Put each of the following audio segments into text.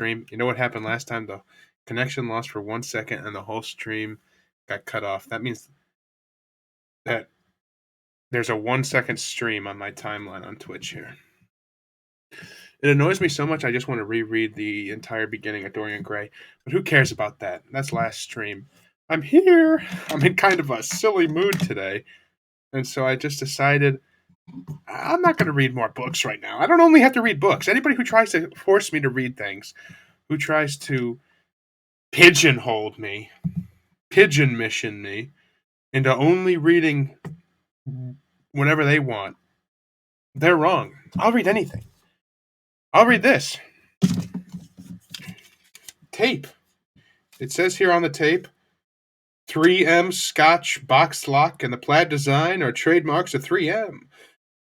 stream. You know what happened last time? The connection lost for 1 second and the whole stream got cut off. That means that there's a 1 second stream on my timeline on Twitch here. It annoys me so much I just want to reread the entire beginning of Dorian Gray. But who cares about that? That's last stream. I'm here. I'm in kind of a silly mood today. And so I just decided I'm not going to read more books right now. I don't only have to read books. Anybody who tries to force me to read things, who tries to pigeonhole me, pigeon mission me into only reading whenever they want, they're wrong. I'll read anything. I'll read this. Tape. It says here on the tape, 3M Scotch box lock and the plaid design are trademarks of 3M.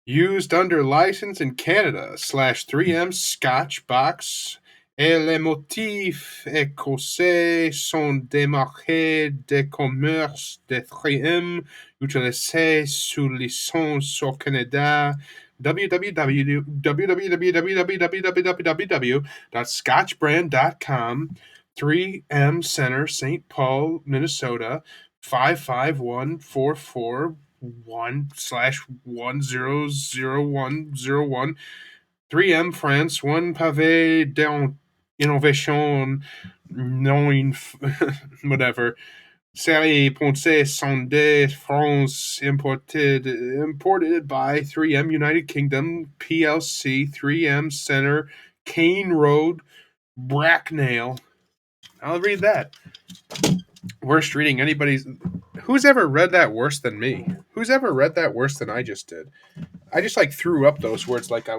Used under license in Canada /3M Scotch box et les motifs écossais sont des marques de commerce de 3M utilisées sous licence au Canada. www.scotchbrand.com 3M Center, St. Paul, Minnesota 55144 1/100101 3M France 1 pavé d'innovation non whatever série Ponce Sonde France imported by 3M United Kingdom PLC 3M Center Kane Road Bracknell. I'll read that. Worst reading anybody's. Who's ever read that worse than me? Who's ever read that worse than I just did? I just threw up those words like I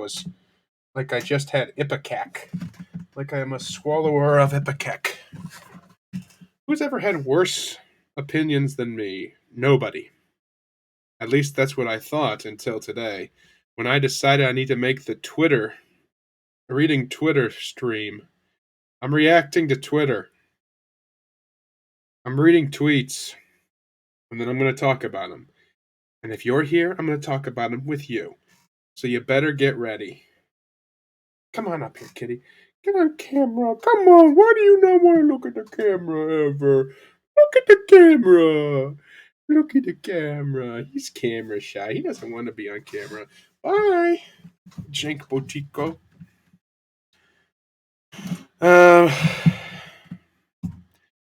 just had ipecac. Like I am a swallower of ipecac. Who's ever had worse opinions than me? Nobody. At least that's what I thought until today, when I decided I need to make the reading Twitter stream. I'm reacting to Twitter. I'm reading tweets, and then I'm going to talk about them. And if you're here, I'm going to talk about them with you. So you better get ready. Come on up here, kitty. Get on camera. Come on. Why do you not want to look at the camera ever? Look at the camera. Look at the camera. He's camera shy. He doesn't want to be on camera. Bye. Jank Botico.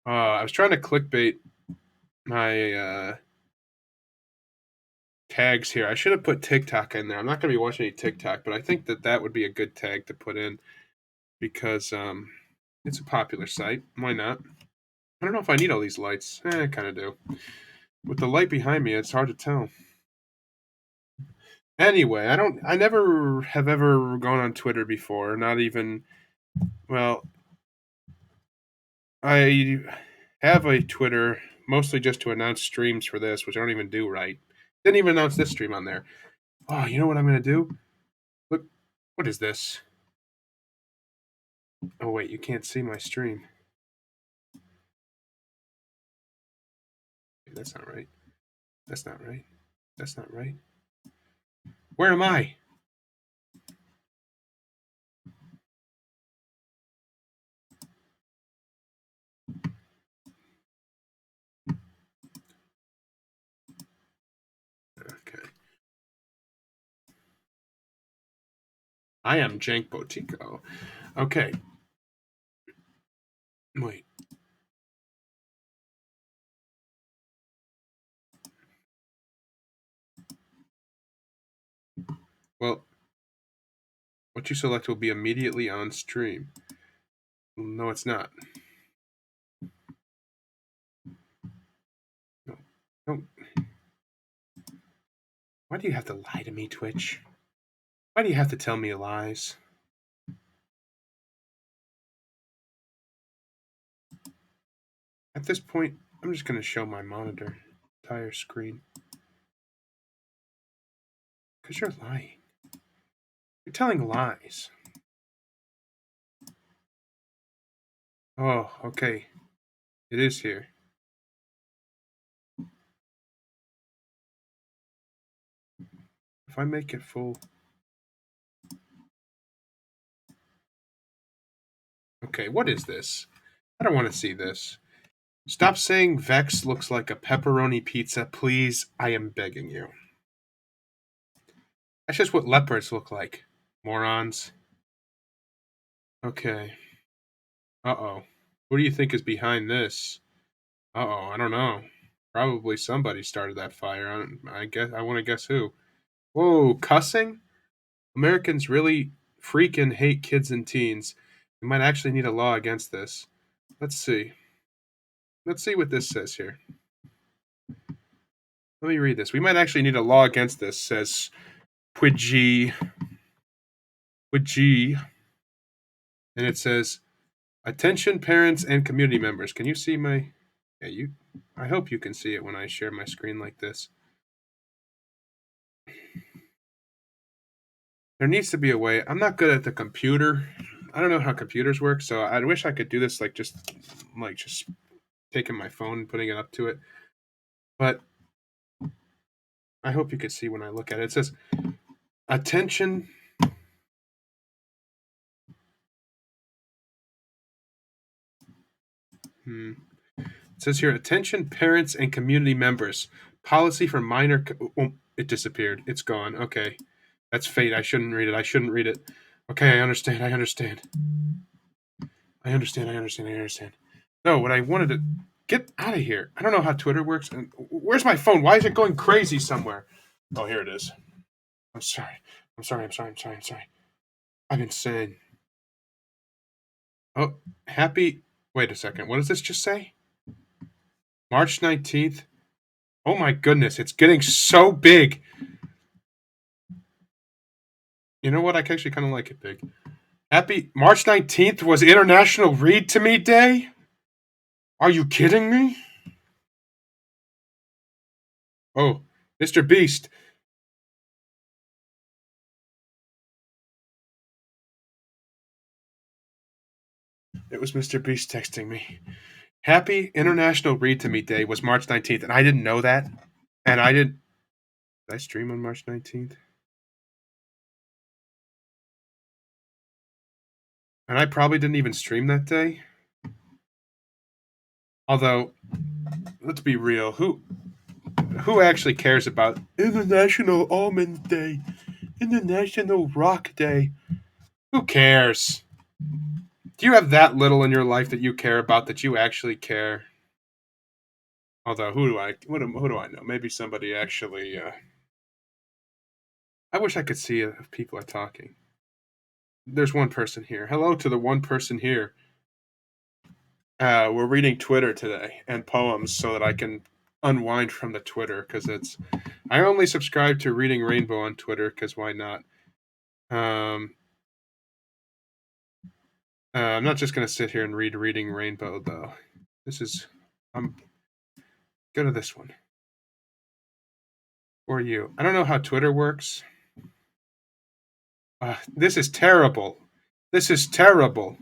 I was trying to clickbait my tags here. I should have put TikTok in there. I'm not going to be watching any TikTok, but I think that would be a good tag to put in because it's a popular site. Why not? I don't know if I need all these lights. I kind of do. With the light behind me, it's hard to tell. Anyway, I never have ever gone on Twitter before. Not even, well, I have a Twitter mostly just to announce streams for this, which I don't even do right. Didn't even announce this stream on there. Oh, you know what I'm going to do? Look, what is this? Oh, wait, you can't see my stream. That's not right. That's not right. That's not right. Where am I? Okay. I am Jank Botico. Okay. Wait. Well, what you select will be immediately on stream. No, it's not. No. No. Why do you have to lie to me, Twitch? Why do you have to tell me lies? At this point, I'm just going to show my monitor, entire screen. Because you're lying. You're telling lies. Oh, okay. It is here. If I make it full. Okay, what is this? I don't want to see this. Stop saying Vex looks like a pepperoni pizza, please. I am begging you. That's just what leopards look like. Morons. Okay. Uh-oh. Who do you think is behind this? Uh-oh, I don't know. Probably somebody started that fire. I want to guess who. Whoa, cussing? Americans really freaking hate kids and teens. We might actually need a law against this. Let's see. Let's see what this says here. Let me read this. We might actually need a law against this, says Pudgy. Pudgy. And it says, attention parents and community members. Can you see my... Yeah, you... I hope you can see it when I share my screen like this. There needs to be a way. I'm not good at the computer. I don't know how computers work, so I wish I could do this like just taking my phone and putting it up to it. But I hope you can see when I look at it. It says, attention. It says here, attention parents and community members. Policy for minor. Oh, it disappeared. It's gone. Okay. That's fate. I shouldn't read it. Okay, I understand. I understand. No, what I wanted to get out of here. I don't know how Twitter works. And where's my phone? Why is it going crazy somewhere? Oh, here it is. I'm sorry. I'm insane. Oh, happy. Wait a second. What does this just say? March 19th. Oh my goodness, it's getting so big. You know what? I actually kind of like it big. Happy March 19th was International Read to Me Day? Are you kidding me? Oh, Mr. Beast. It was Mr. Beast texting me. Happy International Read to Me Day was March 19th, and I didn't know that. And I didn't. Did I stream on March 19th? And I probably didn't even stream that day. Although, let's be real, who actually cares about International Almond Day, International Rock Day? Who cares? Do you have that little in your life that you care about that you actually care? Although, who do I know? Maybe somebody actually. I wish I could see if people are talking. There's one person here. Hello to the one person here. We're reading Twitter today and poems so that I can unwind from the Twitter because it's. I only subscribe to Reading Rainbow on Twitter because why not? I'm not just gonna sit here and read Reading Rainbow though. This is. Go to this one. Or you. I don't know how Twitter works. This is terrible. This is terrible.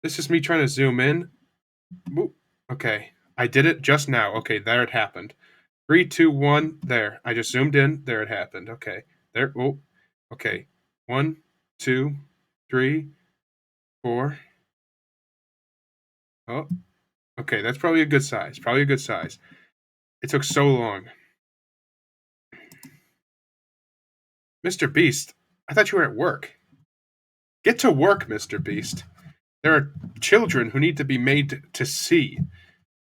This is me trying to zoom in. Okay, I did it just now. Okay, there it happened. 3, 2, 1. There. I just zoomed in. There it happened. Okay. There. Oh. Okay. 1, 2, 3, 4. Oh. Okay, that's probably a good size. It took so long. Mr. Beast, I thought you were at work. Get to work, Mr. Beast. There are children who need to be made to see,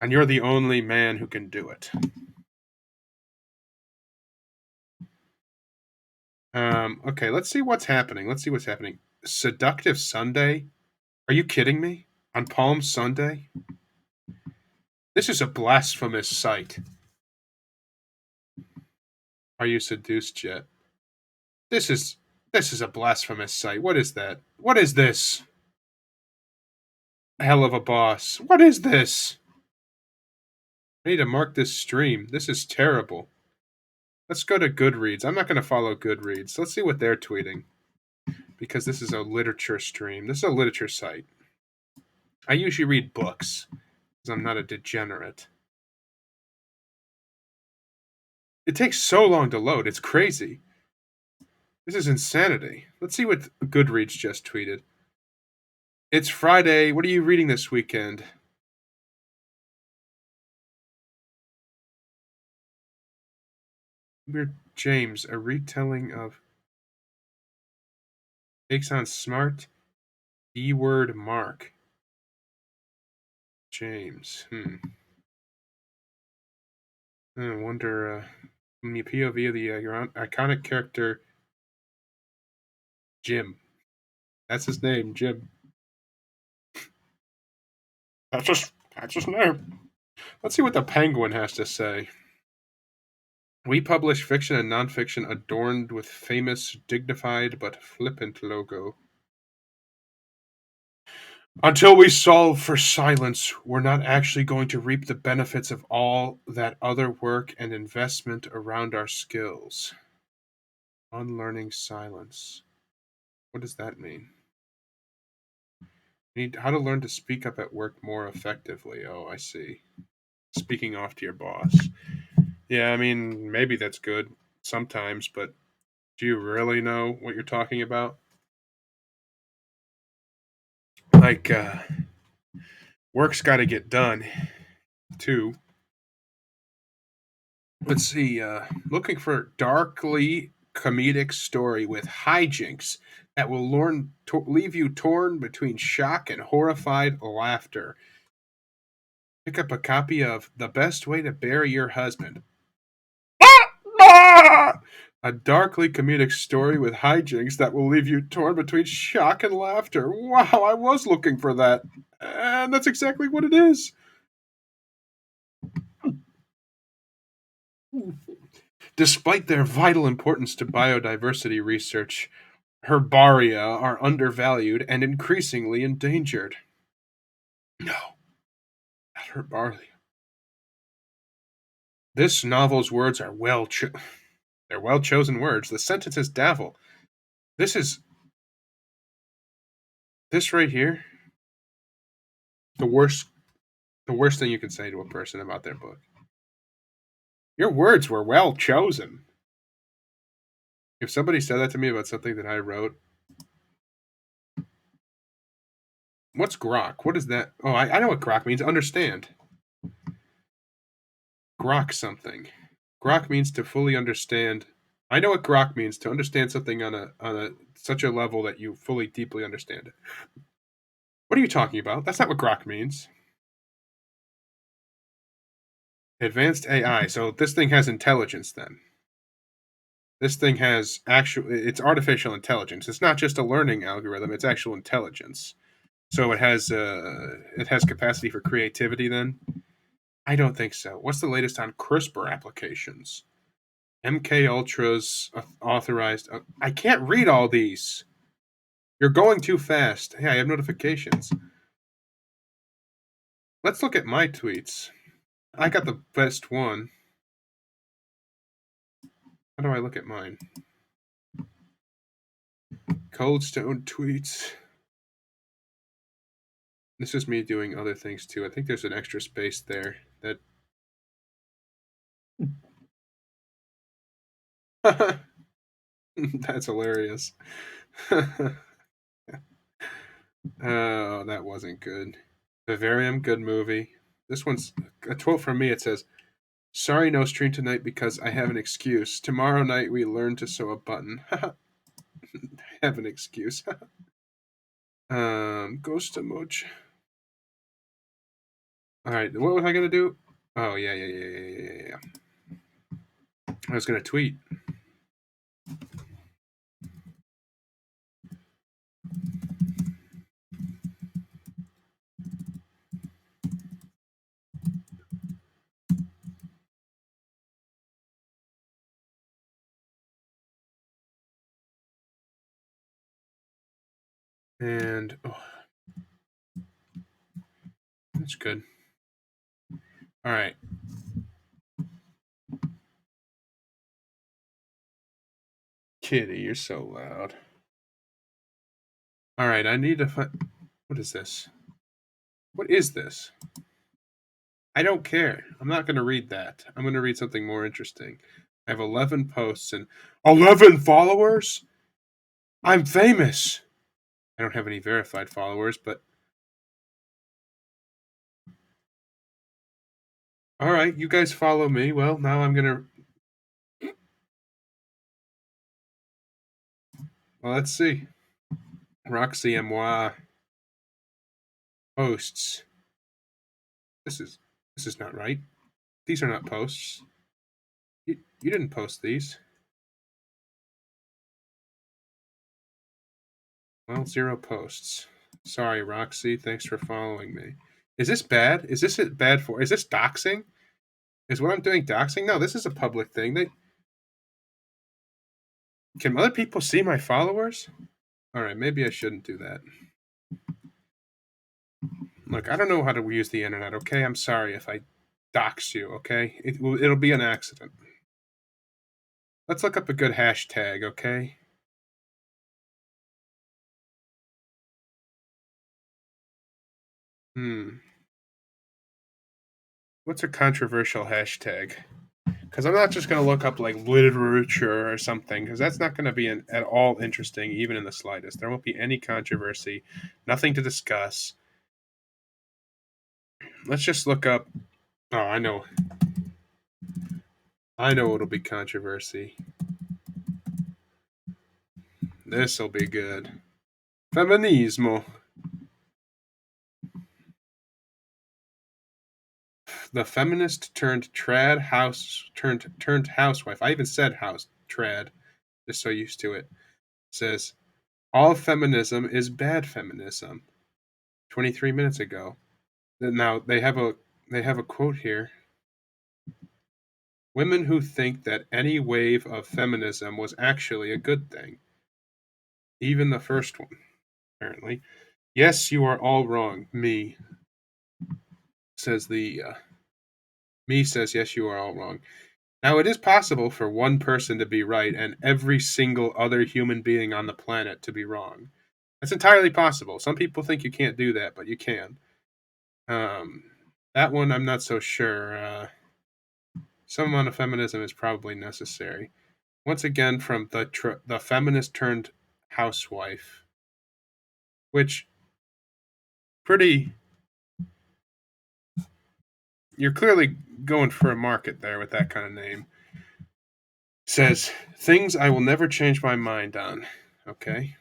and you're the only man who can do it. Okay, let's see what's happening. Seductive Sunday? Are you kidding me? On Palm Sunday? This is a blasphemous site. Are you seduced yet? This is a blasphemous site. What is that? What is this? Hell of a boss. What is this? I need to mark this stream. This is terrible. Let's go to Goodreads. I'm not going to follow Goodreads. Let's see what they're tweeting. Because this is a literature stream. This is a literature site. I usually read books because I'm not a degenerate. It takes so long to load. It's crazy. This is insanity. Let's see what Goodreads just tweeted. It's Friday. What are you reading this weekend? We're James, a retelling of Takes on Smart D-word Mark. James. I wonder, from the POV of the iconic character Jim. That's his name, Jim. That's his name. Let's see what the Penguin has to say. We publish fiction and nonfiction adorned with famous, dignified, but flippant logo. Until we solve for silence, we're not actually going to reap the benefits of all that other work and investment around our skills. Unlearning silence. What does that mean? You need how to learn to speak up at work more effectively. Oh, I see. Speaking off to your boss. Yeah, I mean, maybe that's good sometimes, but do you really know what you're talking about? Like, work's got to get done, too. Let's see. Looking for darkly comedic story with hijinks that will leave you torn between shock and horrified laughter. Pick up a copy of The Best Way to Bury Your Husband. A darkly comedic story with hijinks that will leave you torn between shock and laughter. Wow, I was looking for that. And that's exactly what it is. Despite their vital importance to biodiversity research, herbaria are undervalued and increasingly endangered. No, not herbaria. This novel's words are they're well chosen words. The sentence is dazzle. This is this right here. The worst thing you can say to a person about their book. Your words were well chosen. If somebody said that to me about something that I wrote, what's grok? What is that? Oh, I know what grok means. Understand. Grok something. Grok means to fully understand. I know what grok means, to understand something on a such a level that you fully deeply understand it. What are you talking about? That's not what grok means. Advanced AI. So this thing has intelligence then. This thing has it's artificial intelligence. It's not just a learning algorithm, it's actual intelligence. So it has capacity for creativity then? I don't think so. What's the latest on CRISPR applications? MK Ultra's authorized. I can't read all these. You're going too fast. Hey, I have notifications. Let's look at my tweets. I got the best one. How do I look at mine? Cold Stone tweets. This is me doing other things too. I think there's an extra space there that. That's hilarious. Oh, that wasn't good. Vivarium, good movie. This one's a quote from me. It says, "Sorry, no stream tonight because I have an excuse. Tomorrow night we learn to sew a button." I have an excuse. Ghost emoji. All right, what was I gonna do? Oh yeah. I was gonna tweet. And that's good. All right. Kitty, you're so loud. All right, I need to find. What is this? What is this? I don't care. I'm not going to read that. I'm going to read something more interesting. I have 11 posts and 11 followers? I'm famous. I don't have any verified followers, but all right, you guys follow me. Well, now I'm gonna. Well, let's see. Roxy et moi posts. This is this is not right. These are not posts. You didn't post these. Well, 0 posts. Sorry, Roxy. Thanks for following me. Is this bad? Is this bad for? Is this doxing? Is what I'm doing doxing? No, this is a public thing. Can other people see my followers? All right, maybe I shouldn't do that. Look, I don't know how to use the internet. Okay, I'm sorry if I dox you. Okay, it'll be an accident. Let's look up a good hashtag. Okay. What's a controversial hashtag? Because I'm not just going to look up like literature or something, because that's not going to be at all interesting, even in the slightest. There won't be any controversy, nothing to discuss. Let's just look up. Oh, I know. I know it'll be controversy. This'll be good. Feminismo. The feminist turned turned housewife. I even said house trad, just so used to it. Says all feminism is bad feminism. 23 minutes ago. Now they have a quote here. Women who think that any wave of feminism was actually a good thing. Even the first one, apparently. Yes, you are all wrong. Me says me says yes, you are all wrong. Now it is possible for one person to be right and every single other human being on the planet to be wrong. That's entirely possible. Some people think you can't do that, but you can. That one I'm not so sure. Some amount of feminism is probably necessary. Once again, from the feminist turned housewife, which pretty. You're clearly going for a market there with that kind of name. Says things I will never change my mind on. Okay.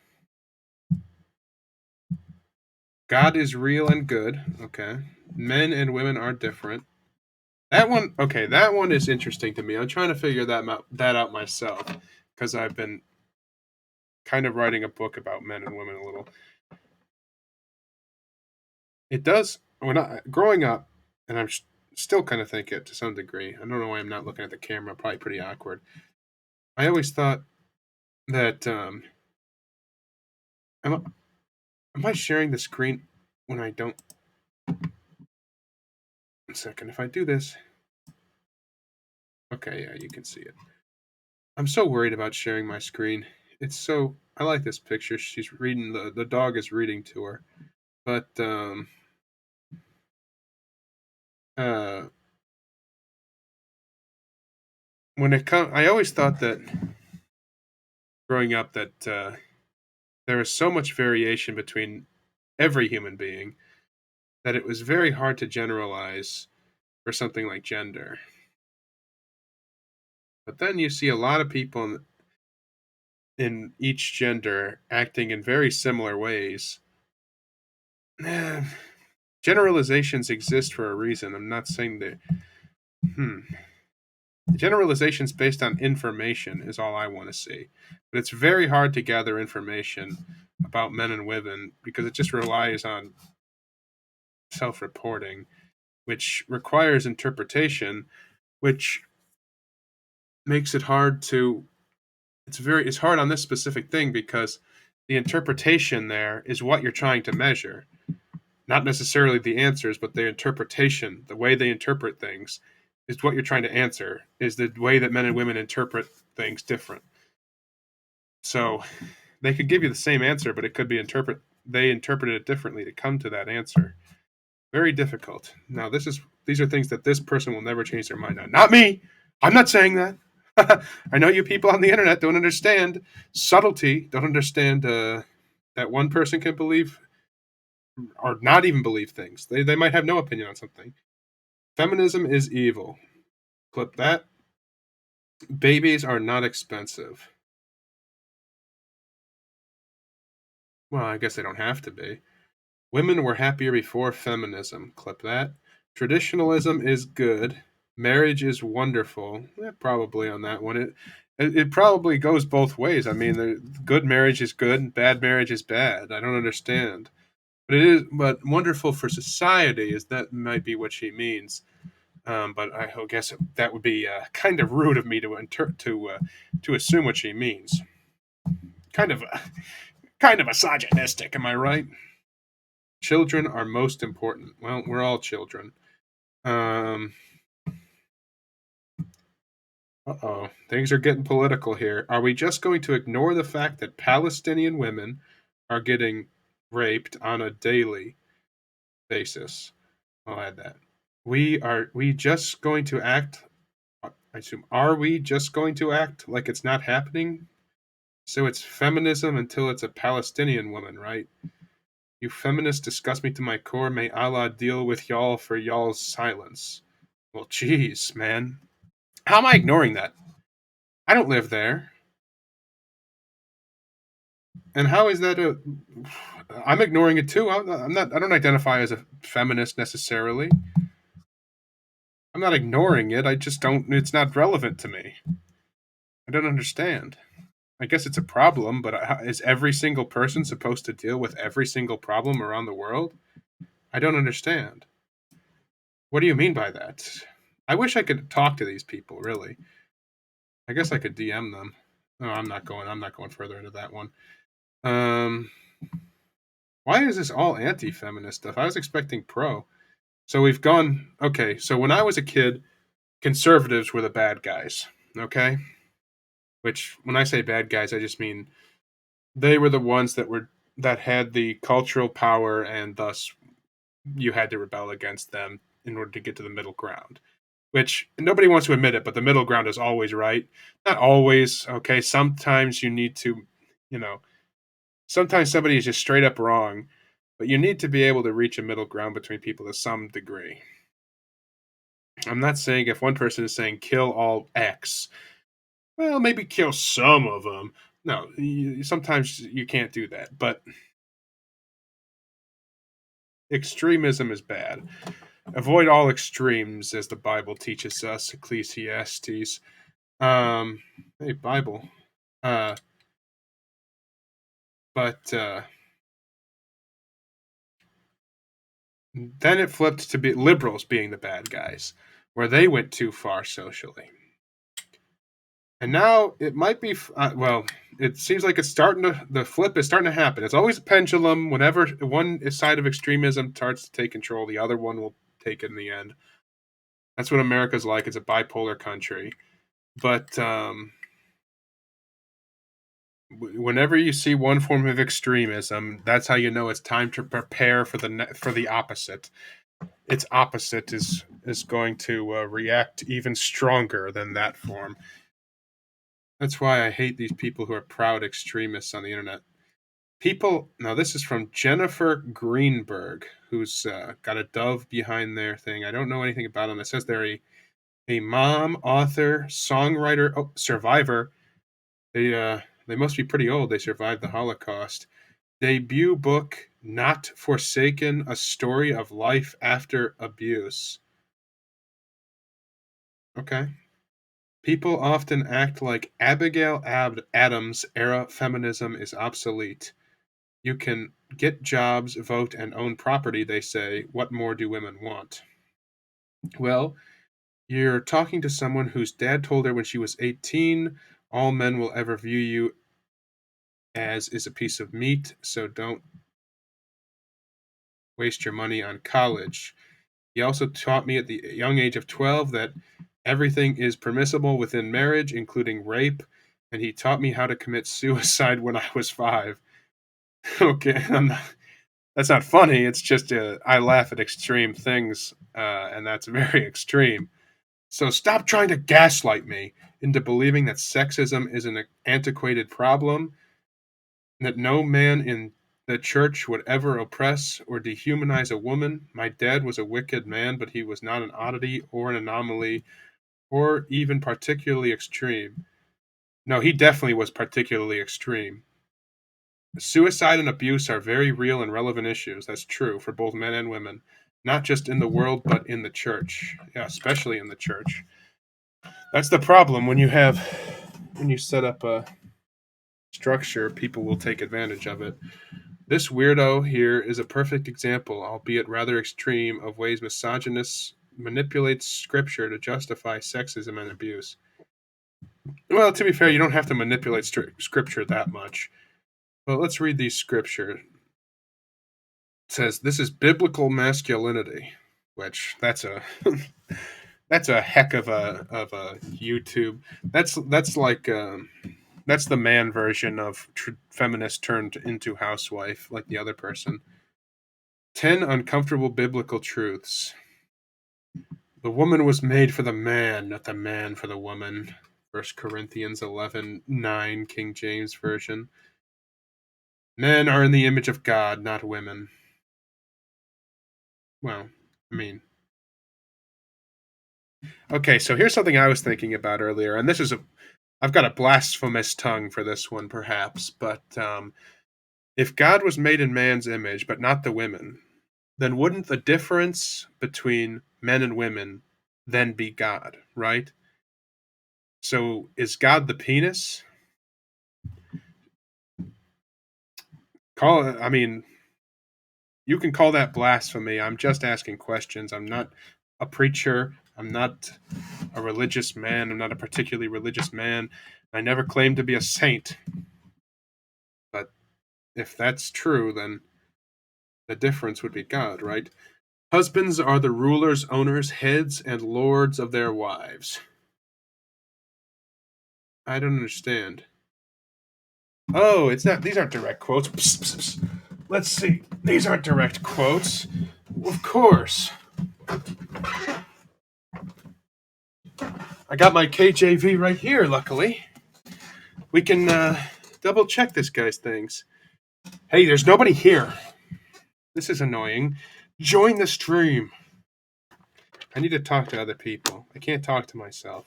God is real and good. Okay. Men and women are different. That one, okay, that one is interesting to me. I'm trying to figure that out myself because I've been kind of writing a book about men and women a little. It does when growing up, and I'm still kind of think it to some degree. I don't know why I'm not looking at the camera. Probably pretty awkward. I always thought that am I sharing the screen when I don't? 1 second. If I do this, okay, yeah, you can see it. I'm so worried about sharing my screen. It's so. I like this picture. She's reading the dog is reading to her, but uh, when it comes, I always thought that growing up that there is so much variation between every human being that it was very hard to generalize for something like gender. But then you see a lot of people in each gender acting in very similar ways. Generalizations exist for a reason. I'm not saying that. Generalizations based on information is all I want to see. But it's very hard to gather information about men and women because it just relies on self reporting, which requires interpretation, which makes it hard to. It's hard on this specific thing because the interpretation there is what you're trying to measure. Not necessarily the answers, but the interpretation, the way they interpret things, is what you're trying to answer, is the way that men and women interpret things different. So they could give you the same answer, but it could be they interpreted it differently to come to that answer. Very difficult. Now these are things that this person will never change their mind on. Not me. I'm not saying that. I know you people on the internet don't understand subtlety, don't understand that one person can believe or not even believe things. They might have no opinion on something. Feminism is evil. Clip that. Babies are not expensive. Well, I guess they don't have to be. Women were happier before feminism. Clip that. Traditionalism is good. Marriage is wonderful. Probably on that one. It probably goes both ways. I mean, good marriage is good, and bad marriage is bad. I don't understand. But it is, but wonderful for society is that might be what she means. But I guess that would be kind of rude of me to assume what she means. Kind of, kind of misogynistic. Am I right? Children are most important. Well, we're all children. Um, uh-oh. Things are getting political here. Are we just going to ignore the fact that Palestinian women are getting raped on a daily basis? I'll add that. We just going to act I assume are we just going to act like it's not happening? So it's feminism until it's a Palestinian woman, right? You feminists disgust me to my core. May Allah deal with y'all for y'all's silence. Well, geez, man. How am I ignoring that? I don't live there. And how is that a? I'm ignoring it too. I'm not. I don't identify as a feminist necessarily. I'm not ignoring it. I just don't. It's not relevant to me. I don't understand. I guess it's a problem, but is every single person supposed to deal with every single problem around the world? I don't understand. What do you mean by that? I wish I could talk to these people. Really. I guess I could DM them. No, I'm not going. I'm not going further into that one. Um, why is this all anti-feminist stuff? I was expecting pro. So we've gone. Okay, so when I was a kid, conservatives were the bad guys. Okay, which when I say bad guys, I just mean they were the ones that had the cultural power, and thus you had to rebel against them in order to get to the middle ground. Which nobody wants to admit it, but the middle ground is always right. Not always. Okay, sometimes you need to, you know, sometimes somebody is just straight up wrong, but you need to be able to reach a middle ground between people to some degree. I'm not saying if one person is saying kill all X, well, maybe kill some of them. No, sometimes you can't do that. But extremism is bad. Avoid all extremes, as the Bible teaches us, Ecclesiastes. Hey, Bible. Uh, but then it flipped to be liberals being the bad guys, where they went too far socially. And now it might be, well, it seems like the flip is starting to happen. It's always a pendulum. Whenever one side of extremism starts to take control, the other one will take it in the end. That's what America's like. It's a bipolar country. But whenever you see one form of extremism, that's how you know it's time to prepare for the opposite. Its opposite is going to react even stronger than that form. That's why I hate these people who are proud extremists on the internet. People, now this is from Jennifer Greenberg, who's got a dove behind their thing. I don't know anything about them. It says they're a mom, author, songwriter, survivor. They must be pretty old. They survived the Holocaust. Debut book, Not Forsaken: A Story of Life After Abuse. Okay. People often act like Abigail Adams era feminism is obsolete. You can get jobs, vote, and own property, they say. What more do women want? Well, you're talking to someone whose dad told her when she was 18, all men will ever view you as is a piece of meat, so don't waste your money on college. He also taught me at the young age of 12 that everything is permissible within marriage, including rape, and he taught me how to commit suicide when I was 5. Okay, that's not funny. It's just I laugh at extreme things, and that's very extreme. So stop trying to gaslight me into believing that sexism is an antiquated problem, that no man in the church would ever oppress or dehumanize a woman. My dad was a wicked man, but he was not an oddity or an anomaly or even particularly extreme. No, he definitely was particularly extreme. Suicide and abuse are very real and relevant issues. That's true for both men and women, not just in the world, but in the church. Yeah, especially in the church. That's the problem when you set up a structure, people will take advantage of it. This weirdo here is a perfect example, albeit rather extreme, of ways misogynists manipulate scripture to justify sexism and abuse. Well, to be fair, you don't have to manipulate scripture that much. But let's read these scripture. It says this is biblical masculinity, which that's a that's a heck of a YouTube. That's like that's the man version of feminist turned into housewife, like the other person. 10 uncomfortable biblical truths. The woman was made for the man, not the man for the woman. 1 Corinthians 11:9, King James Version. Men are in the image of God, not women. Well, I mean. Okay, so here's something I was thinking about earlier, and I've got a blasphemous tongue for this one, perhaps, but if God was made in man's image, but not the women, then wouldn't the difference between men and women then be God, right? So is God the penis? I mean, you can call that blasphemy. I'm just asking questions. I'm not a preacher. I'm not a religious man. I'm not a particularly religious man. I never claimed to be a saint. But if that's true, then the difference would be God, right? Husbands are the rulers, owners, heads, and lords of their wives. I don't understand. Oh, it's not. These aren't direct quotes. Psst, psst, psst. Let's see. These aren't direct quotes. Of course. I got my KJV right here, luckily. We can double check this guy's things. Hey, there's nobody here. This is annoying. Join the stream. I need to talk to other people. I can't talk to myself.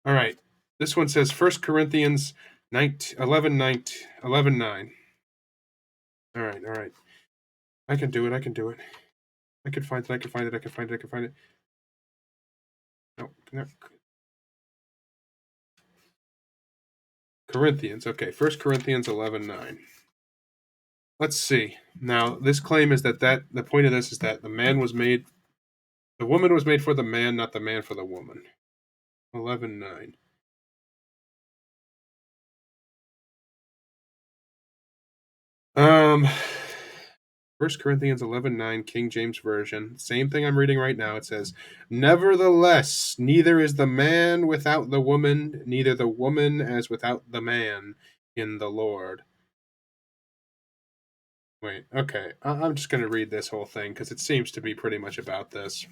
All right. This one says 1 Corinthians 11, 9. All right. I can do it. I can find it. No. Corinthians. Okay, 1 Corinthians 11:9. Let's see. Now, this claim is that the point of this is that the woman was made for the man, not the man for the woman. 11:9. 1 Corinthians 11:9, King James Version. Same thing I'm reading right now. It says, "Nevertheless, neither is the man without the woman, neither the woman as without the man in the Lord." Wait, okay. I'm just going to read this whole thing because it seems to be pretty much about this.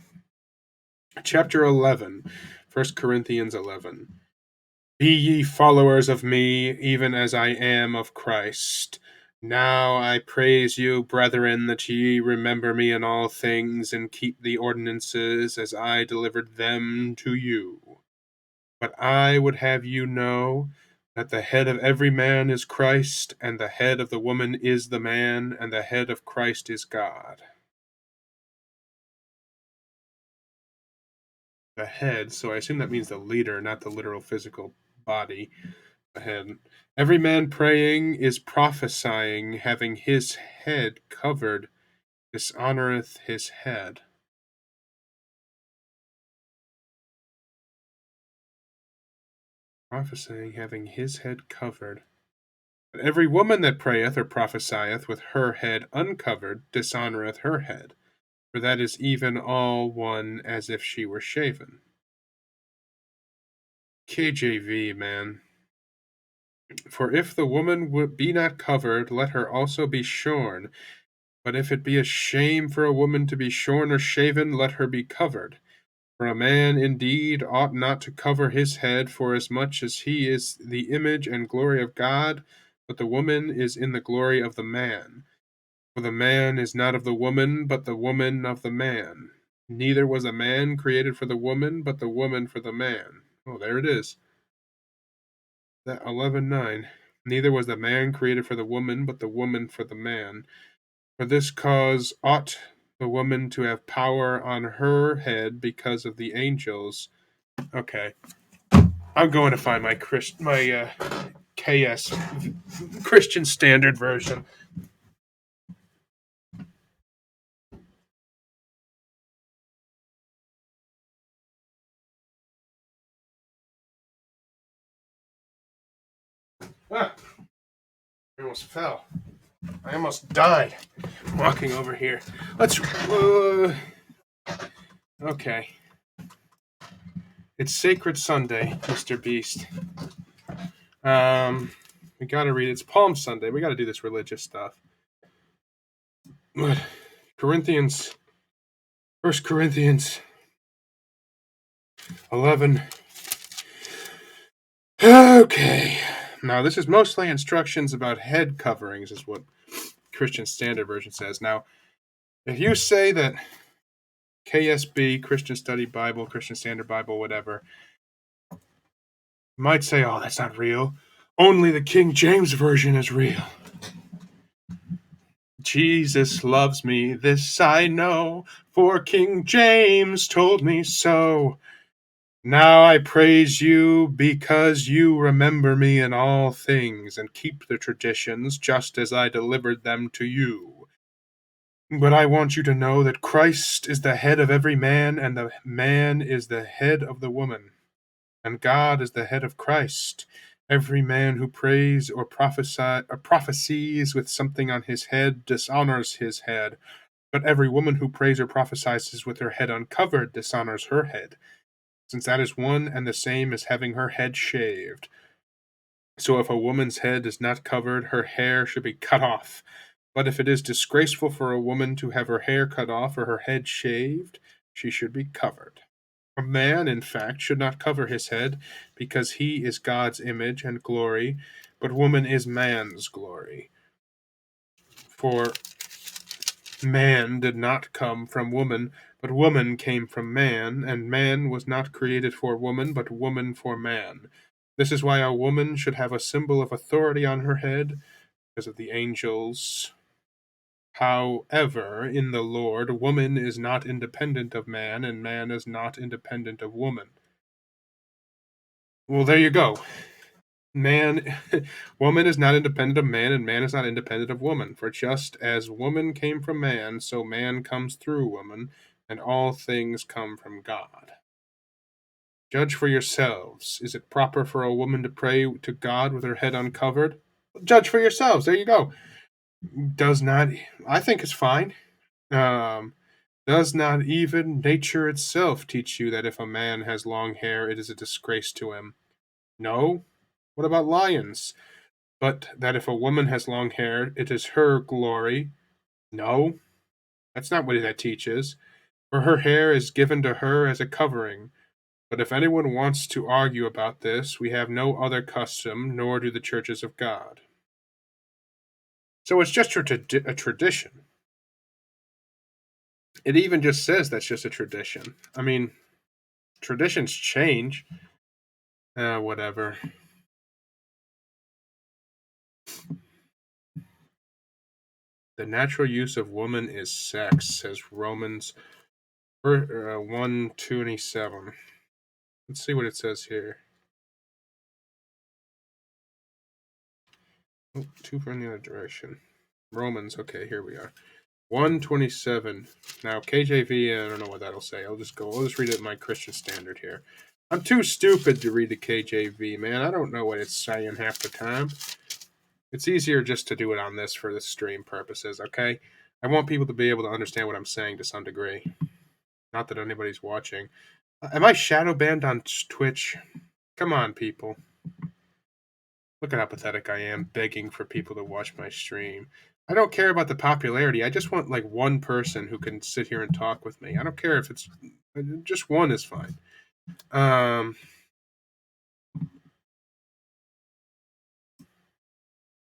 Chapter 11, 1 Corinthians 11. Be ye followers of me, even as I am of Christ. Now I praise you, brethren, that ye remember me in all things, and keep the ordinances as I delivered them to you. But I would have you know that the head of every man is Christ, and the head of the woman is the man, and the head of Christ is God. The head, so I assume that means the leader, not the literal physical body. The head. Every man praying is prophesying, having his head covered, dishonoreth his head. Prophesying, having his head covered. But every woman that prayeth or prophesieth with her head uncovered dishonoreth her head, for that is even all one as if she were shaven. KJV, man. For if the woman be not covered, let her also be shorn. But if it be a shame for a woman to be shorn or shaven, let her be covered. For a man indeed ought not to cover his head, forasmuch as he is the image and glory of God, but the woman is in the glory of the man. For the man is not of the woman, but the woman of the man. Neither was a man created for the woman, but the woman for the man. Oh, there it is. That 11:9. Neither was the man created for the woman, but the woman for the man. For this cause ought the woman to have power on her head because of the angels. Okay, I'm going to find my KS Christian Standard Version. Ah, I almost fell. I almost died walking over here. Let's. Okay. It's Sacred Sunday, Mr. Beast. We gotta read. It's Palm Sunday. We gotta do this religious stuff. Corinthians, 1 Corinthians 11. Okay. Now, this is mostly instructions about head coverings, is what Christian Standard Version says. Now, if you say that KSB, Christian Study Bible, Christian Standard Bible, whatever, might say, oh, that's not real. Only the King James Version is real. Jesus loves me, this I know, for King James told me so. Now I praise you because you remember me in all things and keep the traditions just as I delivered them to you. But I want you to know that Christ is the head of every man, and the man is the head of the woman, and God is the head of Christ. Every man who prays or prophesies with something on his head dishonors his head, but every woman who prays or prophesies with her head uncovered dishonors her head, since that is one and the same as having her head shaved. So if a woman's head is not covered, her hair should be cut off. But if it is disgraceful for a woman to have her hair cut off or her head shaved, she should be covered. A man, in fact, should not cover his head, because he is God's image and glory, but woman is man's glory. For man did not come from woman, but woman came from man, and man was not created for woman, but woman for man. This is why a woman should have a symbol of authority on her head, because of the angels. However, in the Lord, woman is not independent of man, and man is not independent of woman. Well, there you go. Woman is not independent of man, and man is not independent of woman. For just as woman came from man, so man comes through woman, and all things come from God. Judge for yourselves. Is it proper for a woman to pray to God with her head uncovered? Judge for yourselves. There you go. I think it's fine. Does not even nature itself teach you that if a man has long hair, it is a disgrace to him? No? What about lions? But that if a woman has long hair, it is her glory? No? That's not what that teaches. For her hair is given to her as a covering. But if anyone wants to argue about this, we have no other custom, nor do the churches of God. So it's just a tradition. It even just says that's just a tradition. I mean, traditions change. Whatever. The natural use of woman is sex, says Romans 1:27. Let's see what it says here. Oh, too far in the other direction. Romans, okay, here we are. 1:27. Now, KJV, I don't know what that'll say. I'll just read it in my Christian Standard here. I'm too stupid to read the KJV, man. I don't know what it's saying half the time. It's easier just to do it on this for the stream purposes, okay? I want people to be able to understand what I'm saying to some degree. Not that anybody's watching. Am I shadow banned on Twitch? Come on, people. Look at how pathetic I am, begging for people to watch my stream. I don't care about the popularity. I just want like one person who can sit here and talk with me. I don't care if it's just one is fine. And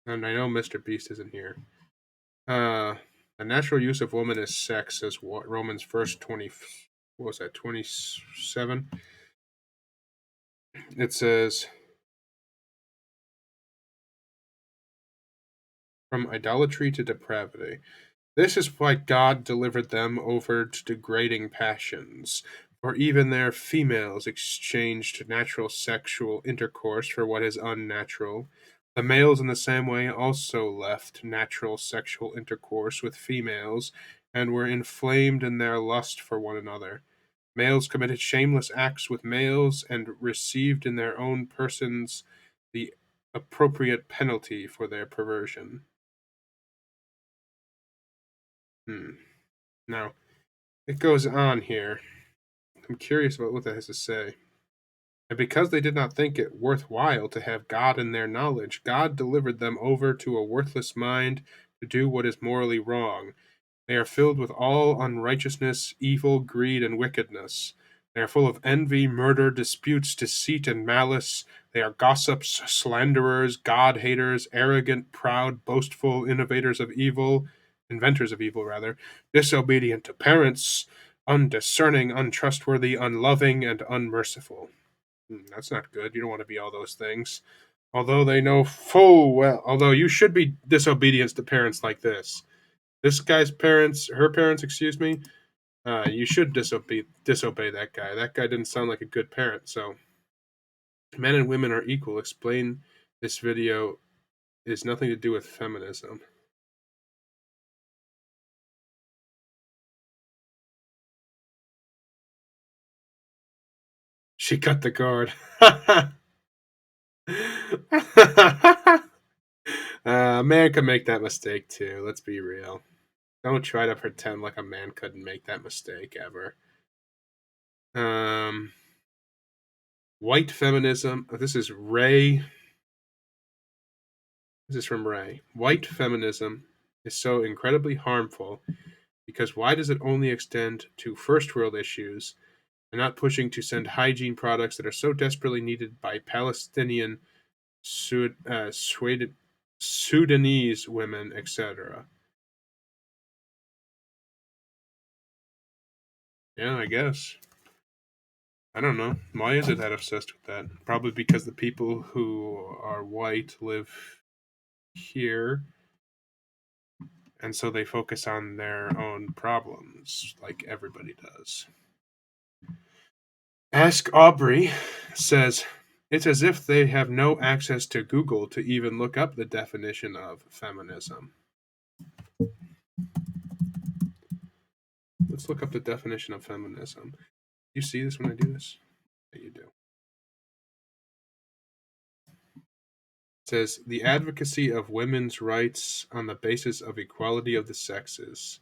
I know Mr. Beast isn't here. The natural use of woman is sex, says what Romans first 20. What was that? 27. It says, from idolatry to depravity. This is why God delivered them over to degrading passions. For even their females exchanged natural sexual intercourse for what is unnatural. The males, in the same way, also left natural sexual intercourse with females and were inflamed in their lust for one another. Males committed shameless acts with males and received in their own persons the appropriate penalty for their perversion. Now, it goes on here. I'm curious about what that has to say. And because they did not think it worthwhile to have God in their knowledge, God delivered them over to a worthless mind to do what is morally wrong. They are filled with all unrighteousness, evil, greed, and wickedness. They are full of envy, murder, disputes, deceit, and malice. They are gossips, slanderers, God haters, arrogant, proud, boastful, inventors of evil, disobedient to parents, undiscerning, untrustworthy, unloving, and unmerciful. That's not good. You don't want to be all those things. Although they know full well, although you should be disobedient to parents like this. This guy's parents, her parents, excuse me, you should disobey that guy. That guy didn't sound like a good parent. So, men and women are equal. Explain this video is nothing to do with feminism. She cut the cord. A man could make that mistake too. Let's be real. Don't try to pretend like a man couldn't make that mistake ever. White feminism. This is Ray. This is from Ray. White feminism is so incredibly harmful because why does it only extend to first world issues and not pushing to send hygiene products that are so desperately needed by Palestinian, Sudanese women, etc.? Yeah, I guess. I don't know. Why is it that obsessed with that? Probably because the people who are white live here, and so they focus on their own problems, like everybody does. Ask Aubrey says, it's as if they have no access to Google to even look up the definition of feminism. Let's look up the definition of feminism. You see this when I do this? Yeah, you do. It says, the advocacy of women's rights on the basis of equality of the sexes.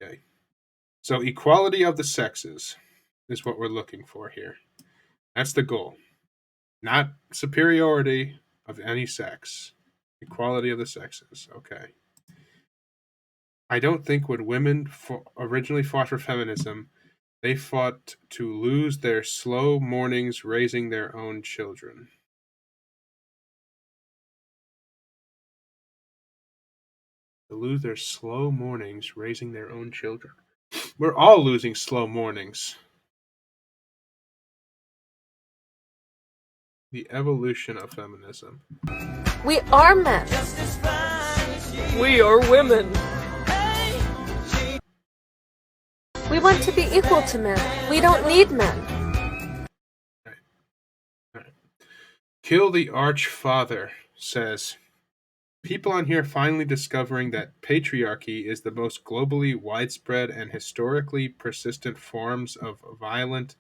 Okay. So equality of the sexes is what we're looking for here. That's the goal. Not superiority of any sex. Equality of the sexes. Okay. I don't think when women originally fought for feminism, they fought to lose their slow mornings raising their own children. To lose their slow mornings raising their own children. We're all losing slow mornings. The evolution of feminism. We are men. We are women. We want to be equal to men. We don't need men. Right. Kill the Archfather says, people on here finally discovering that patriarchy is the most globally widespread and historically persistent forms of violent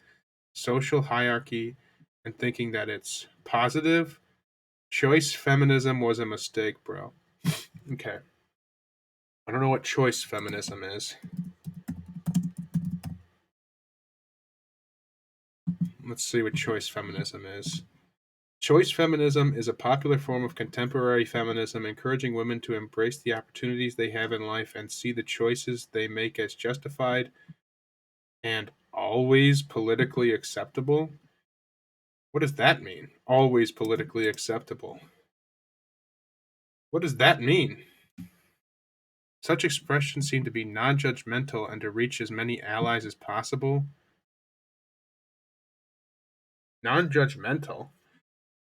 social hierarchy and thinking that it's positive. Choice feminism was a mistake, bro. Okay. I don't know what choice feminism is. Let's see what choice feminism is. Choice feminism is a popular form of contemporary feminism encouraging women to embrace the opportunities they have in life and see the choices they make as justified and always politically acceptable. What does that mean? Always politically acceptable. What does that mean? Such expressions seem to be non-judgmental and to reach as many allies as possible. Non-judgmental?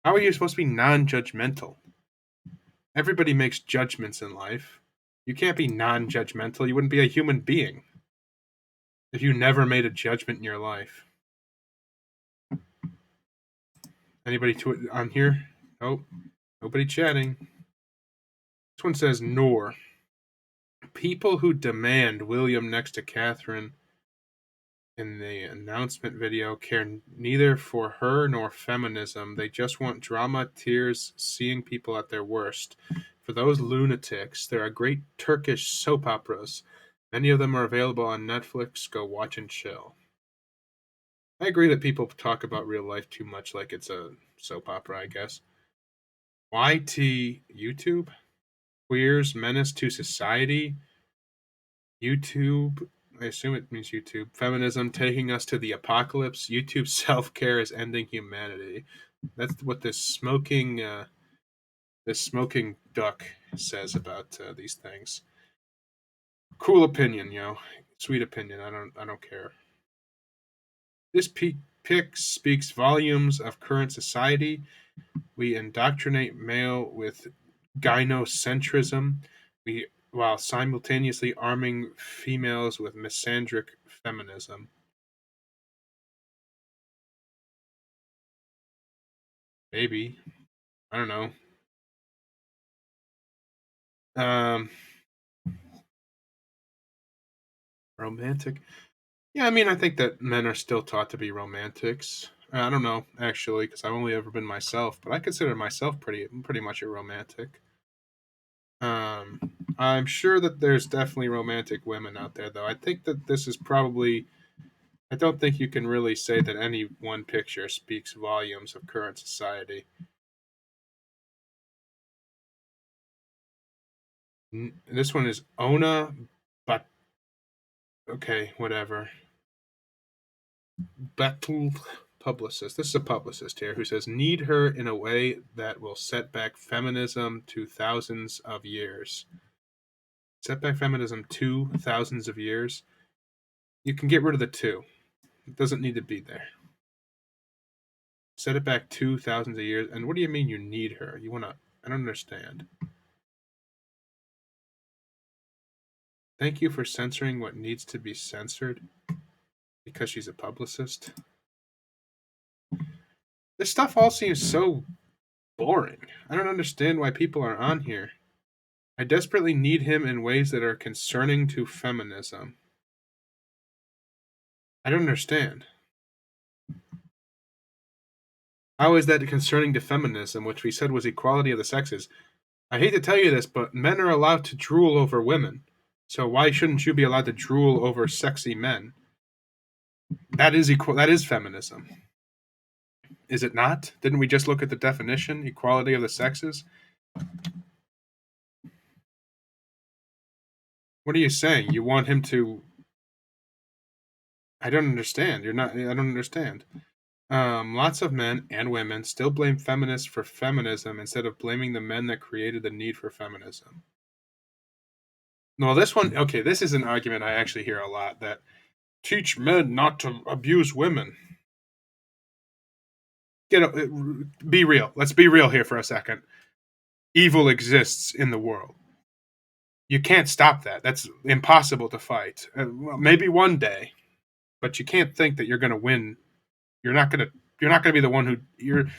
How are you supposed to be non-judgmental? Everybody makes judgments in life. You can't be non-judgmental. You wouldn't be a human being if you never made a judgment in your life. Anybody on here? Nope. Nobody chatting. This one says nor. People who demand William next to Catherine in the announcement video care neither for her nor feminism. They just want drama, tears, seeing people at their worst. For those lunatics, there are great Turkish soap operas. Many of them are available on Netflix. Go watch and chill. I agree that people talk about real life too much like it's a soap opera, I guess. YT YouTube? Queers menace to society? YouTube, I assume it means YouTube. Feminism taking us to the apocalypse. YouTube self-care is ending humanity. That's what this smoking duck says about these things. Cool opinion, yo. Sweet opinion. I don't care. This pic speaks volumes of current society. We indoctrinate male with gynocentrism. While simultaneously arming females with misandric feminism. Maybe. I don't know. Romantic. Yeah, I mean, I think that men are still taught to be romantics. I don't know, actually, because I've only ever been myself, but I consider myself pretty much a romantic. I'm sure that there's definitely romantic women out there, though. I think that this is probably. I don't think you can really say that any one picture speaks volumes of current society. This one is Ona, but okay, whatever. Battle publicist. This is a publicist here who says, need her in a way that will set back feminism to thousands of years. Set back feminism to thousands of years? You can get rid of the two. It doesn't need to be there. Set it back to thousands of years. And what do you mean you need her? You want to... I don't understand. Thank you for censoring what needs to be censored. Because she's a publicist. This stuff all seems so boring. I don't understand why people are on here. I desperately need him in ways that are concerning to feminism. I don't understand. How is that concerning to feminism, which we said was equality of the sexes? I hate to tell you this, but men are allowed to drool over women. So why shouldn't you be allowed to drool over sexy men? That is feminism. Is it not? Didn't we just look at the definition? Equality of the sexes? What are you saying? You want him to... I don't understand. I don't understand. Lots of men and women still blame feminists for feminism instead of blaming the men that created the need for feminism. No, this one, okay, this is an argument I actually hear a lot, that teach men not to abuse women. Be real. Let's be real here for a second. Evil exists in the world. You can't stop that. That's impossible to fight. Well, maybe one day, but you can't think that you're going to win. You're not going to be the one who you're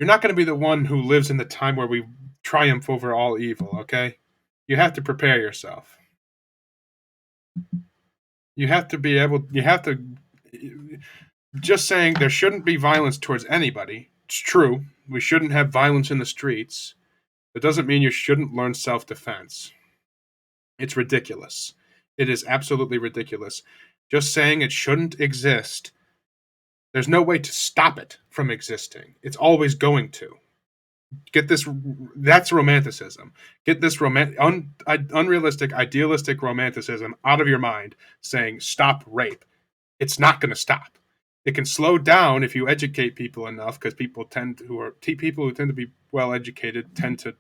not going to be the one who lives in the time where we triumph over all evil, okay? You have to prepare yourself. You have to just saying there shouldn't be violence towards anybody. It's true. We shouldn't have violence in the streets. It doesn't mean you shouldn't learn self-defense. It's ridiculous. It is absolutely ridiculous. Just saying it shouldn't exist. There's no way to stop it from existing. It's always going to. Get this. That's romanticism. Get this unrealistic, idealistic romanticism out of your mind, saying stop rape. It's not going to stop. It can slow down if you educate people enough, because people who tend to be well educated tend to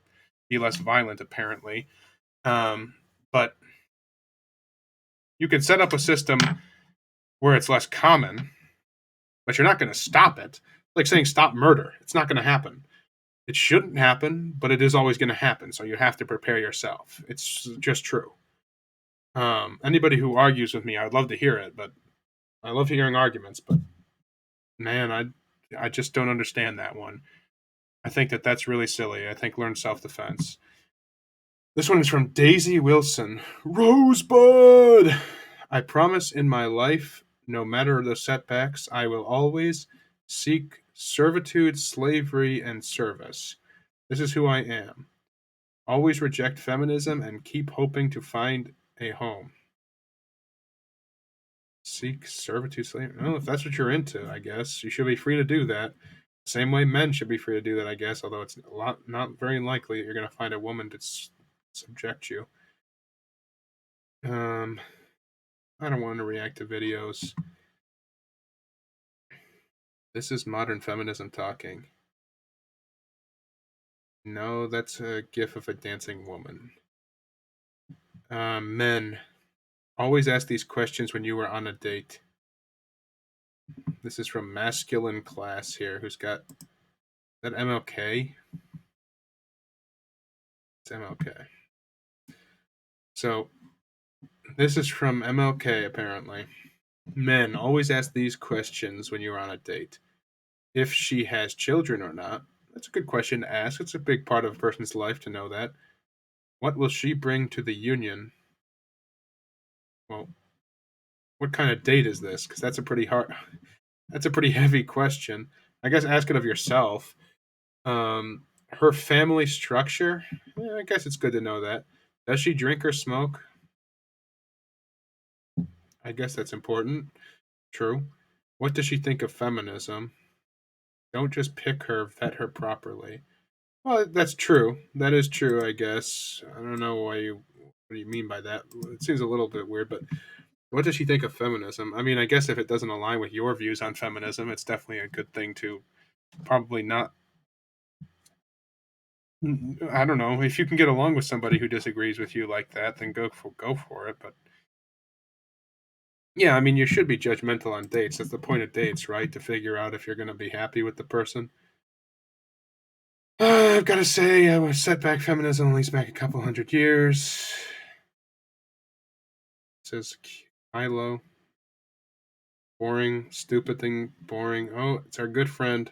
be less violent, apparently. But you can set up a system where it's less common, but you're not going to stop it. Like saying stop murder. It's not going to happen. It shouldn't happen, but it is always going to happen. So you have to prepare yourself. It's just true. Anybody who argues with me, I'd love to hear it, but I love hearing arguments, but man, I just don't understand that one. I think that's really silly. I think learn self-defense. This one is from Daisy Wilson. Rosebud! I promise in my life, no matter the setbacks, I will always seek servitude, slavery, and service. This is who I am. Always reject feminism and keep hoping to find a home. Seek servitude, slavery. Well, if that's what you're into, I guess you should be free to do that. Same way men should be free to do that, I guess. Although it's not very likely that you're going to find a woman to subject you. I don't want to react to videos. This is modern feminism talking. No, that's a gif of a dancing woman. Men, always ask these questions when you are on a date. This is from Masculine Class here, who's got that MLK. It's MLK. So, this is from MLK, apparently. Men, always ask these questions when you're on a date. If she has children or not. That's a good question to ask. It's a big part of a person's life to know that. What will she bring to the union? Well, what kind of date is this? Because that's a pretty heavy question. I guess ask it of yourself. Her family structure? I guess it's good to know that. Does she drink or smoke? I guess that's important. True. What does she think of feminism? Don't just pick her, vet her properly. Well, that's true. That is true, I guess. I don't know what do you mean by that? It seems a little bit weird, but what does she think of feminism? I mean, I guess if it doesn't align with your views on feminism, it's definitely a good thing to probably not. I don't know. If you can get along with somebody who disagrees with you like that, then go for it. But yeah, I mean, you should be judgmental on dates. That's the point of dates, right? To figure out if you're going to be happy with the person. I've got to say, I was setback feminism at least back a couple hundred years. It says Kylo. Boring, stupid thing, boring. Oh, it's our good friend.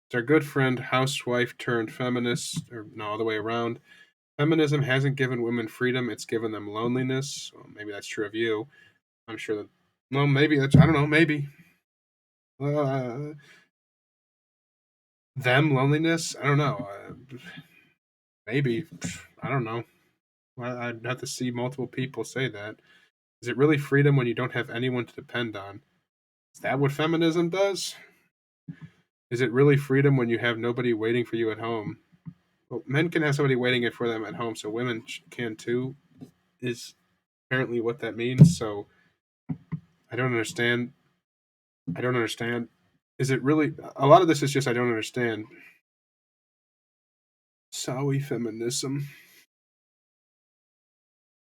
It's our good friend, housewife turned feminist, or no, all the way around. Feminism hasn't given women freedom; it's given them loneliness. Well, maybe that's true of you. I'm sure that. Well, maybe that's. I don't know. Maybe. Them loneliness. I don't know. Maybe. I don't know. I'd have to see multiple people say that. Is it really freedom when you don't have anyone to depend on? Is that what feminism does? Is it really freedom when you have nobody waiting for you at home? Well, men can have somebody waiting for them at home, so women can too, is apparently what that means. So I don't understand. I don't understand. Is it really. A lot of this is just I don't understand. Sorry, feminism.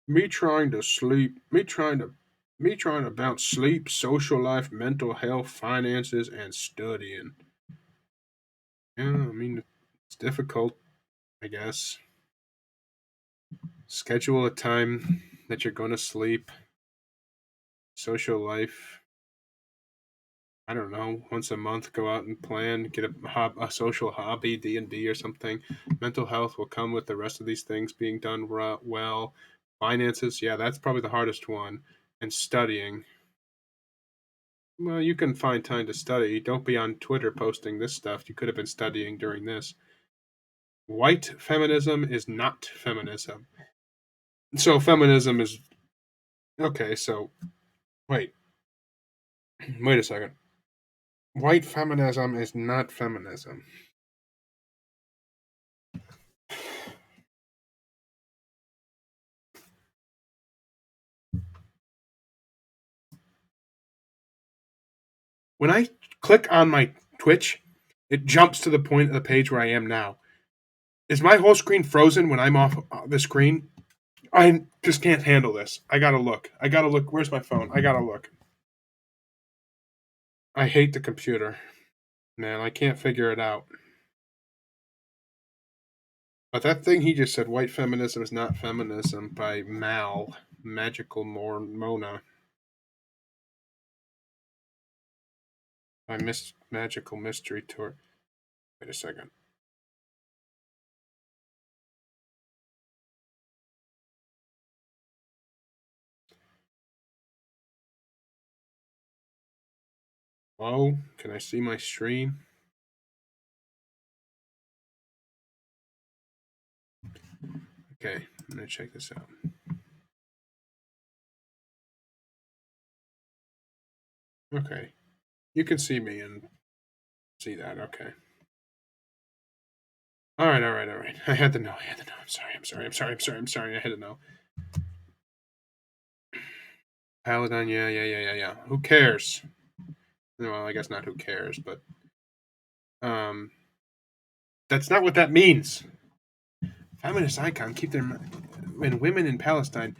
Me trying to sleep. Me trying to balance sleep, social life, mental health, finances, and studying. Yeah, I mean, it's difficult, I guess. Schedule a time that you're going to sleep. Social life. I don't know. Once a month, go out and plan. Get a social hobby, D&D or something. Mental health will come with the rest of these things being done well. Finances, yeah, that's probably the hardest one. And studying. Well, you can find time to study. Don't be on Twitter posting this stuff. You could have been studying during this. White feminism is not feminism. So feminism is okay. So wait a second. White feminism is not feminism. When I click on my Twitch, it jumps to the point of the page where I am now. Is my whole screen frozen when I'm off the screen? I just can't handle this. I gotta look. Where's my phone? I gotta look. I hate the computer. Man, I can't figure it out. But that thing he just said, white feminism is not feminism, by Magical Mona. By Magical Mystery Tour. Wait a second. Hello? Can I see my stream? Okay, I'm gonna check this out. Okay. You can see me and see that, okay. Alright. I had to know. I'm sorry. I had to know. Paladin, yeah. Who cares? Well, I guess not who cares, but that's not what that means. Feminist icon, keep their when women in Palestine,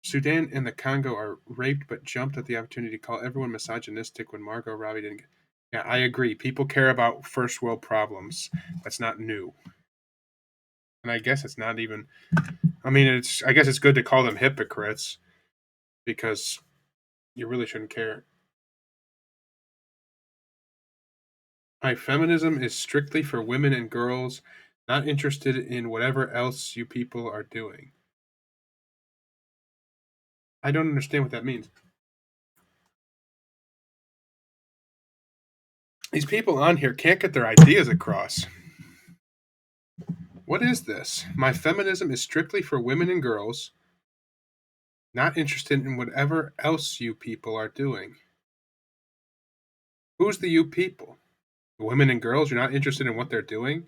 Sudan, and the Congo are raped but jumped at the opportunity to call everyone misogynistic when Margot Robbie didn't. Yeah, I agree. People care about first world problems. That's not new. And I guess it's not even. I mean, I guess it's good to call them hypocrites because you really shouldn't care. Feminism is strictly for women and girls, not interested in whatever else you people are doing. I don't understand what that means. These people on here can't get their ideas across. What is this? My feminism is strictly for women and girls, not interested in whatever else you people are doing. Who's the you people? The women and girls? You're not interested in what they're doing?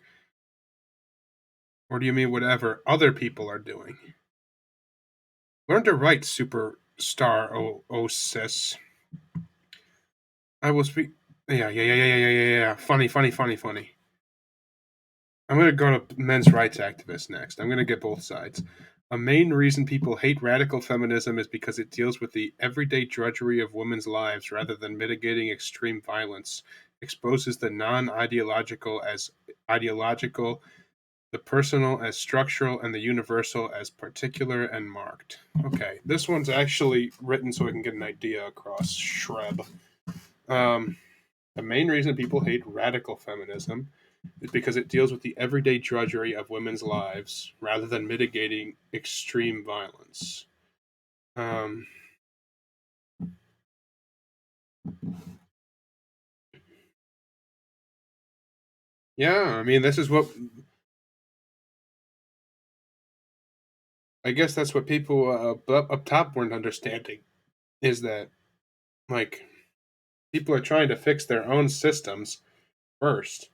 Or do you mean whatever other people are doing? Learn to write, superstar sis. I will speak. Yeah. Funny. I'm going to go to men's rights activists next. I'm going to get both sides. A main reason people hate radical feminism is because it deals with the everyday drudgery of women's lives rather than mitigating extreme violence, exposes the non-ideological as ideological, the personal as structural, and the universal as particular and marked. Okay, this one's actually written so I can get an idea across. Shreb. The main reason people hate radical feminism is because it deals with the everyday drudgery of women's lives rather than mitigating extreme violence. Yeah, I mean, this is what I guess that's what people up top weren't understanding is that, like, people are trying to fix their own systems first.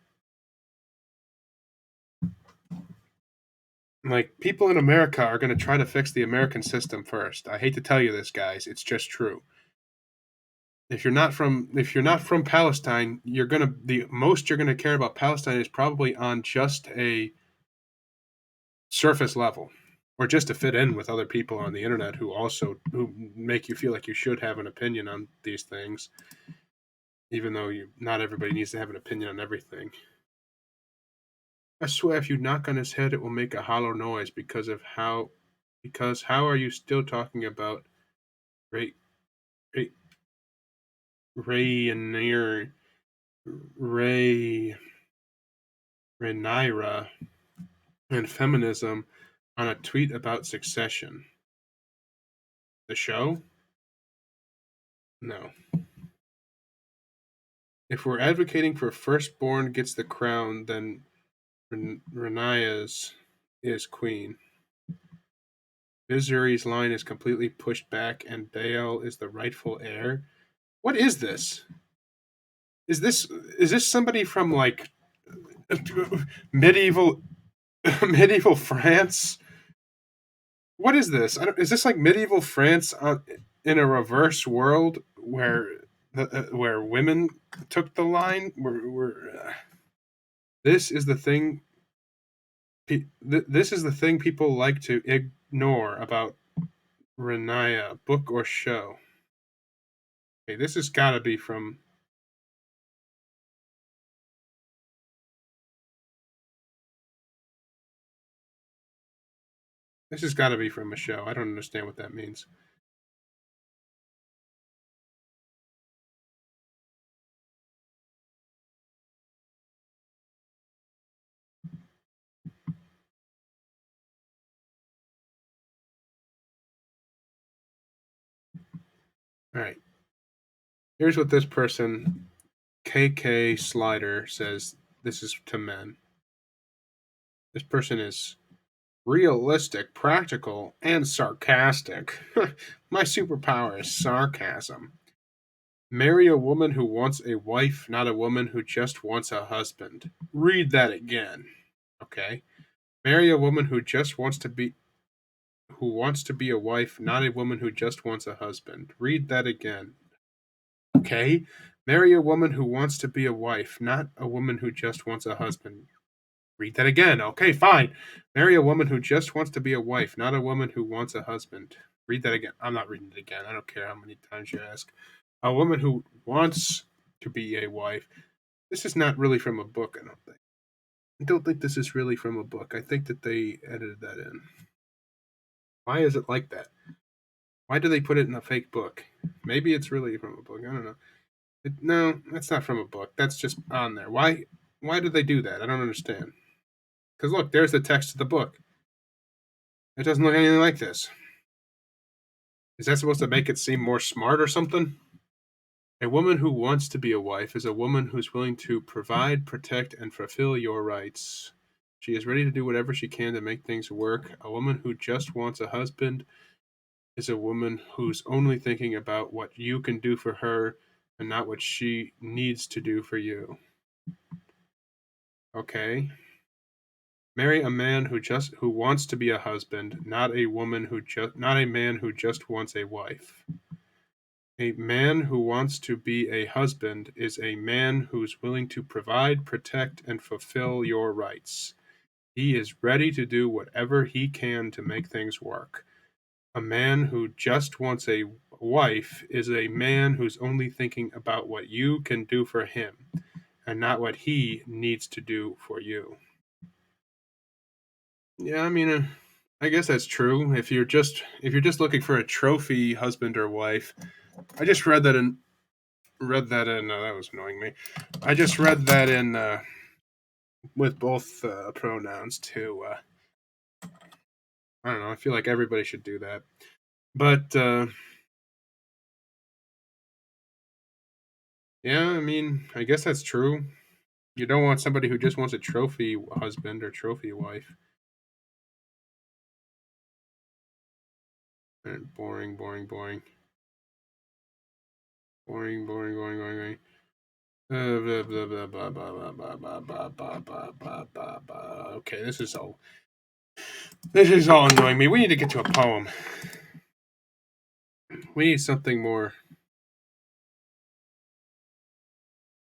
Like, people in America are going to try to fix the American system first. I hate to tell you this, guys. It's just true. If you're not from Palestine, the most you're gonna care about Palestine is probably on just a surface level, or just to fit in with other people on the internet who make you feel like you should have an opinion on these things, even though not everybody needs to have an opinion on everything. I swear, if you knock on his head, it will make a hollow noise because how are you still talking about Ray Rhaenyra and feminism on a tweet about Succession? The show? No. If we're advocating for firstborn gets the crown, then Rhaenyra is queen. Viserys' line is completely pushed back, and Bael is the rightful heir. What is this? Is this somebody from like medieval France? What is this? Is this like medieval France in a reverse world where where women took the line? This is the thing. This is the thing people like to nor about Renaya, book or show. Okay, this has got to be from. This has got to be from a show. I don't understand what that means. All right. Here's what this person, KK Slider, says. This is to men. This person is realistic, practical, and sarcastic. My superpower is sarcasm. Marry a woman who wants a wife, not a woman who just wants a husband. Read that again. Okay. Marry a woman who wants to be a wife, not a woman who just wants a husband. Read that again. Okay. Marry a woman who wants to be a wife, not a woman who just wants a husband. Read that again. Okay, fine. Marry a woman who just wants to be a wife, not a woman who wants a husband. Read that again. I'm not reading it again. I don't care how many times you ask. A woman who wants to be a wife. This is not really from a book, I don't think. I don't think this is really from a book. I think that they edited that in. Why is it like that? Why do they put it in a fake book? Maybe it's really from a book. I don't know. No, that's not from a book. That's just on there. Why? Why do they do that? I don't understand. Because look, there's the text of the book. It doesn't look anything like this. Is that supposed to make it seem more smart or something? A woman who wants to be a wife is a woman who's willing to provide, protect, and fulfill your rights. She is ready to do whatever she can to make things work. A woman who just wants a husband is a woman who's only thinking about what you can do for her and not what she needs to do for you. Okay. Marry a man who wants to be a husband, not a man who just wants a wife. A man who wants to be a husband is a man who's willing to provide, protect, and fulfill your rights. He is ready to do whatever he can to make things work. A man who just wants a wife is a man who's only thinking about what you can do for him and not what he needs to do for you. Yeah, I mean, I guess that's true. If you're just looking for a trophy husband or wife, I just read that in. That was annoying me. I just read that in with both pronouns too. I don't know. I feel like everybody should do that. But yeah, I mean, I guess that's true. You don't want somebody who just wants a trophy husband or trophy wife. Boring, boring, boring. Boring, boring, boring, boring, boring. Blah, blah, blah, blah, blah, blah, blah, blah, blah, blah, blah, blah, blah. Okay, this is all annoying me. We need to get to a poem. We need something more.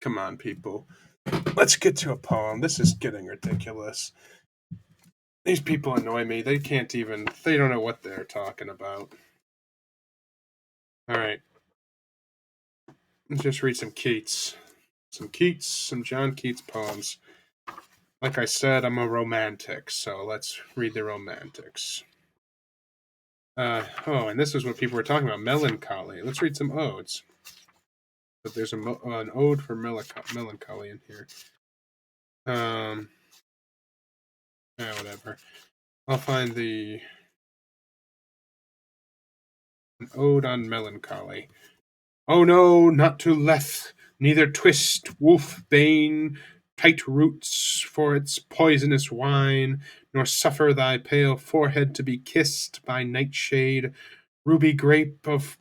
Come on, people. Let's get to a poem. This is getting ridiculous. These people annoy me. They don't know what they're talking about. All right. Let's just read some Keats. Some John Keats poems. Like I said, I'm a romantic, so let's read the romantics. And this is what people were talking about, melancholy. Let's read some odes. But there's an ode for melancholy in here. Whatever. I'll find an ode on melancholy. Oh no, not to Lethe, neither twist, wolf bane, tight roots for its poisonous wine, nor suffer thy pale forehead to be kissed by nightshade, ruby grape of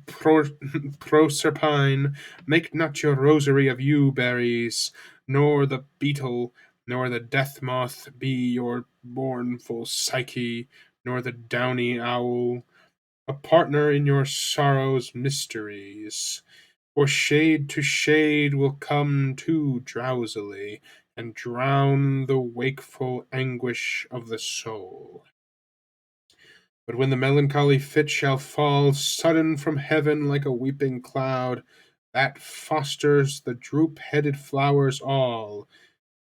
Proserpine, make not your rosary of yew berries, nor the beetle, nor the death moth be your mournful Psyche, nor the downy owl, a partner in your sorrow's mysteries. For shade to shade will come too drowsily, and drown the wakeful anguish of the soul. But when the melancholy fit shall fall sudden from heaven like a weeping cloud, that fosters the droop-headed flowers all,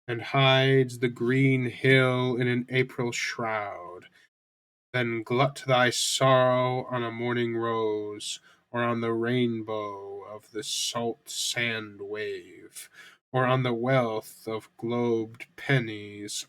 and hides the green hill in an April shroud, then glut thy sorrow on a morning rose, or on the rainbow of the salt sand wave, or on the wealth of globed pennies.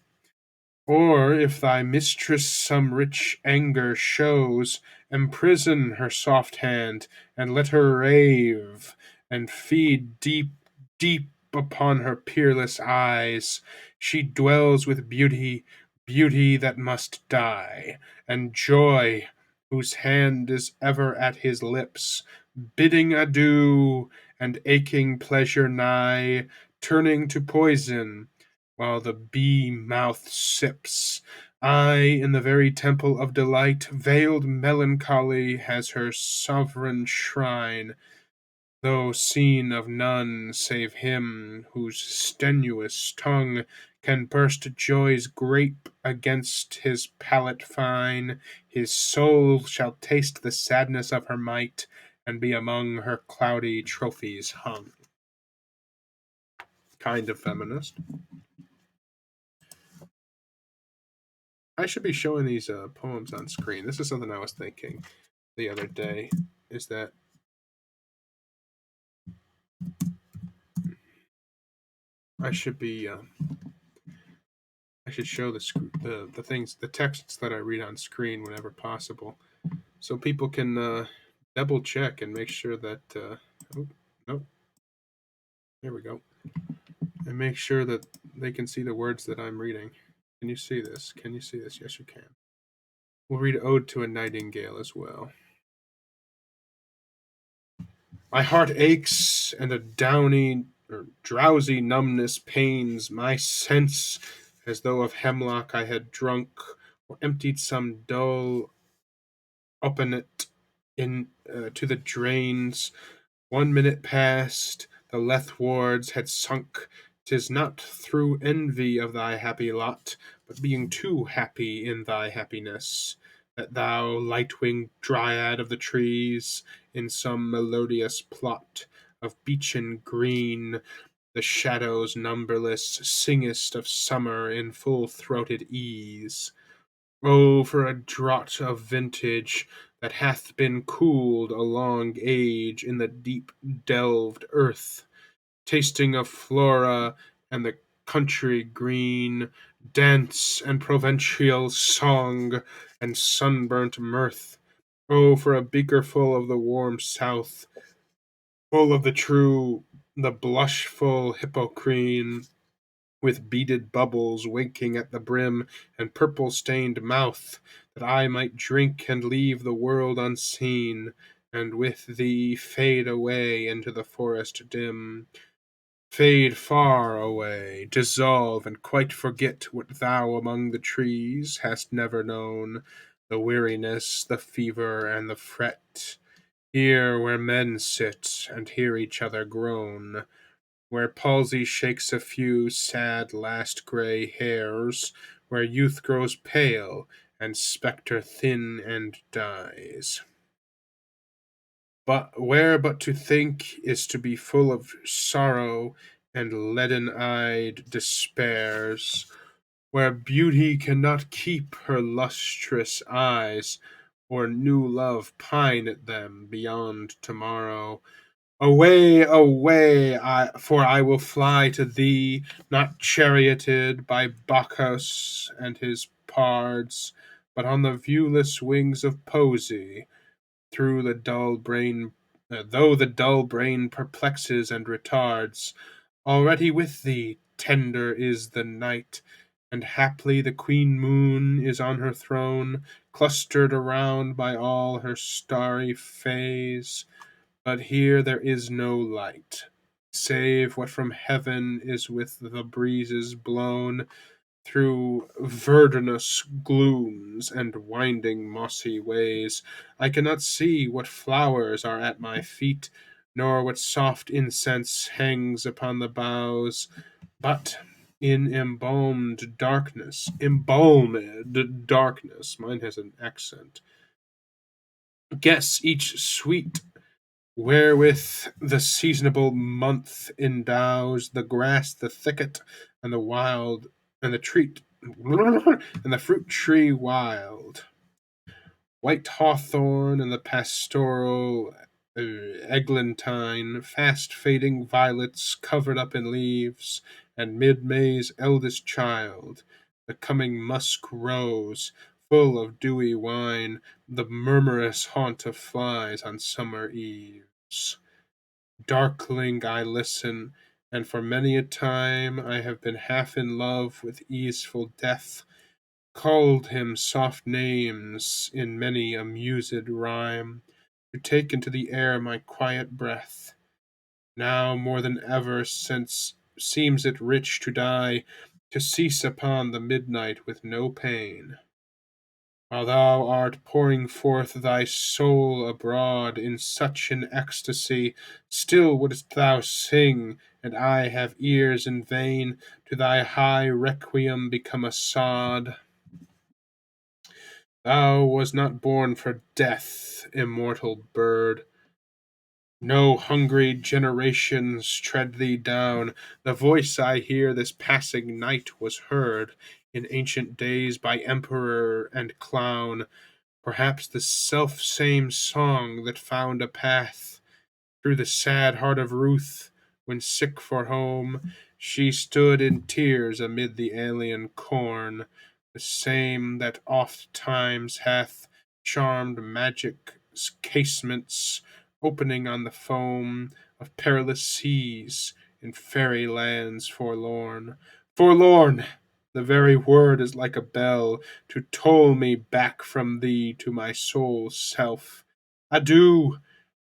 Or if thy mistress some rich anger shows, imprison her soft hand, and let her rave, and feed deep, deep upon her peerless eyes. She dwells with beauty, beauty that must die, and joy, whose hand is ever at his lips, bidding adieu, and aching pleasure nigh, turning to poison while the bee mouth sips. Aye, in the very temple of delight, veiled melancholy has her sovereign shrine, though seen of none save him whose strenuous tongue can burst joy's grape against his palate fine. His soul shall taste the sadness of her might, and be among her cloudy trophies hung. Kind of feminist. I should be showing these poems on screen. This is something I was thinking the other day, is that I should be I should show the things, the texts that I read on screen whenever possible, so people can double check and make sure that oh no, there we go, and make sure that they can see the words that I'm reading. Can you see this? Can you see this? Yes, you can. We'll read Ode to a Nightingale as well. My heart aches, and a downy or drowsy numbness pains my sense, as though of hemlock I had drunk, or emptied some dull opiate to the drains. 1 minute past, the Lethwards had sunk. 'Tis not through envy of thy happy lot, but being too happy in thy happiness, that thou, light-winged dryad of the trees, in some melodious plot of beechen green, the shadows numberless, singest of summer in full-throated ease. Oh, for a draught of vintage that hath been cooled a long age in the deep delved earth, tasting of Flora and the country green, dance and provincial song and sunburnt mirth. Oh, for a beakerful of the warm south, full of the blushful Hippocrene, with beaded bubbles winking at the brim and purple-stained mouth, that I might drink and leave the world unseen, and with thee fade away into the forest dim. Fade far away, dissolve, and quite forget what thou among the trees hast never known, the weariness, the fever, and the fret. Here where men sit and hear each other groan, where palsy shakes a few sad last grey hairs, where youth grows pale, and spectre thin and dies. But where but to think is to be full of sorrow and leaden-eyed despairs, where beauty cannot keep her lustrous eyes, or new love pine at them beyond tomorrow. Away, away, for I will fly to thee, not charioted by Bacchus and his pards, but on the viewless wings of poesy, through the dull brain, though the dull brain perplexes and retards. Already with thee, tender is the night, and haply the Queen Moon is on her throne, clustered around by all her starry fays. But here there is no light, save what from heaven is with the breezes blown through verdurous glooms and winding mossy ways. I cannot see what flowers are at my feet, nor what soft incense hangs upon the boughs, but in embalmed darkness, mine has an accent, Guess each sweet wherewith the seasonable month endows the grass, the thicket, and the wild, and the treat, and the fruit tree wild. White hawthorn and the pastoral eglantine, fast fading violets covered up in leaves, and mid May's eldest child, the coming musk rose, full of dewy wine, the murmurous haunt of flies on summer eves. Darkling I listen, and for many a time I have been half in love with easeful death, called him soft names in many a mused rhyme, to take into the air my quiet breath. Now more than ever since seems it rich to die, to cease upon the midnight with no pain. While thou art pouring forth thy soul abroad in such an ecstasy, still wouldst thou sing, and I have ears in vain, to thy high requiem become a sod. Thou was not born for death, immortal bird. No hungry generations tread thee down. The voice I hear this passing night was heard in ancient days by emperor and clown. Perhaps the self same song that found a path through the sad heart of Ruth when sick for home she stood in tears amid the alien corn, the same that oft times hath charmed magic casements opening on the foam of perilous seas in fairy lands forlorn. Forlorn! The very word is like a bell to toll me back from thee to my soul's self. Adieu!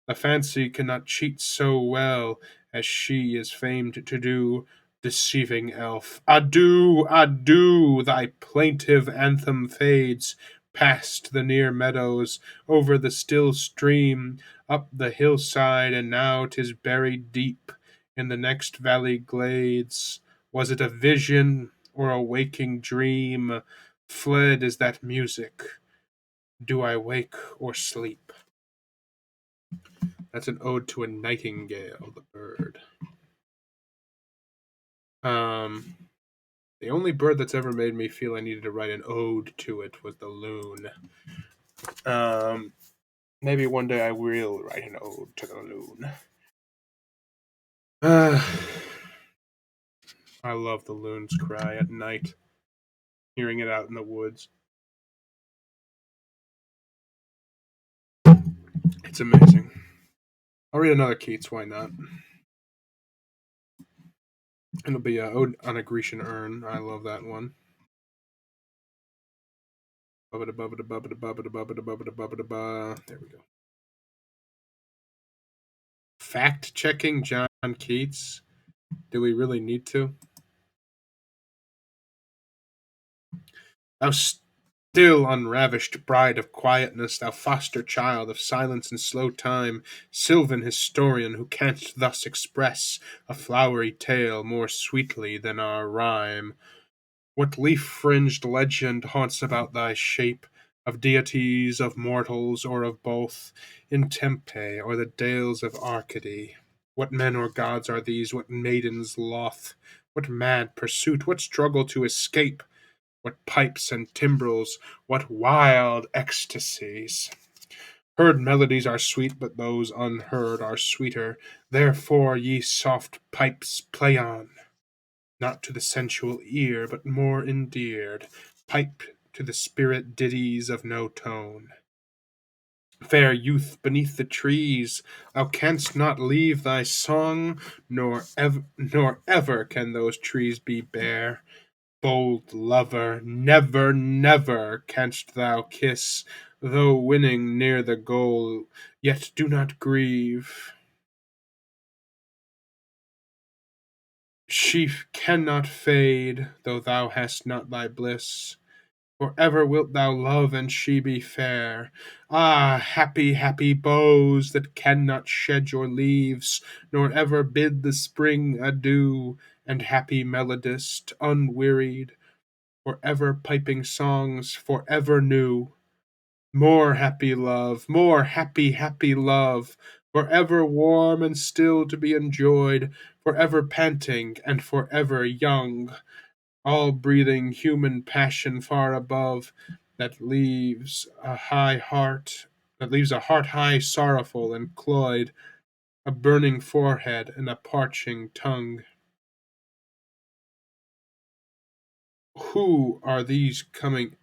The fancy cannot cheat so well as she is famed to do, deceiving elf. Adieu! Adieu! Thy plaintive anthem fades past the near meadows, over the still stream, up the hillside, and now 'tis buried deep in the next valley glades. Was it a vision or a waking dream? Fled is that music. Do I wake or sleep? That's an ode to a nightingale, the bird. Um, the only bird that's ever made me feel I needed to write an ode to it was the loon. Maybe one day I will write an ode to the loon. I love the loon's cry at night, hearing it out in the woods. It's amazing. I'll read another Keats, why not? It'll be a Ode on a Grecian Urn. I love that one. There we go. Fact checking John Keats. Do we really need to? Thou still unravished bride of quietness, thou foster child of silence and slow time, sylvan historian, who canst thus express a flowery tale more sweetly than our rhyme. What leaf-fringed legend haunts about thy shape, of deities, of mortals, or of both, in Tempe or the dales of Arcady? What men or gods are these? What maidens loth? What mad pursuit? What struggle to escape? What pipes and timbrels? What wild ecstasies? Heard melodies are sweet, but those unheard are sweeter. Therefore, ye soft pipes, play on, not to the sensual ear, but more endeared. Pipe to the spirit ditties of no tone. Fair youth, beneath the trees, thou canst not leave thy song, nor ever can those trees be bare. Bold lover, never, never canst thou kiss, though winning near the goal, yet do not grieve. She cannot fade, though thou hast not thy bliss. For ever wilt thou love, and she be fair. Ah, happy, happy boughs that cannot shed your leaves, nor ever bid the spring adieu, and happy melodist, unwearied, for ever piping songs for ever new. More happy love, more happy, happy love, forever warm and still to be enjoyed, forever panting and forever young, all breathing human passion far above, that leaves a heart high sorrowful and cloyed, a burning forehead and a parching tongue. Who are these coming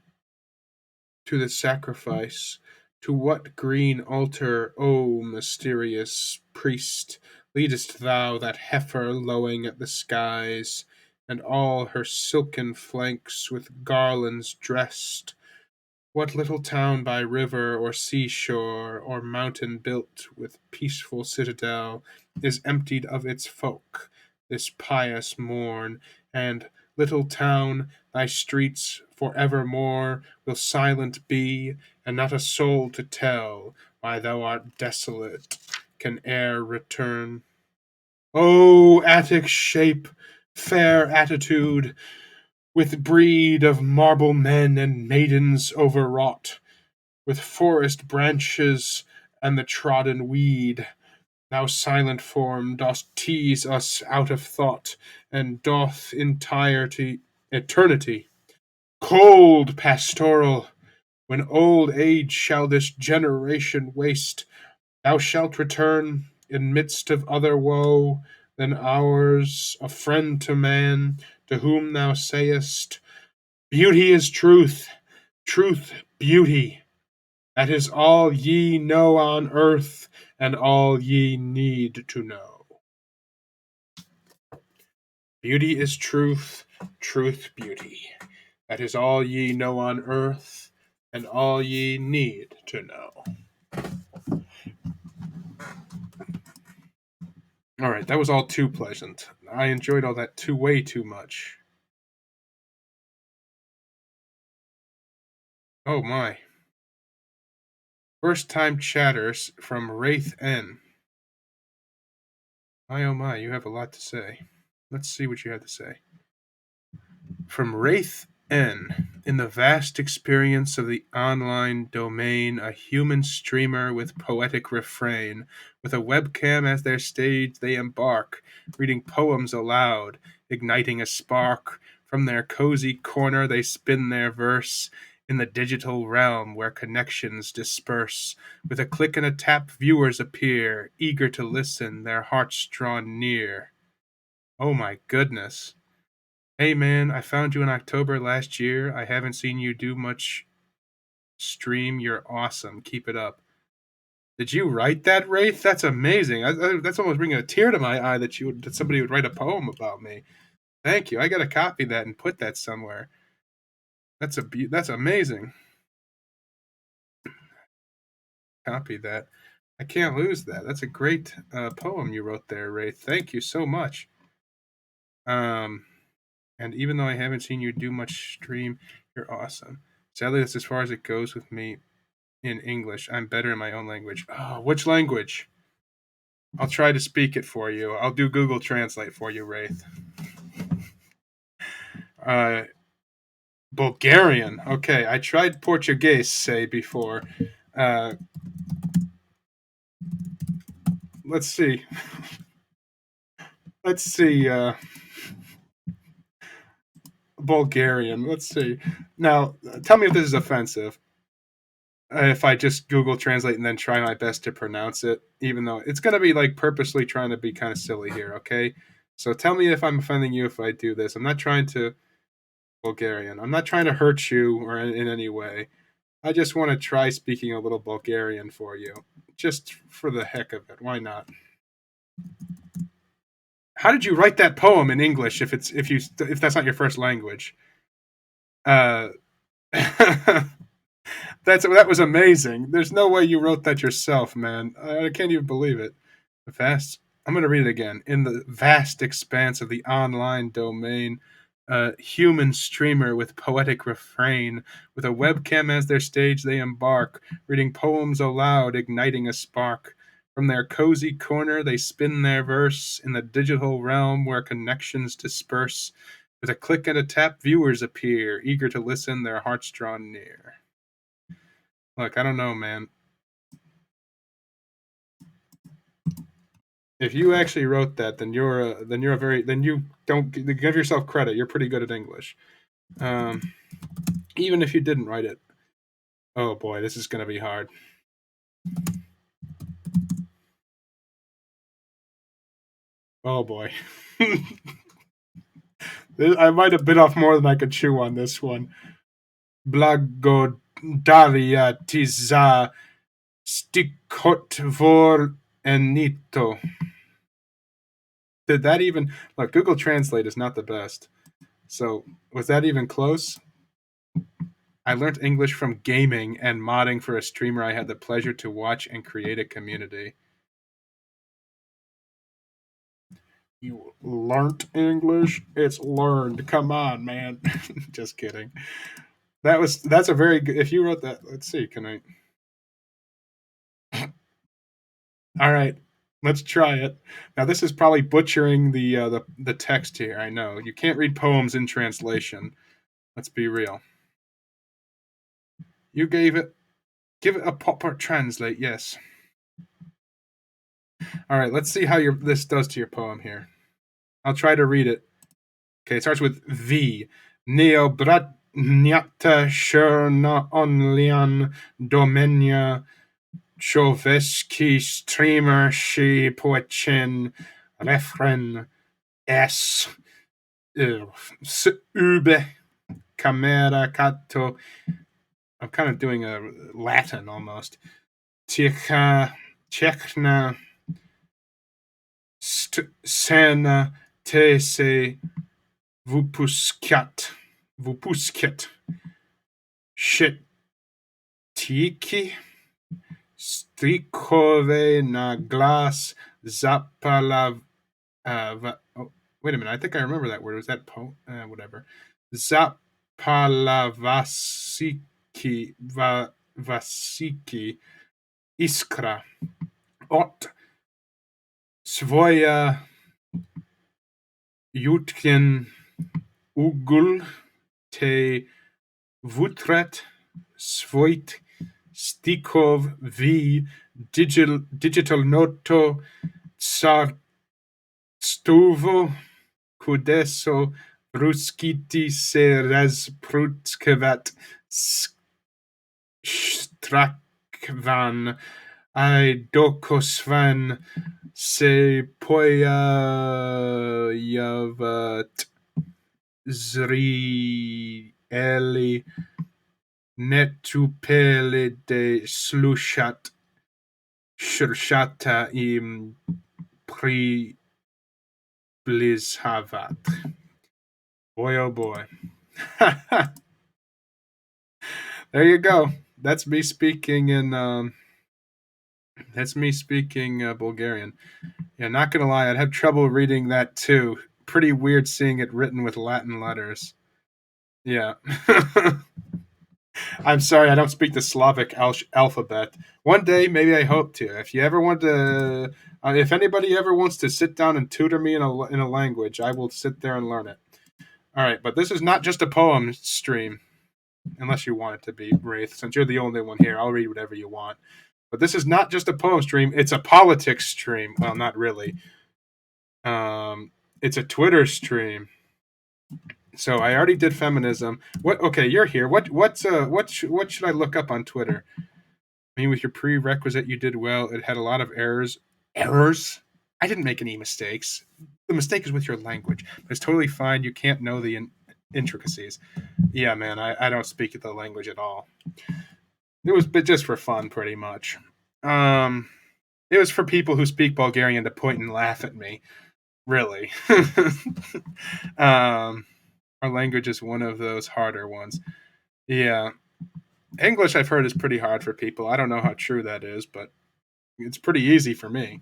to the sacrifice? To what green altar, O mysterious priest, leadest thou that heifer lowing at the skies, and all her silken flanks with garlands dressed? What little town by river or seashore or mountain built with peaceful citadel is emptied of its folk this pious morn? And, little town, thy streets for evermore will silent be, and not a soul to tell why thou art desolate can e'er return. O Attic shape, fair attitude, with breed of marble men and maidens overwrought, with forest branches and the trodden weed, thou silent form dost tease us out of thought, and doth eternity. Cold pastoral, when old age shall this generation waste, thou shalt return, in midst of other woe than ours, a friend to man, to whom thou sayest, Beauty is truth, truth beauty. That is all ye know on earth, and all ye need to know. Beauty is truth, truth beauty. That is all ye know on earth, and all ye need to know. All right, that was all too pleasant. I enjoyed all that way too much. Oh my. First time chatters from Wraith N. My oh my, you have a lot to say. Let's see what you have to say. From Wraith N. In the vast experience of the online domain, a human streamer with poetic refrain, with a webcam as their stage, they embark, reading poems aloud, igniting a spark. From their cozy corner, they spin their verse in the digital realm where connections disperse. With a click and a tap, viewers appear, eager to listen, their hearts drawn near. Oh my goodness. Hey man, I found you in October last year. I haven't seen you do much stream. You're awesome. Keep it up. Did you write that, Wraith? That's amazing. That's almost bringing a tear to my eye that somebody would write a poem about me. Thank you. I got to copy that and put that somewhere. That's amazing. Copy that. I can't lose that. That's a great poem you wrote there, Wraith. Thank you so much. And even though I haven't seen you do much stream, you're awesome. Sadly, that's as far as it goes with me in English. I'm better in my own language. Oh, which language? I'll try to speak it for you. I'll do Google Translate for you, Wraith. Bulgarian. Okay, I tried Portuguese, say, before. Let's see. Let's see. Bulgarian. Let's see. Now, tell me if this is offensive. If I just Google Translate and then try my best to pronounce it, even though it's going to be like purposely trying to be kind of silly here, okay? So tell me if I'm offending you if I do this. I'm not trying to Bulgarian. I'm not trying to hurt you or in any way. I just want to try speaking a little Bulgarian for you, just for the heck of it. Why not? How did you write that poem in English if that's not your first language? That was amazing. There's no way you wrote that yourself, man. I can't even believe it. Vast. I'm going to read it again. In the vast expanse of the online domain, a human streamer with poetic refrain, with a webcam as their stage, they embark, reading poems aloud, igniting a spark. From their cozy corner, they spin their verse in the digital realm where connections disperse. With a click and a tap, viewers appear, eager to listen, their hearts drawn near. Look, I don't know, man. If you actually wrote that, then you don't give yourself credit. You're pretty good at English. Um, even if you didn't write it. Oh boy, this is gonna be hard. Oh boy. I might have bit off more than I could chew on this one. Blagodaria za stikot vor enito. Did that even look? Google Translate is not the best. So was that even close? I learned English from gaming and modding for a streamer I had the pleasure to watch and create a community. You learnt English? It's learned. Come on, man. Just kidding. That's a very good. If you wrote that, let's see. Can I? All right, let's try it. Now this is probably butchering the text here. I know you can't read poems in translation. Let's be real. You give it a proper translate. Yes. All right. Let's see how this does to your poem here. I'll try to read it. Okay, it starts with V. Neobratnyata Sherna Onlian Domenia Choveski Streamer She Poetchen Refren S. Ube Camera Cato. I'm kind of doing a Latin almost. Tchekna Sena Tese Vupuskat. Shetiki Strikove na glas Zapala. Oh, wait a minute. I think I remember that word. Was that whatever? Zapalavasiki Vasiki Iskra Ot Svoja Jutkin Ugul Te Vutret Svoit Stikov V Digital Noto Tsar Stuvo Kudeso Ruskiti se razprutkevat Strakvan I dokosvan se pojajavat zrieli netupele de slushat shurshata im pri blizhavat. Boy, oh boy. There you go. That's me speaking in Bulgarian. Yeah, not gonna lie, I'd have trouble reading that too. Pretty weird seeing it written with Latin letters. Yeah. I'm sorry, I don't speak the Slavic alphabet. One day, maybe I hope to. If you ever want to, if anybody ever wants to sit down and tutor me in a language, I will sit there and learn it. All right, but this is not just a poem stream, unless you want it to be, Wraith. Since you're the only one here, I'll read whatever you want. But this is not just a poem stream; it's a politics stream. Well, not really. It's a Twitter stream. So I already did feminism. What? Okay, you're here. What should I look up on Twitter? I mean, with your prerequisite, you did well. It had a lot of errors. Errors? I didn't make any mistakes. The mistake is with your language. But it's totally fine. You can't know the intricacies. Yeah, man, I don't speak the language at all. It was just for fun, pretty much. It was for people who speak Bulgarian to point and laugh at me. Really. Our language is one of those harder ones. Yeah. English, I've heard, is pretty hard for people. I don't know how true that is, but it's pretty easy for me.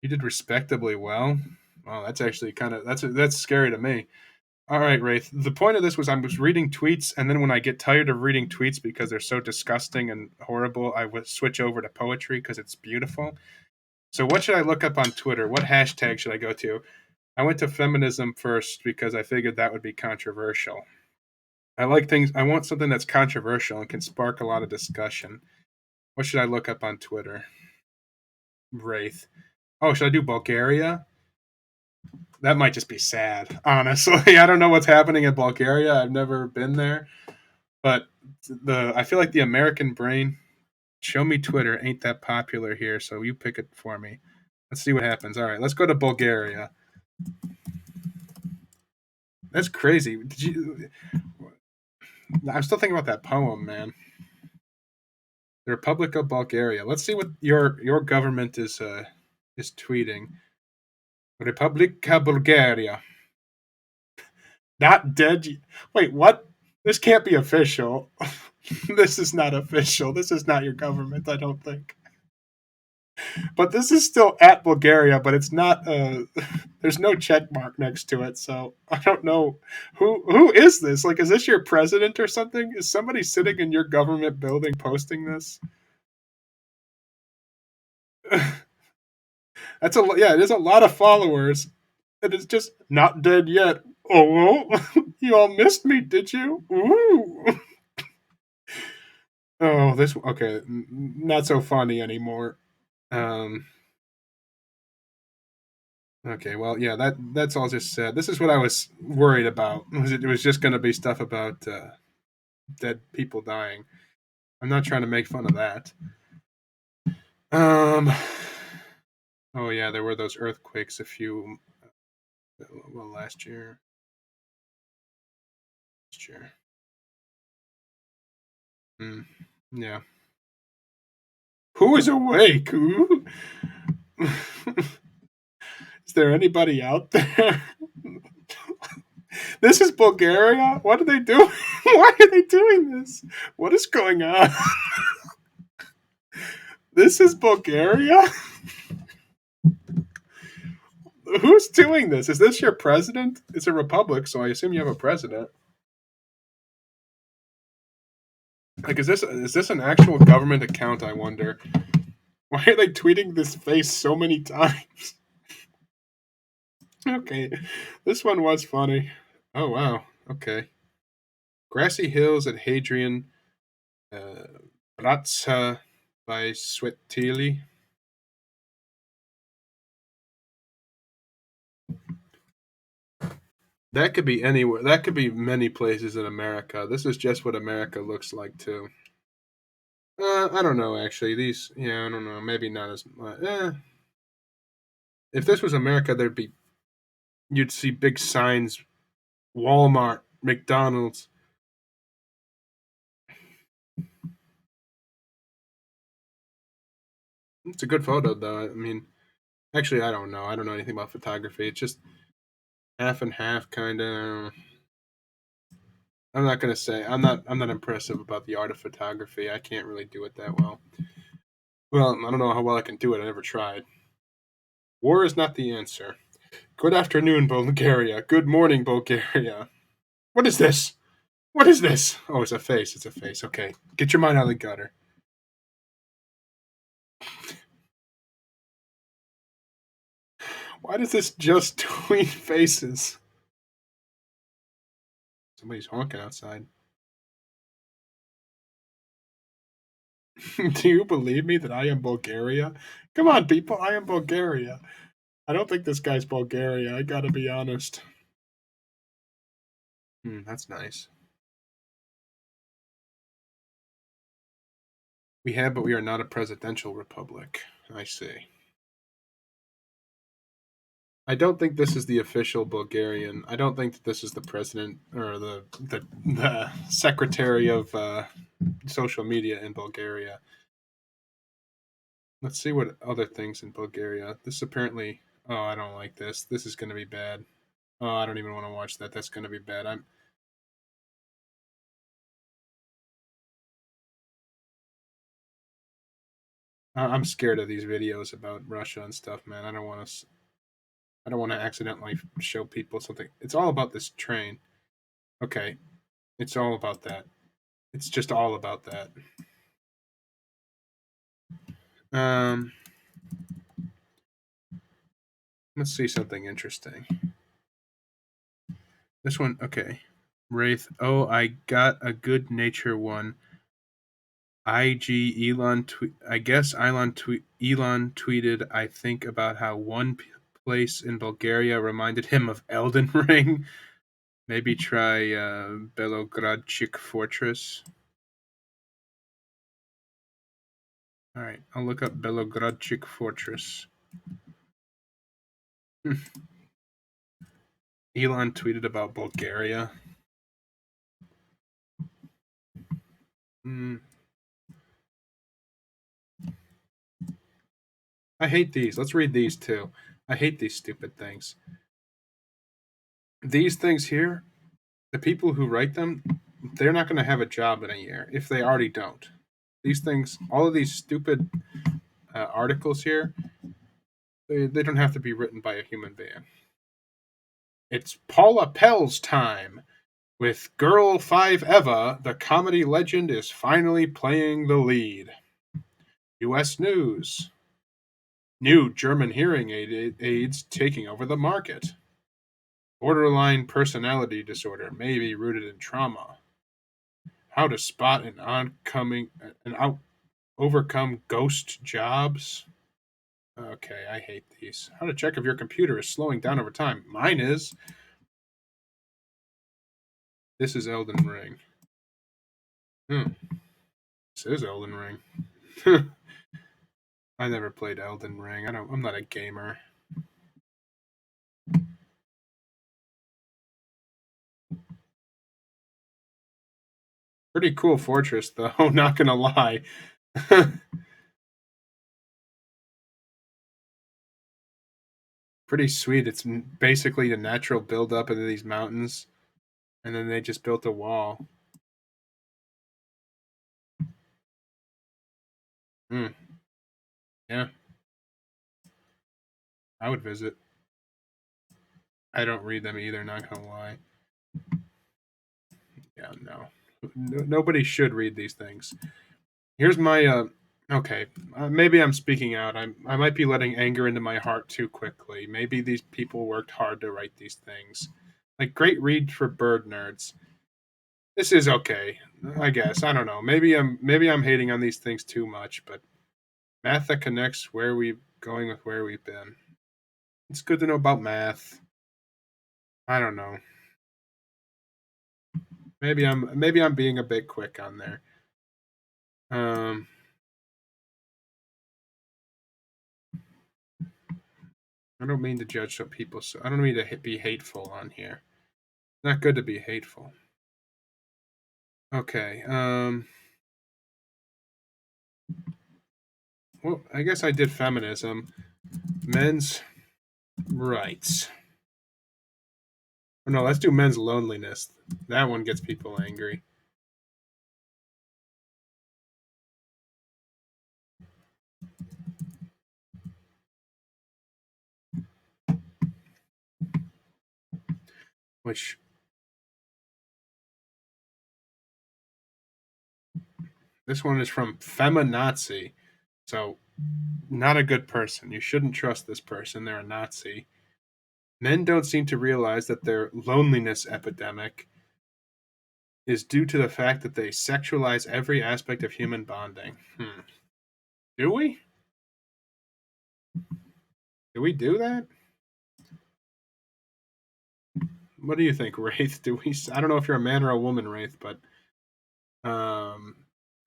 You did respectably well. Well, that's actually that's scary to me. All right, Wraith. The point of this was I was reading tweets, and then when I get tired of reading tweets because they're so disgusting and horrible, I would switch over to poetry because it's beautiful. So what should I look up on Twitter? What hashtag should I go to? I went to feminism first because I figured that would be controversial. I like things. I want something that's controversial and can spark a lot of discussion. What should I look up on Twitter? Wraith. Oh, should I do Bulgaria? That might just be sad, honestly. I don't know what's happening in Bulgaria. I've never been there, but I feel like the American brain. Show me Twitter ain't that popular here, so you pick it for me. Let's see what happens. All right, let's go to Bulgaria. That's crazy. Did you? I'm still thinking about that poem, man. The Republic of Bulgaria. Let's see what your government is tweeting. Republika Bulgaria. Not dead. Wait, what? This can't be official. This is not official. This is not your government, I don't think. But this is still at Bulgaria, but it's not. There's no check mark next to it, so I don't know who is this. Like, is this your president or something? Is somebody sitting in your government building posting this? That's a yeah. There's a lot of followers, and it's just not dead yet. Oh, you all missed me, did you? Ooh. Oh, this okay. Not so funny anymore. Okay, well, yeah, that's all just said. This is what I was worried about. It was just going to be stuff about dead people dying. I'm not trying to make fun of that. Oh yeah, there were those earthquakes last year. Yeah. Who is awake? Who? Is there anybody out there? This is Bulgaria? What are they doing? Why are they doing this? What is going on? This is Bulgaria? Who's doing this? Is this your president? It's a republic, so I assume you have a president. Like, is this an actual government account, I wonder? Why are they tweeting this face so many times? Okay, this one was funny. Oh, wow. Okay. Grassy Hills at Hadrian, Bratsa by Swetili. That could be anywhere. That could be many places in America. This is just what America looks like, too. I don't know, actually. Yeah, I don't know. Maybe not as much. If this was America, you'd see big signs, Walmart, McDonald's. It's a good photo, though. I mean, actually, I don't know. I don't know anything about photography. It's just half and half, kind of. I'm not gonna say I'm not impressive about the art of photography. I can't really do it that well. Well, I don't know how well I can do it. I never tried. War is not the answer. Good afternoon, Bulgaria. Good morning, Bulgaria. What is this? What is this? Oh, it's a face. It's a face. Okay. Get your mind out of the gutter. Why does this just tweet faces? Somebody's honking outside. Do you believe me that I am Bulgaria? Come on, people. I am Bulgaria. I don't think this guy's Bulgaria. I gotta be honest. That's nice. We have, but we are not a presidential republic. I see. I don't think this is the official Bulgarian. I don't think that this is the president or the secretary of social media in Bulgaria. Let's see what other things in Bulgaria. This apparently. Oh, I don't like this. This is going to be bad. Oh, I don't even want to watch that. That's going to be bad. I'm scared of these videos about Russia and stuff, man. I don't want to. I don't want to accidentally show people something. It's all about this train. Okay, it's all about that. It's just all about that. Um, let's see something interesting. This one, okay. Wraith. Oh, I got a good nature one. IG Elon I guess Elon tweeted, I think, about how one place in Bulgaria reminded him of Elden Ring. Maybe try Belogradchik Fortress. All right, I'll look up Belogradchik Fortress. Elon tweeted about Bulgaria. I hate these. Let's read these too. I hate these stupid things. These things here, the people who write them, they're not going to have a job in a year if they already don't. These things, all of these stupid articles here, they don't have to be written by a human being. It's Paula Pell's time. With Girl 5 Eva, the comedy legend is finally playing the lead. U.S. News. New German hearing aids taking over the market. Borderline personality disorder may be rooted in trauma. How to spot overcome ghost jobs. Okay, I hate these. How to check if your computer is slowing down over time. Mine is. This is Elden Ring. This is Elden Ring. I never played Elden Ring. I'm not a gamer. Pretty cool fortress, though. Not gonna lie. Pretty sweet. It's basically a natural build-up into these mountains, and then they just built a wall. Yeah. I would visit. I don't read them either, not gonna lie. Yeah, no. Nobody should read these things. Here's my okay, maybe I'm speaking out. I might be letting anger into my heart too quickly. Maybe these people worked hard to write these things. Like, great read for bird nerds. This is okay, I guess. I don't know. Maybe I'm hating on these things too much, but math that connects where we're going with where we've been. It's good to know about math. I don't know. Maybe I'm being a bit quick on there. I don't mean to judge some people, so I don't mean to be hateful on here. It's not good to be hateful. Okay. Well, I guess I did feminism. Men's rights. Oh, no, let's do men's loneliness. That one gets people angry. Which this one is from Feminazi. So, not a good person. You shouldn't trust this person. They're a Nazi. Men don't seem to realize that their loneliness epidemic is due to the fact that they sexualize every aspect of human bonding. Do we? Do we do that? What do you think, Wraith? Do we? I don't know if you're a man or a woman, Wraith, but I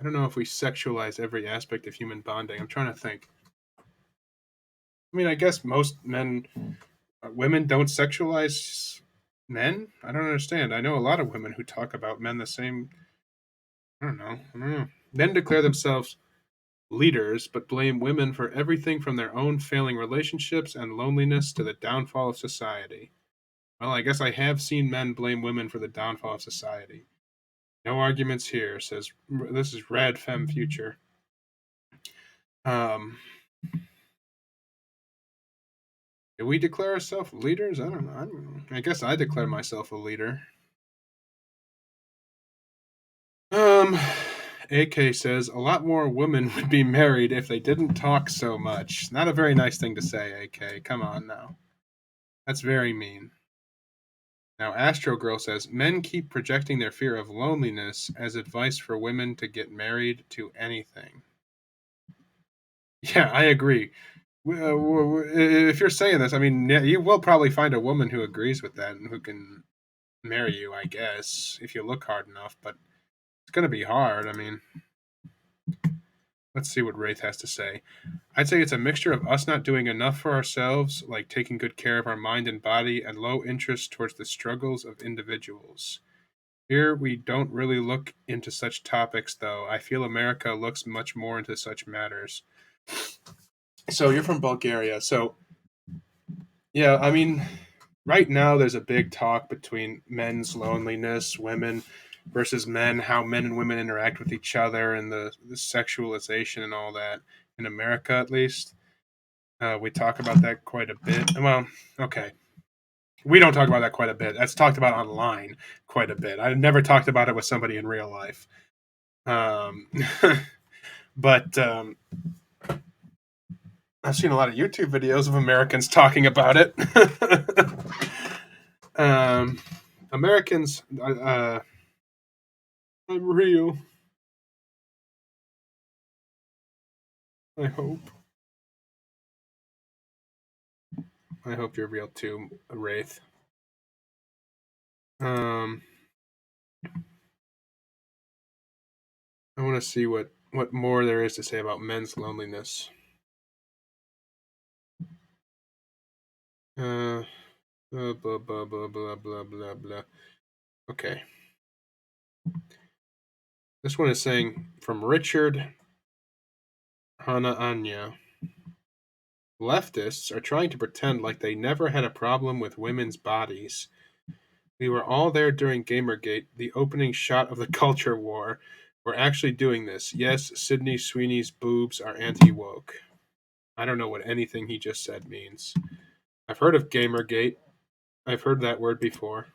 don't know if we sexualize every aspect of human bonding. I'm trying to think. I mean, I guess most women don't sexualize men. I don't understand. I know a lot of women who talk about men the same. I don't know. Men declare themselves leaders, but blame women for everything from their own failing relationships and loneliness to the downfall of society. Well, I guess I have seen men blame women for the downfall of society. No arguments here, says this is Rad Femme Future. Do we declare ourselves leaders? I don't know. I guess I declare myself a leader. AK says a lot more women would be married if they didn't talk so much. Not a very nice thing to say, AK. Come on now. That's very mean. Now, Astro Girl says men keep projecting their fear of loneliness as advice for women to get married to anything. Yeah, I agree. If you're saying this, I mean, yeah, you will probably find a woman who agrees with that and who can marry you, I guess, if you look hard enough. But it's going to be hard. I mean, let's see what Wraith has to say. I'd say it's a mixture of us not doing enough for ourselves, like taking good care of our mind and body, and low interest towards the struggles of individuals. Here, we don't really look into such topics, though. I feel America looks much more into such matters. So, you're from Bulgaria. So, yeah, I mean, right now there's a big talk between men's loneliness, women versus men, how men and women interact with each other, and the sexualization and all that in America, at least. We talk about that quite a bit. Well, okay. We don't talk about that quite a bit. That's talked about online quite a bit. I've never talked about it with somebody in real life. Um, but I've seen a lot of YouTube videos of Americans talking about it. Americans, I'm real. I hope. I hope you're real too, Wraith. I want to see what more there is to say about men's loneliness. Blah blah blah blah blah blah blah blah. Okay. This one is saying from Richard Hana Anya. Leftists are trying to pretend like they never had a problem with women's bodies. We were all there during Gamergate, the opening shot of the culture war. We're actually doing this. Yes, Sydney Sweeney's boobs are anti-woke. I don't know what anything he just said means. I've heard of Gamergate. I've heard that word before.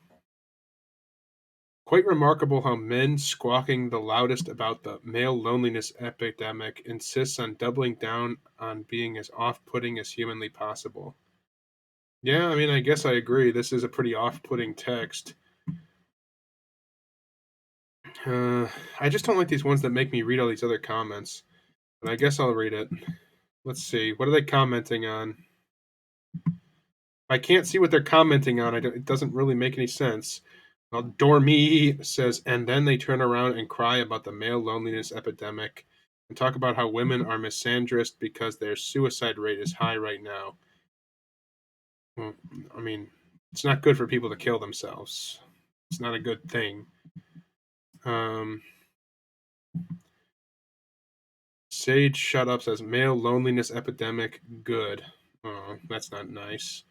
Quite remarkable how men squawking the loudest about the male loneliness epidemic insists on doubling down on being as off-putting as humanly possible. Yeah, I mean, I guess I agree. This is a pretty off-putting text. I just don't like these ones that make me read all these other comments. But I guess I'll read it. Let's see. What are they commenting on? I can't see what they're commenting on. It doesn't really make any sense. Well, Dormy says, and then they turn around and cry about the male loneliness epidemic and talk about how women are misandrist because their suicide rate is high right now. Well, I mean, it's not good for people to kill themselves. It's not a good thing. Sage Shut Up says, male loneliness epidemic, good. Oh, that's not nice.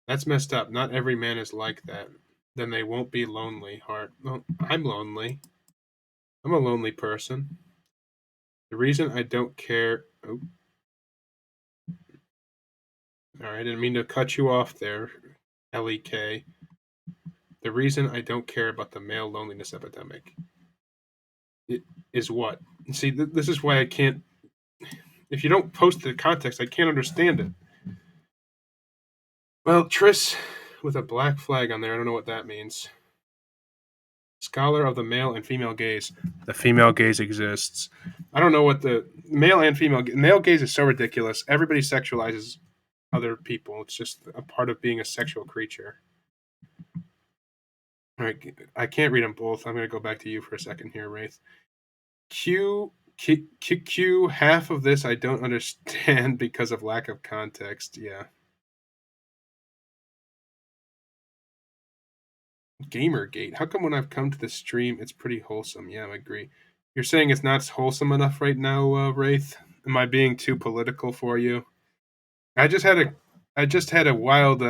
That's messed up. Not every man is like that. Then they won't be lonely, Heart. Well, I'm lonely. I'm a lonely person. The reason I don't care. Oh. All right, I didn't mean to cut you off there, LEK. The reason I don't care about the male loneliness epidemic is what? See, this is why I can't. If you don't post the context, I can't understand it. Well, Triss with a black flag on there. I don't know what that means. Scholar of the male and female gaze. The female gaze exists. I don't know what the male and male gaze is so ridiculous. Everybody sexualizes other people. It's just a part of being a sexual creature. All right, I can't read them both. I'm going to go back to you for a second here, Wraith. Q, half of this I don't understand because of lack of context. Yeah. Gamergate. How come when I've come to the stream, it's pretty wholesome? Yeah, I agree. You're saying it's not wholesome enough right now, Wraith? Am I being too political for you? I just had a wild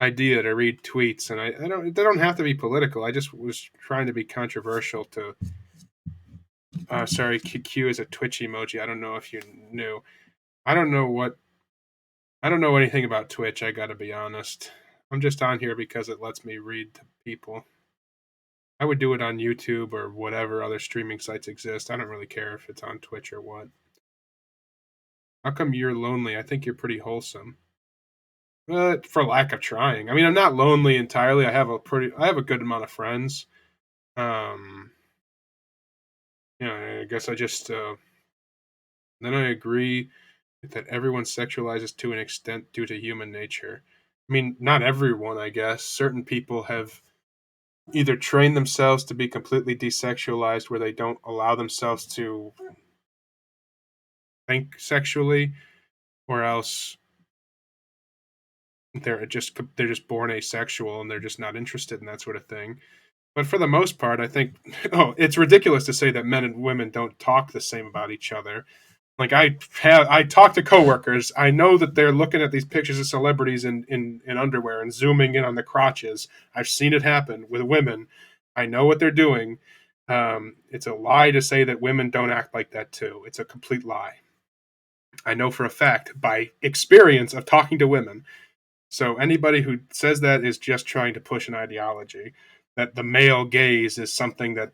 idea to read tweets, and they don't have to be political. I just was trying to be controversial to. Sorry, Q is a Twitch emoji. I don't know if you knew. I don't know anything about Twitch. I got to be honest. I'm just on here because it lets me read to people. I would do it on YouTube or whatever other streaming sites exist. I don't really care if it's on Twitch or what. How come you're lonely? I think you're pretty wholesome. For lack of trying. I mean, I'm not lonely entirely. I have a good amount of friends. Um, I guess I just then I agree that everyone sexualizes to an extent due to human nature. I mean, not everyone, I guess. Certain people have either trained themselves to be completely desexualized, where they don't allow themselves to think sexually, or else they're just born asexual and they're just not interested in that sort of thing. But for the most part, I think it's ridiculous to say that men and women don't talk the same about each other. Like I talk to coworkers. I know that they're looking at these pictures of celebrities in underwear and zooming in on the crotches. I've seen it happen with women. I know what they're doing. It's a lie to say that women don't act like that too. It's a complete lie. I know for a fact by experience of talking to women. So anybody who says that is just trying to push an ideology that the male gaze is something that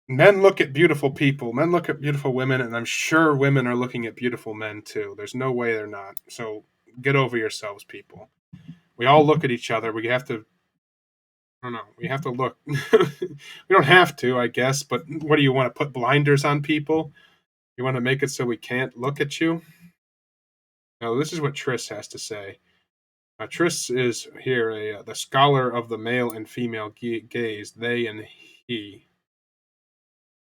men look at beautiful people, men look at beautiful women, and I'm sure women are looking at beautiful men too. There's no way they're not. So get over yourselves, people. We all look at each other. We have to, I don't know, we have to look. We don't have to, I guess, but what do you want to put blinders on people? You want to make it so we can't look at you? Now, this is what Triss has to say. Triss is here the scholar of the male and female gaze, they and he.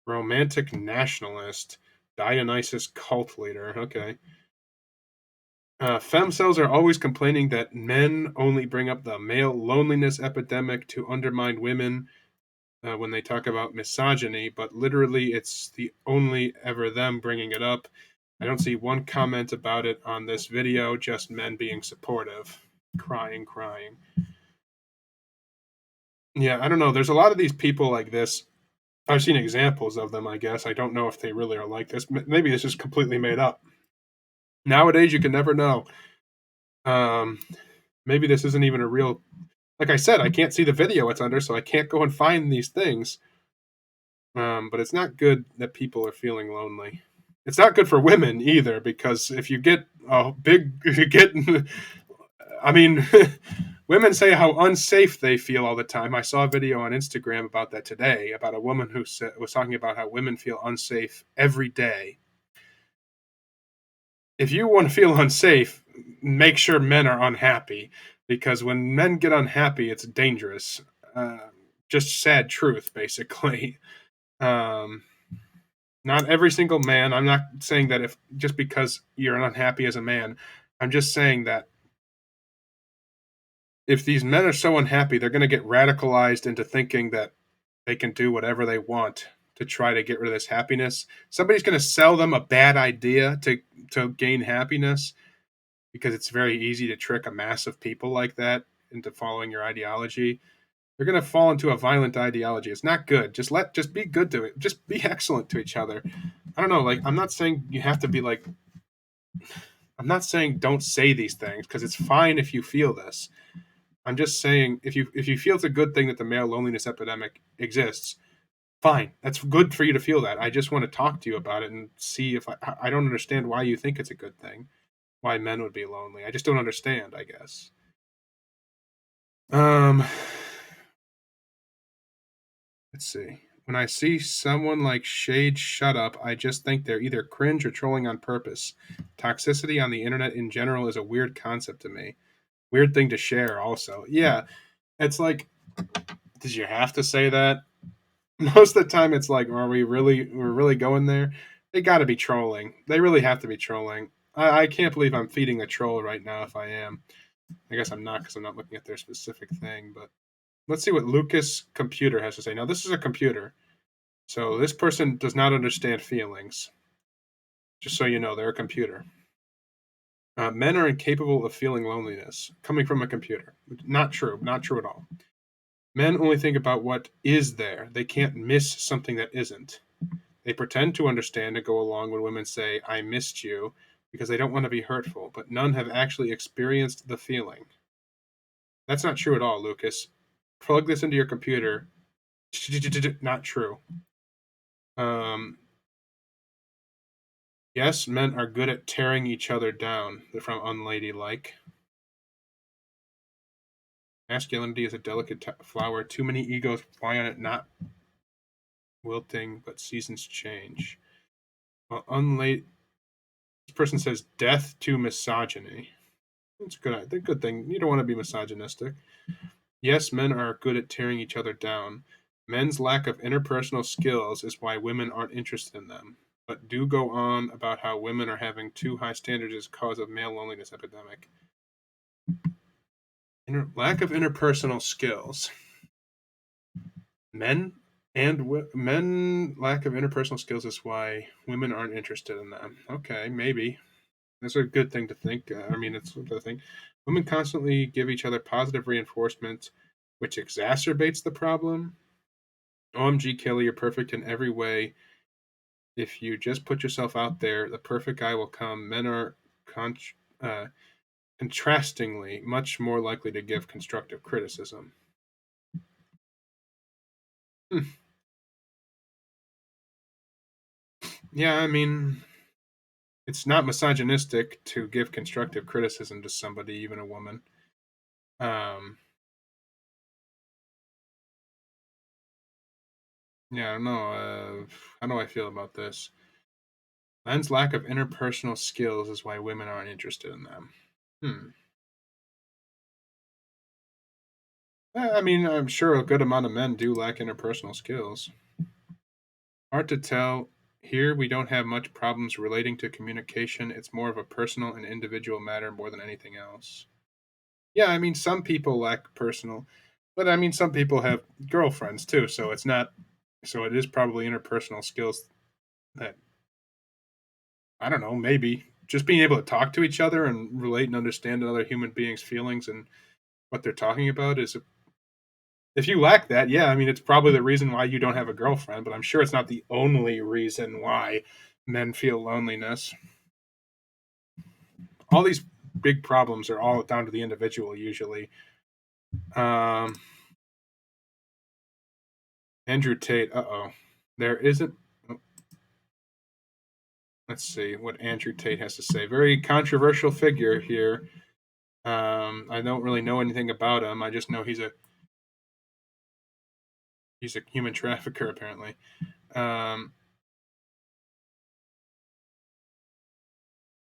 Romantic nationalist, Dionysus cult leader. Okay. Femcells are always complaining that men only bring up the male loneliness epidemic to undermine women when they talk about misogyny, but literally it's the only ever them bringing it up. I don't see one comment about it on this video, just men being supportive. Crying. Yeah, I don't know. There's a lot of these people like this. I've seen examples of them, I guess. I don't know if they really are like this. Maybe this is completely made up. Nowadays, you can never know. Um, maybe this isn't even a real. Like I said, I can't see the video it's under, so I can't go and find these things. But it's not good that people are feeling lonely. It's not good for women either, because if you get a big, you get, I mean, women say how unsafe they feel all the time. I saw a video on Instagram about that today, about a woman who was talking about how women feel unsafe every day. If you want to feel unsafe, make sure men are unhappy, because when men get unhappy, it's dangerous. Just sad truth, basically. Um, Not every single man. I'm not saying that if just because you're unhappy as a man. I'm just saying that if these men are so unhappy, they're going to get radicalized into thinking that they can do whatever they want to try to get rid of this happiness. Somebody's going to sell them a bad idea to gain happiness, because it's very easy to trick a mass of people like that into following your ideology. They're going to fall into a violent ideology. It's not good. Just be good to it. Just be excellent to each other. I don't know. Like, I'm not saying you have to be like. I'm not saying don't say these things, because it's fine if you feel this. I'm just saying if you feel it's a good thing that the male loneliness epidemic exists, fine. That's good for you to feel that. I just want to talk to you about it and see if I don't understand why you think it's a good thing. Why men would be lonely. I just don't understand, I guess. Um let's see. When I see someone like Shade Shut Up, I just think they're either cringe or trolling on purpose. Toxicity on the internet in general is a weird concept to me. Weird thing to share also. Yeah, it's like, did you have to say that? Most of the time it's like, we're really going there? They got to be trolling. They really have to be trolling. I can't believe I'm feeding a troll right now. If I am, I guess I'm not, because I'm not looking at their specific thing. But let's see what Lucas Computer has to say. Now, this is a computer, so this person does not understand feelings. Just so you know, they're a computer. Men are incapable of feeling loneliness coming from a computer. Not true. Not true at all. Men only think about what is there. They can't miss something that isn't. They pretend to understand and go along when women say, I missed you, because they don't want to be hurtful, but none have actually experienced the feeling. That's not true at all, Lucas. Plug this into your computer. Not true. Yes, men are good at tearing each other down. They're from Unladylike. Masculinity is a delicate flower. Too many egos fly on it, not wilting, but seasons change. Well, this person says death to misogyny. That's a good thing. You don't want to be misogynistic. Yes, men are good at tearing each other down. Men's lack of interpersonal skills is why women aren't interested in them. But do go on about how women are having too high standards as cause of male loneliness epidemic. Lack of interpersonal skills. Men men lack of interpersonal skills is why women aren't interested in them. Okay, maybe that's a good thing to think. It's a good thing. Women constantly give each other positive reinforcement, which exacerbates the problem. OMG, Kelly, you're perfect in every way. If you just put yourself out there, the perfect guy will come. Men are uh, contrastingly much more likely to give constructive criticism. Hmm. Yeah, it's not misogynistic to give constructive criticism to somebody, even a woman. Um, yeah, I don't know. How do I feel about this? Men's lack of interpersonal skills is why women aren't interested in them. Hmm. I'm sure a good amount of men do lack interpersonal skills. Hard to tell. Here, we don't have much problems relating to communication. It's more of a personal and individual matter more than anything else. Yeah, some people lack personal, but some people have girlfriends too, so it's not, so it is probably interpersonal skills that, I don't know, maybe just being able to talk to each other and relate and understand another human being's feelings and what they're talking about if you lack that, yeah, it's probably the reason why you don't have a girlfriend, but I'm sure it's not the only reason why men feel loneliness. All these big problems are all down to the individual usually. Um, Andrew Tate. There isn't. oh, Let's see what Andrew Tate has to say. Very controversial figure here. I don't really know anything about him. I just know he's a human trafficker apparently. Um,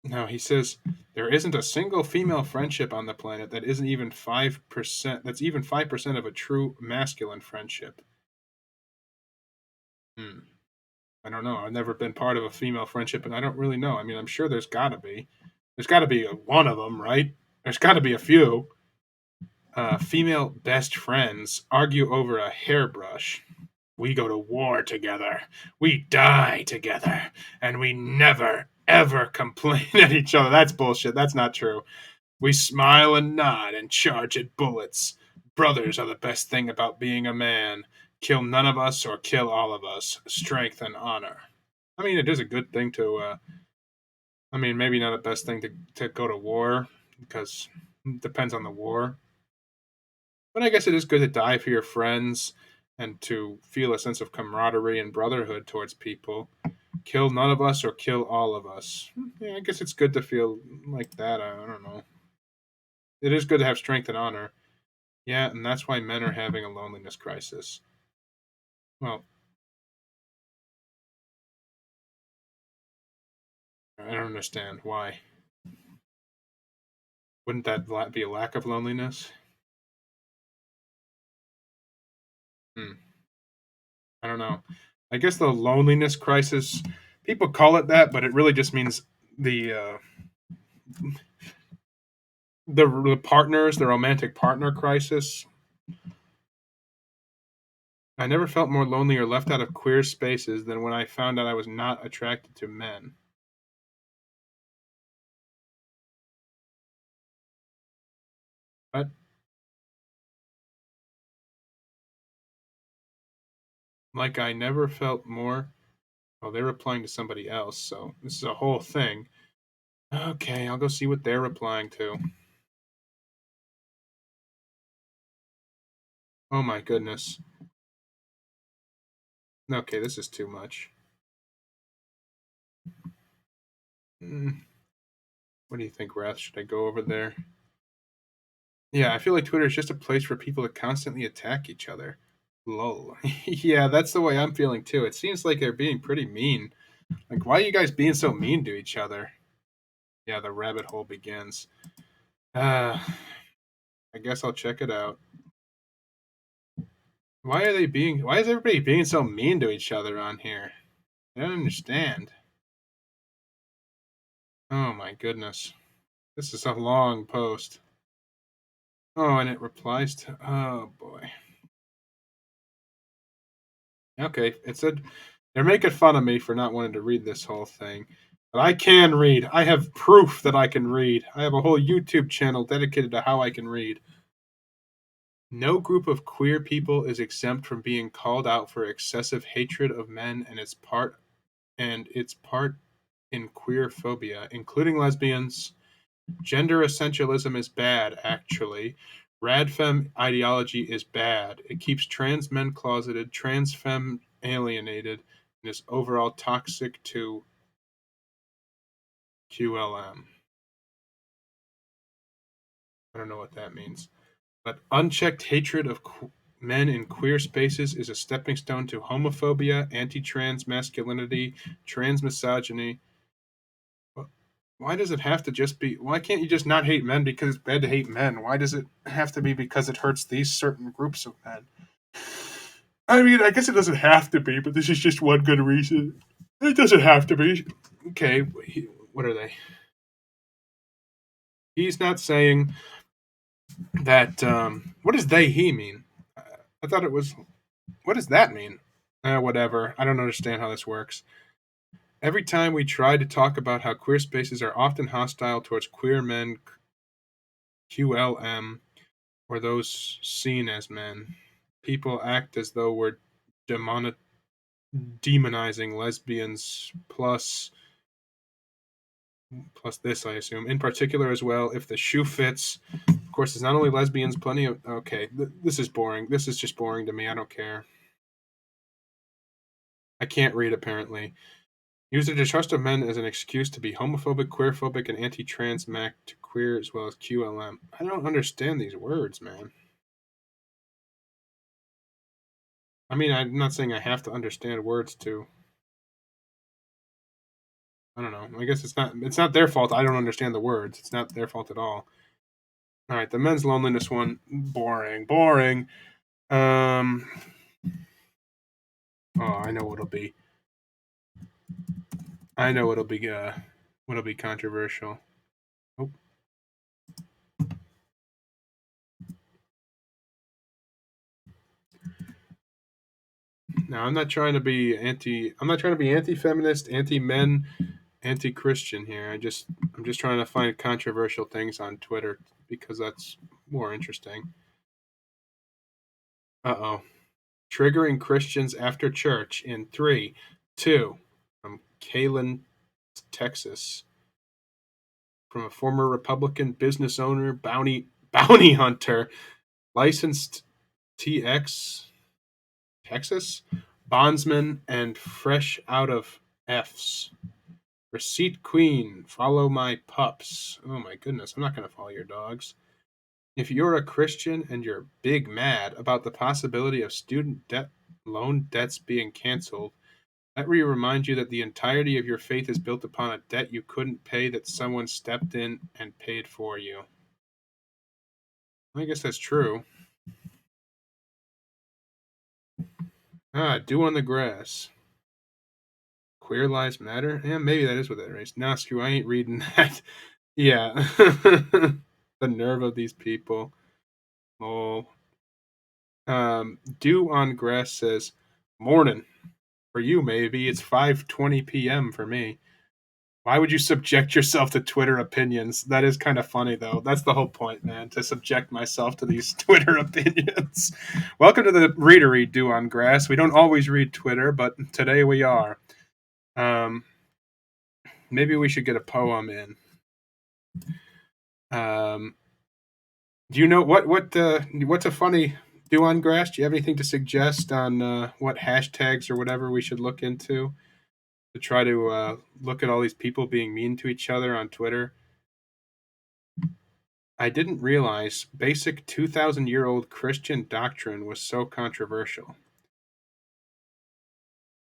no, he says there isn't a single female friendship on the planet that isn't even 5%. That's even 5% of a true masculine friendship. Hmm. I don't know. I've never been part of a female friendship, and I don't really know. I'm sure there's got to be. There's got to be one of them, right? There's got to be a few. Female best friends argue over a hairbrush. We go to war together. We die together. And we never, ever complain at each other. That's bullshit. That's not true. We smile and nod and charge at bullets. Brothers are the best thing about being a man. Kill none of us or kill all of us. Strength and honor. It is a good thing to. Maybe not the best thing to go to war because it depends on the war. But I guess it is good to die for your friends and to feel a sense of camaraderie and brotherhood towards people. Kill none of us or kill all of us. Yeah, I guess it's good to feel like that. I don't know. It is good to have strength and honor. Yeah, and that's why men are having a loneliness crisis. Well, I don't understand why. Wouldn't that be a lack of loneliness? Hmm. I don't know. I guess the loneliness crisis, people call it that, but it really just means the uh, the romantic partner crisis. I never felt more lonely or left out of queer spaces than when I found out I was not attracted to men. But like I never felt more. Oh, they're replying to somebody else, so this is a whole thing. Okay, I'll go see what they're replying to. Oh my goodness. Okay, this is too much. Mm, what do you think, Wrath? Should I go over there? Yeah, I feel like Twitter is just a place for people to constantly attack each other. Lol. Yeah, that's the way I'm feeling too. It seems like they're being pretty mean. Like, why are you guys being so mean to each other? Yeah, the rabbit hole begins. Uh, I guess I'll check it out. Why is everybody being so mean to each other on here? I don't understand. Oh my goodness. This is a long post. Oh, and it replies to, oh boy. Okay, it said they're making fun of me for not wanting to read this whole thing. But I can read. I have proof that I can read. I have a whole YouTube channel dedicated to how I can read. No group of queer people is exempt from being called out for excessive hatred of men and its part in queer phobia, including lesbians. Gender essentialism is bad, actually. Radfem ideology is bad. It keeps trans men closeted, trans femme alienated, and is overall toxic to QLM. I don't know what that means. But unchecked hatred of men in queer spaces is a stepping stone to homophobia, anti-trans masculinity, trans misogyny. Why does it have to just be? Why can't you just not hate men because it's bad to hate men? Why does it have to be because it hurts these certain groups of men? I mean, I guess it doesn't have to be, but this is just one good reason. It doesn't have to be. Okay, what are they? He's not saying that. What does he mean? I thought it was. What does that mean? Whatever. I don't understand how this works. Every time we try to talk about how queer spaces are often hostile towards queer men, QLM, or those seen as men, people act as though we're demonizing lesbians plus this, I assume, in particular as well, if the shoe fits. Of course, it's not only lesbians, plenty of. Okay, this is boring. This is just boring to me. I don't care. I can't read, apparently. Use the distrust of men as an excuse to be homophobic, queerphobic, and anti-trans mac to queer as well as QLM. I don't understand these words, man. I mean, I'm not saying I have to understand words to. I don't know. I guess it's not their fault. I don't understand the words. It's not their fault at all. All right, the men's loneliness one, boring. Um, oh, I know what'll be. I know what'll be controversial. Oh. Now, I'm not trying to be anti-feminist, anti-men, anti-Christian here. I'm just trying to find controversial things on Twitter because that's more interesting. Uh-oh. Triggering Christians after church in 3, 2, from Kaylin, Texas. From a former Republican business owner, bounty hunter, licensed TX, Texas, bondsman, and fresh out of F's. Receipt queen, follow my pups. Oh my goodness, I'm not going to follow your dogs. If you're a Christian and you're big mad about the possibility of student debt loan debts being canceled, let me remind you that the entirety of your faith is built upon a debt you couldn't pay that someone stepped in and paid for you. I guess that's true. Dew on the grass. Queer Lives Matter? Yeah, maybe that is what that is. Nah, screw, I ain't reading that. Yeah. The nerve of these people. Oh. Dew on Grass says, morning. For you, maybe. It's 5:20 p.m. for me. Why would you subject yourself to Twitter opinions? That is kind of funny, though. That's the whole point, man, to subject myself to these Twitter opinions. Welcome to the readery, Dew on Grass. We don't always read Twitter, but today we are. Maybe we should get a poem in. Do you know what's a funny Dew on Grass? Do you have anything to suggest on what hashtags or whatever we should look into to try to look at all these people being mean to each other on Twitter? I didn't realize basic 2,000-year-old Christian doctrine was so controversial.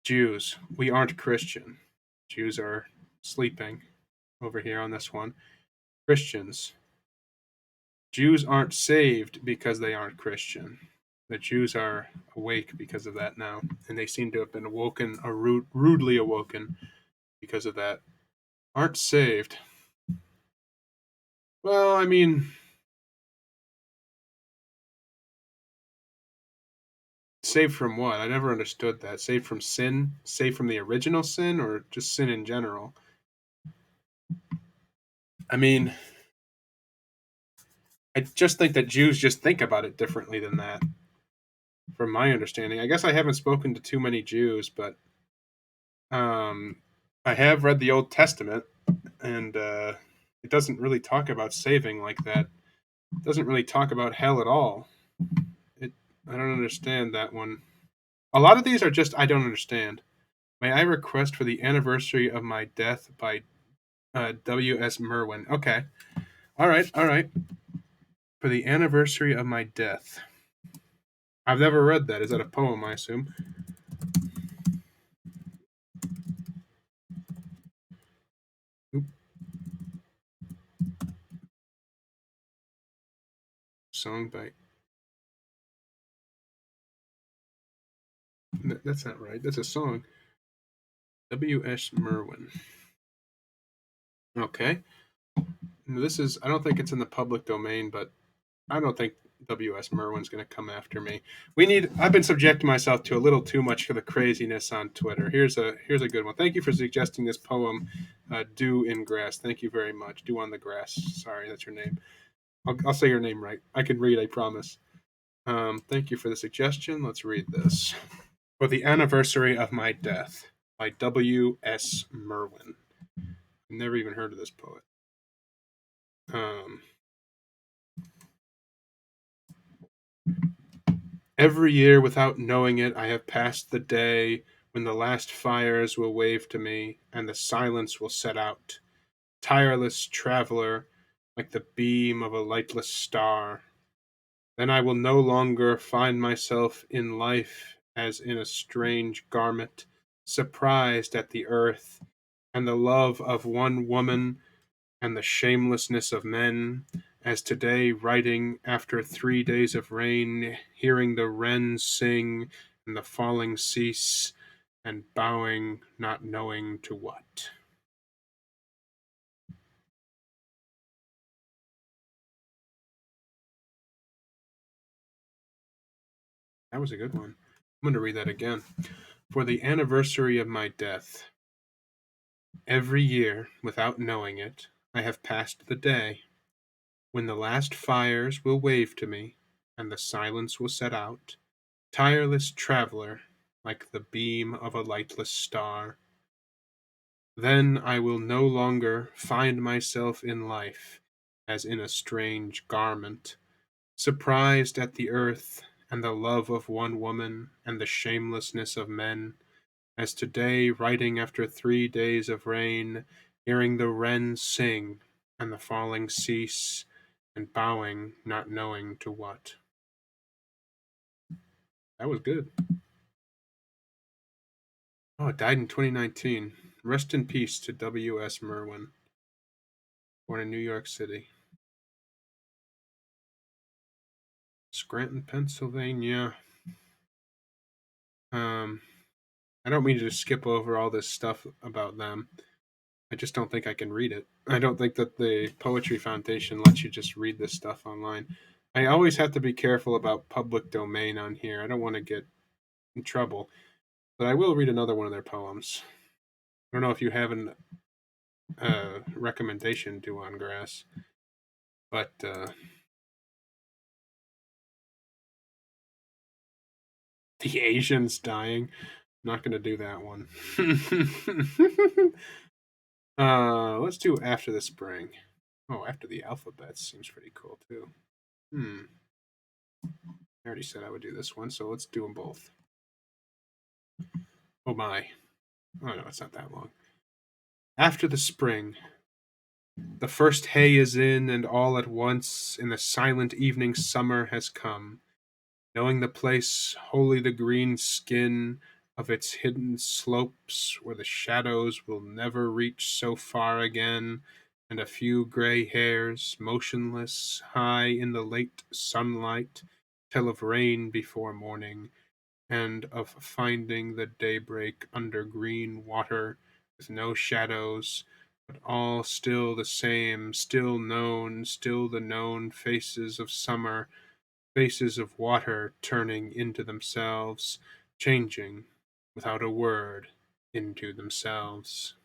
Jews, we aren't Christian. Jews are sleeping over here on this one. Christians, Jews aren't saved because they aren't Christian. The Jews are awake because of that now, and they seem to have been awoken, or rudely awoken because of that. Aren't saved. Well, I mean, saved from what? I never understood that. Saved from sin? Saved from the original sin, or just sin in general? I mean, I just think that Jews just think about it differently than that, from my understanding. I guess I haven't spoken to too many Jews, but um, I have read the Old Testament, and it doesn't really talk about saving like that. It doesn't really talk about hell at all. It, I don't understand that one. A lot of these are just I don't understand. May I request for the anniversary of my death by W.S. Merwin? Okay. All right. All right. For the anniversary of my death. I've never read that. Is that a poem, I assume? Oop. Song by. That's not right. That's a song. W.S. Merwin. Okay. This is. I don't think it's in the public domain, but I don't think W.S. Merwin's going to come after me. I've been subjecting myself to a little too much of the craziness on Twitter. Here's a good one. Thank you for suggesting this poem, "Dew in Grass." Thank you very much. Dew on the Grass. Sorry, that's your name. I'll say your name right. I can read, I promise. Thank you for the suggestion. Let's read this. For the anniversary of my death by W.S. Merwin. I've never even heard of this poet. Every year, without knowing it, I have passed the day when the last fires will wave to me and the silence will set out. Tireless traveler, like the beam of a lightless star. Then I will no longer find myself in life as in a strange garment, surprised at the earth and the love of one woman and the shamelessness of men, as today writing after 3 days of rain, hearing the wrens sing and the falling cease, and bowing not knowing to what. That was a good one. I'm going to read that again. For the anniversary of my death. Every year, without knowing it, I have passed the day when the last fires will wave to me and the silence will set out, tireless traveler, like the beam of a lightless star. Then I will no longer find myself in life as in a strange garment, surprised at the earth and the love of one woman and the shamelessness of men, as today writing after 3 days of rain, hearing the wrens sing and the falling cease, and bowing not knowing to what. That was good. Oh, it died in 2019. Rest in peace to W.S. Merwin, born in New York City. Scranton, Pennsylvania. I don't mean to just skip over all this stuff about them. I just don't think I can read it. I don't think that the Poetry Foundation lets you just read this stuff online. I always have to be careful about public domain on here. I don't want to get in trouble. But I will read another one of their poems. I don't know if you have a recommendation, Dew on Grass, but the Asians dying. I'm not going to do that one. Let's do After the Spring. Oh, After the Alphabet seems pretty cool too. I already said I would do this one, so let's do them both. Oh my. Oh no, it's not that long. After the Spring. The first hay is in, and all at once, in the silent evening, summer has come. Knowing the place, wholly the green skin of its hidden slopes, where the shadows will never reach so far again, and a few gray hairs, motionless, high in the late sunlight, tell of rain before morning, and of finding the daybreak under green water, with no shadows, but all still the same, still known, still the known faces of summer, faces of water turning into themselves, changing, without a word, into themselves.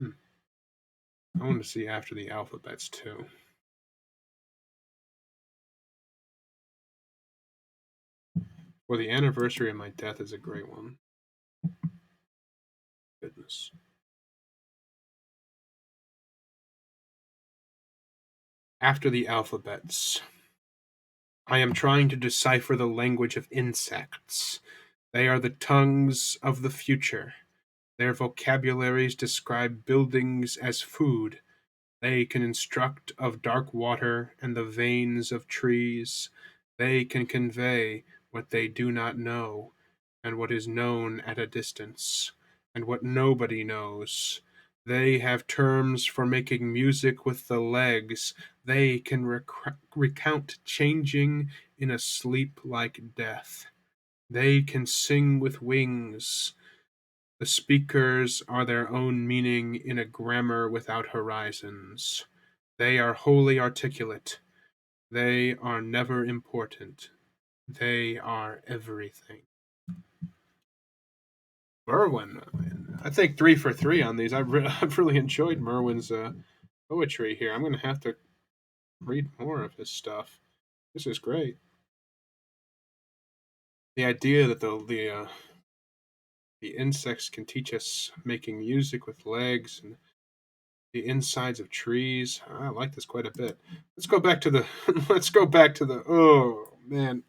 Hmm. I want to see After the Alphabets too. Well, the anniversary of my death is a great one. Goodness. After the Alphabets. I am trying to decipher the language of insects. They are the tongues of the future. Their vocabularies describe buildings as food. They can instruct of dark water and the veins of trees. They can convey what they do not know, and what is known at a distance, and what nobody knows. They have terms for making music with the legs. They can recount changing in a sleep like death. They can sing with wings. The speakers are their own meaning in a grammar without horizons. They are wholly articulate. They are never important. They are everything. Merwin, I think 3 for 3 on these. I've really enjoyed Merwin's poetry here. I'm going to have to read more of his stuff. This is great. The idea that the insects can teach us making music with legs and the insides of trees. I like this quite a bit. Let's go back to the. Let's go back to the. Oh man!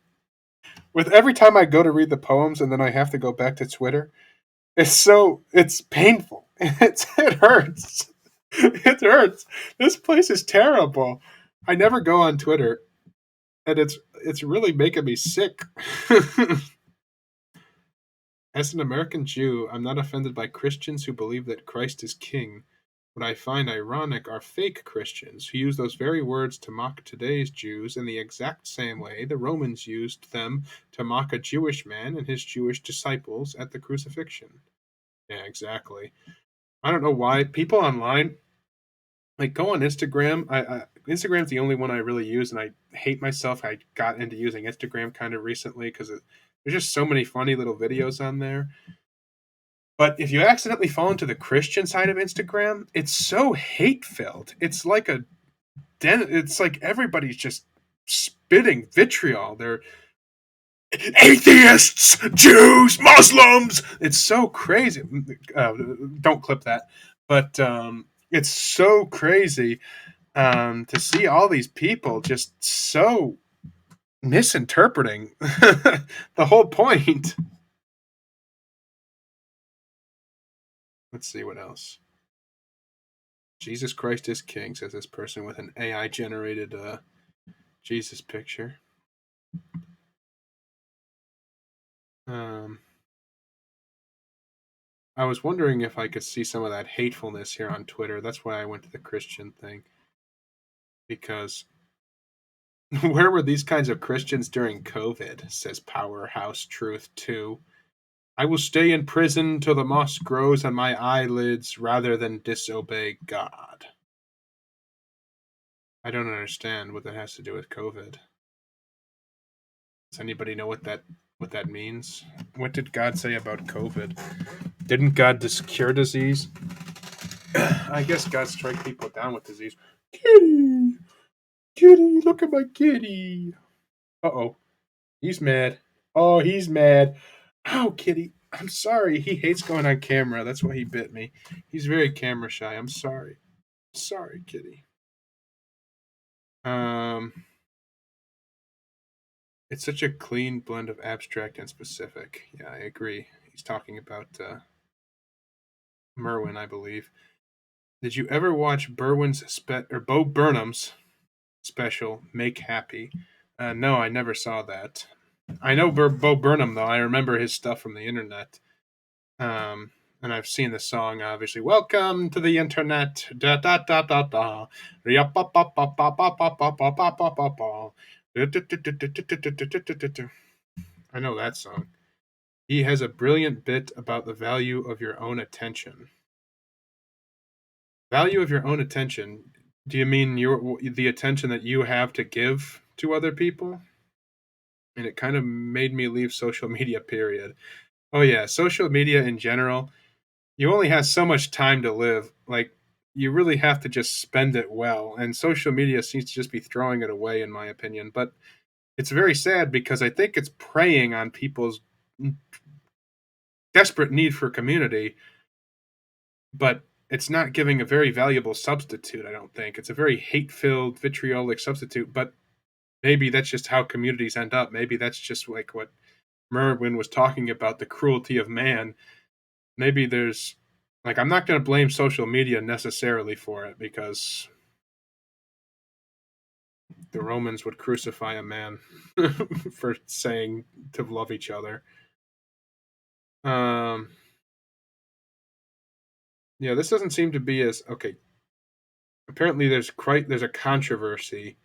With every time I go to read the poems and then I have to go back to Twitter, it's painful. It hurts. It hurts. This place is terrible. I never go on Twitter, and it's really making me sick. As an American Jew, I'm not offended by Christians who believe that Christ is king. What I find ironic are fake Christians who use those very words to mock today's Jews in the exact same way the Romans used them to mock a Jewish man and his Jewish disciples at the crucifixion. Yeah, exactly. I don't know why people online like go on Instagram. Instagram's the only one I really use, and I hate myself. I got into using Instagram kind of recently because there's just so many funny little videos on there. But if you accidentally fall into the Christian side of Instagram, it's so hate filled. It's like everybody's just spitting vitriol. They're atheists, Jews, Muslims. It's so crazy. Don't clip that. But it's so crazy to see all these people just so misinterpreting the whole point. Let's see what else. Jesus Christ is King, says this person with an AI generated Jesus picture. Um, I was wondering if I could see some of that hatefulness here on Twitter. That's why I went to the Christian thing. Because where were these kinds of Christians during COVID? Says Powerhouse Truth 2. I will stay in prison till the moss grows on my eyelids rather than disobey God. I don't understand what that has to do with COVID. Does anybody know what that means? What did God say about COVID? Didn't God cure disease? I guess God strike people down with disease. Kitty, kitty, look at my kitty. Uh-oh, he's mad. Oh, he's mad. Ow, kitty. I'm sorry. He hates going on camera. That's why he bit me. He's very camera shy. I'm sorry. Sorry, kitty. Um, it's such a clean blend of abstract and specific. Yeah, I agree. He's talking about Merwin, I believe. Did you ever watch Bo Burnham's special, Make Happy? No, I never saw that. I know Bo Burnham though. I remember his stuff from the internet. And I've seen the song obviously. Welcome to the internet. Da da da da da. I know that song. He has a brilliant bit about the value of your own attention. Value of your own attention. Do you mean the attention that you have to give to other people? And it kind of made me leave social media, period. Oh yeah, social media in general, you only have so much time to live. Like, you really have to just spend it well. And social media seems to just be throwing it away, in my opinion. But it's very sad because I think it's preying on people's desperate need for community, but it's not giving a very valuable substitute, I don't think. It's a very hate filled, vitriolic substitute, but maybe that's just how communities end up. Maybe that's just like what Merwin was talking about, the cruelty of man. Maybe there's, like, I'm not going to blame social media necessarily for it because the Romans would crucify a man for saying to love each other. Yeah, this doesn't seem to be as okay. Apparently, there's a controversy.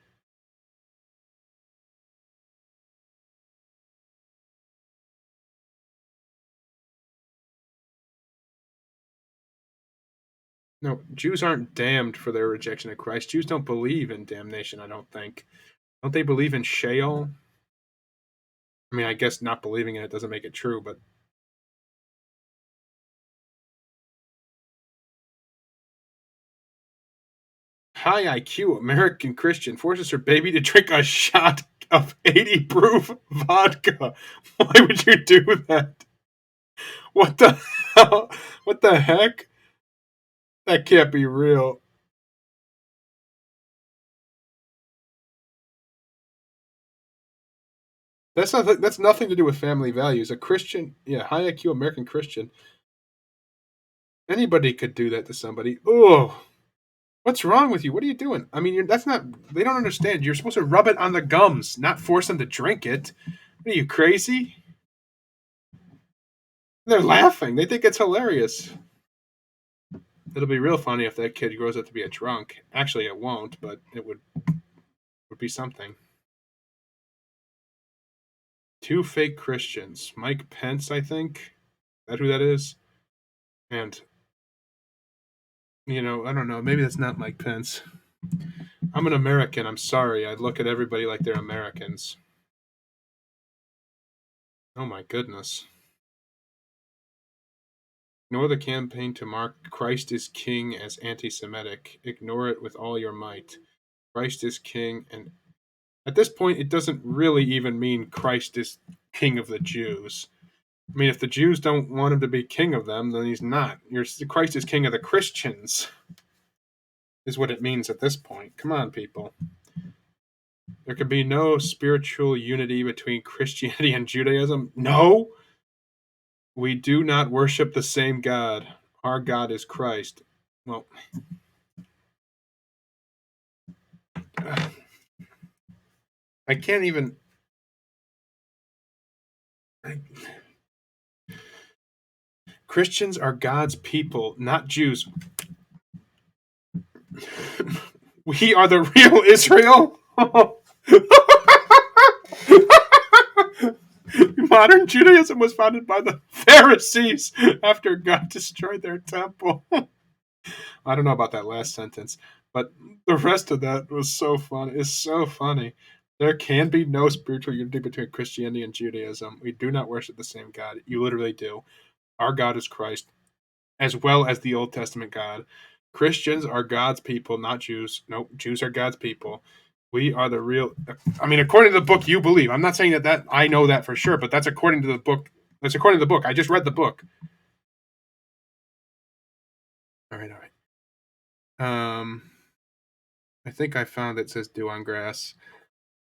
No, Jews aren't damned for their rejection of Christ. Jews don't believe in damnation, I don't think. Don't they believe in Sheol? I mean, I guess not believing in it doesn't make it true, but high IQ American Christian forces her baby to drink a shot of 80 proof vodka. Why would you do that? What the hell? What the heck? That can't be real. That's nothing to do with family values. A Christian, yeah, high IQ American Christian. Anybody could do that to somebody. Oh, what's wrong with you? What are you doing? I mean, that's not. They don't understand. You're supposed to rub it on the gums, not force them to drink it. What are you, crazy? They're laughing. They think it's hilarious. It'll be real funny if that kid grows up to be a drunk. Actually, it won't, but it would be something. Two fake Christians. Mike Pence, I think. Is that who that is? And, I don't know. Maybe that's not Mike Pence. I'm an American. I'm sorry. I look at everybody like they're Americans. Oh my goodness. Ignore the campaign to mark Christ is King as anti-Semitic. Ignore it with all your might. Christ is King, and at this point, it doesn't really even mean Christ is King of the Jews. I mean, if the Jews don't want him to be king of them, then he's not. Christ is King of the Christians, is what it means at this point. Come on, people. There can be no spiritual unity between Christianity and Judaism. No! We do not worship the same God. Our God is Christ. Well, I can't even. Christians are God's people, not Jews. We are the real Israel. Modern Judaism was founded by the Pharisees after God destroyed their temple. I don't know about that last sentence, but the rest of that was so funny. It's so funny. There can be no spiritual unity between Christianity and Judaism. We do not worship the same God. You literally do. Our God is Christ, as well as the Old Testament God. Christians are God's people, not Jews. Nope, Jews are God's people. We are the real. I mean, according to the book you believe. I'm not saying that I know that for sure, but that's according to the book. That's according to the book. I just read the book. All right. I think I found it says dew on grass.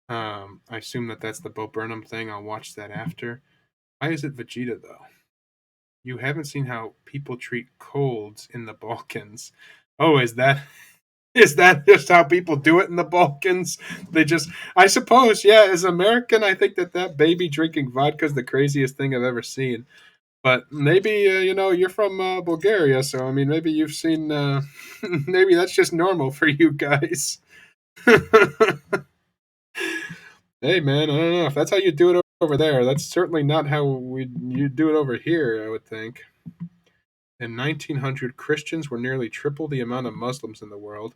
I assume that's the Bo Burnham thing. I'll watch that after. Why is it Vegeta though? You haven't seen how people treat colds in the Balkans. Oh, is that just how people do it in the Balkans? They just, I suppose, yeah. As an American, I think that baby drinking vodka is the craziest thing I've ever seen. But maybe you're from Bulgaria, so I mean maybe you've seen maybe that's just normal for you guys. Hey man, I don't know if that's how you do it over there. That's certainly not how you do it over here. I would think. In 1900, Christians were nearly triple the amount of Muslims in the world.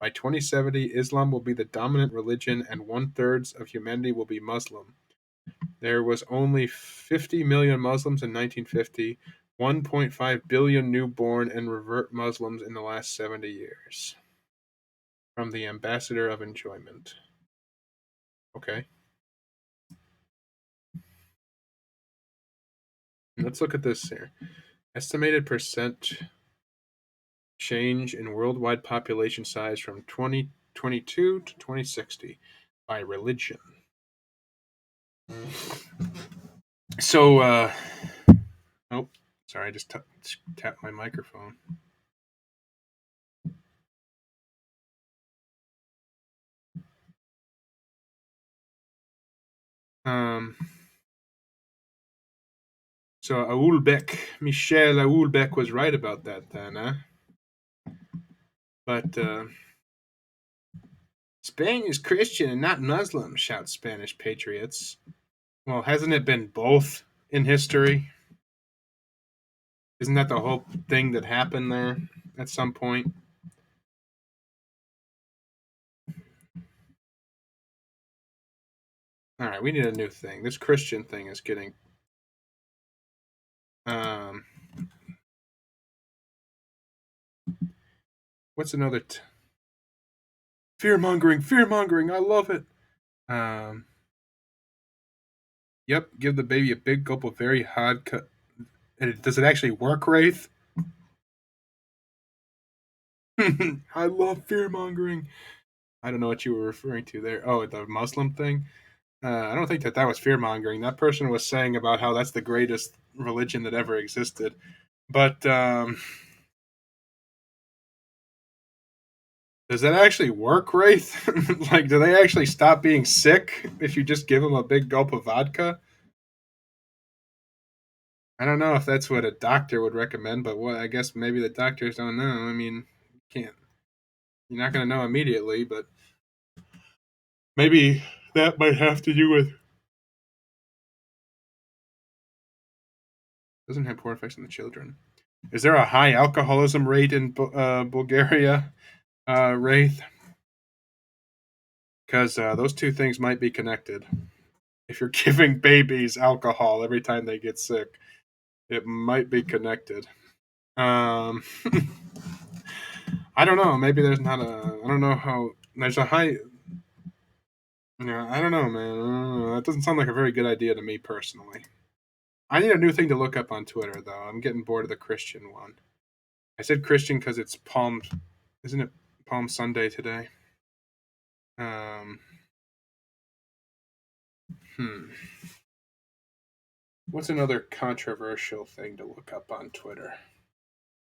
By 2070, Islam will be the dominant religion, and 1/3 of humanity will be Muslim. There was only 50 million Muslims in 1950, 1.5 billion newborn and revert Muslims in the last 70 years. From the Ambassador of Enjoyment. Okay. Let's look at this here. Estimated percent change in worldwide population size from 2022 to 2060 by religion. So, oh, sorry, I just tapped my microphone. So Michel Aoulbeck was right about that then, huh? But Spain is Christian and not Muslim, shout Spanish patriots. Well, hasn't it been both in history? Isn't that the whole thing that happened there at some point? All right, we need a new thing. This Christian thing is getting. What's another? Fear mongering. I love it. Yep, give the baby a big gulp of very hot cut. Does it actually work, Wraith? I love fear mongering. I don't know what you were referring to there. Oh, the Muslim thing. I don't think that was fear mongering. That person was saying about how that's the greatest religion that ever existed. But does that actually work, Wraith? Like, do they actually stop being sick if you just give them a big gulp of vodka? I don't know if that's what a doctor would recommend, but what I guess maybe the doctors don't know. I mean, can't you're not going to know immediately, but maybe that might have to do with doesn't have poor effects on the children. Is there a high alcoholism rate in Bulgaria, Wraith? Because those two things might be connected. If you're giving babies alcohol every time they get sick, it might be connected. I don't know. Maybe there's not a. I don't know how. There's a high. Yeah, I don't know, man. That doesn't sound like a very good idea to me personally. I need a new thing to look up on Twitter, though. I'm getting bored of the Christian one. I said Christian because it's Palm. Isn't it Palm Sunday today? What's another controversial thing to look up on Twitter?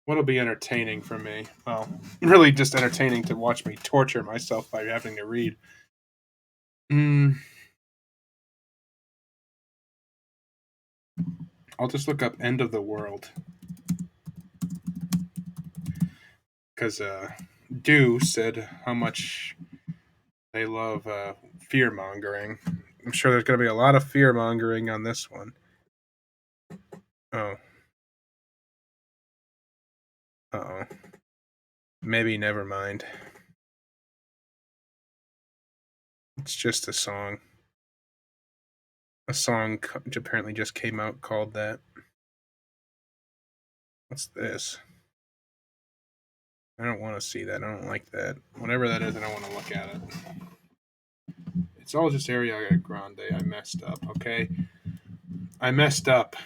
What'll be entertaining for me? Well, really just entertaining to watch me torture myself by having to read. I'll just look up end of the world. Because Dew said how much they love fear mongering. I'm sure there's going to be a lot of fear mongering on this one. Oh. Uh-oh. Maybe never mind. It's just a song. A song apparently just came out called that. What's this? I don't want to see that. I don't like that. Whatever that is, I don't want to look at it. It's all just Ariana Grande. I messed up, okay? I messed up.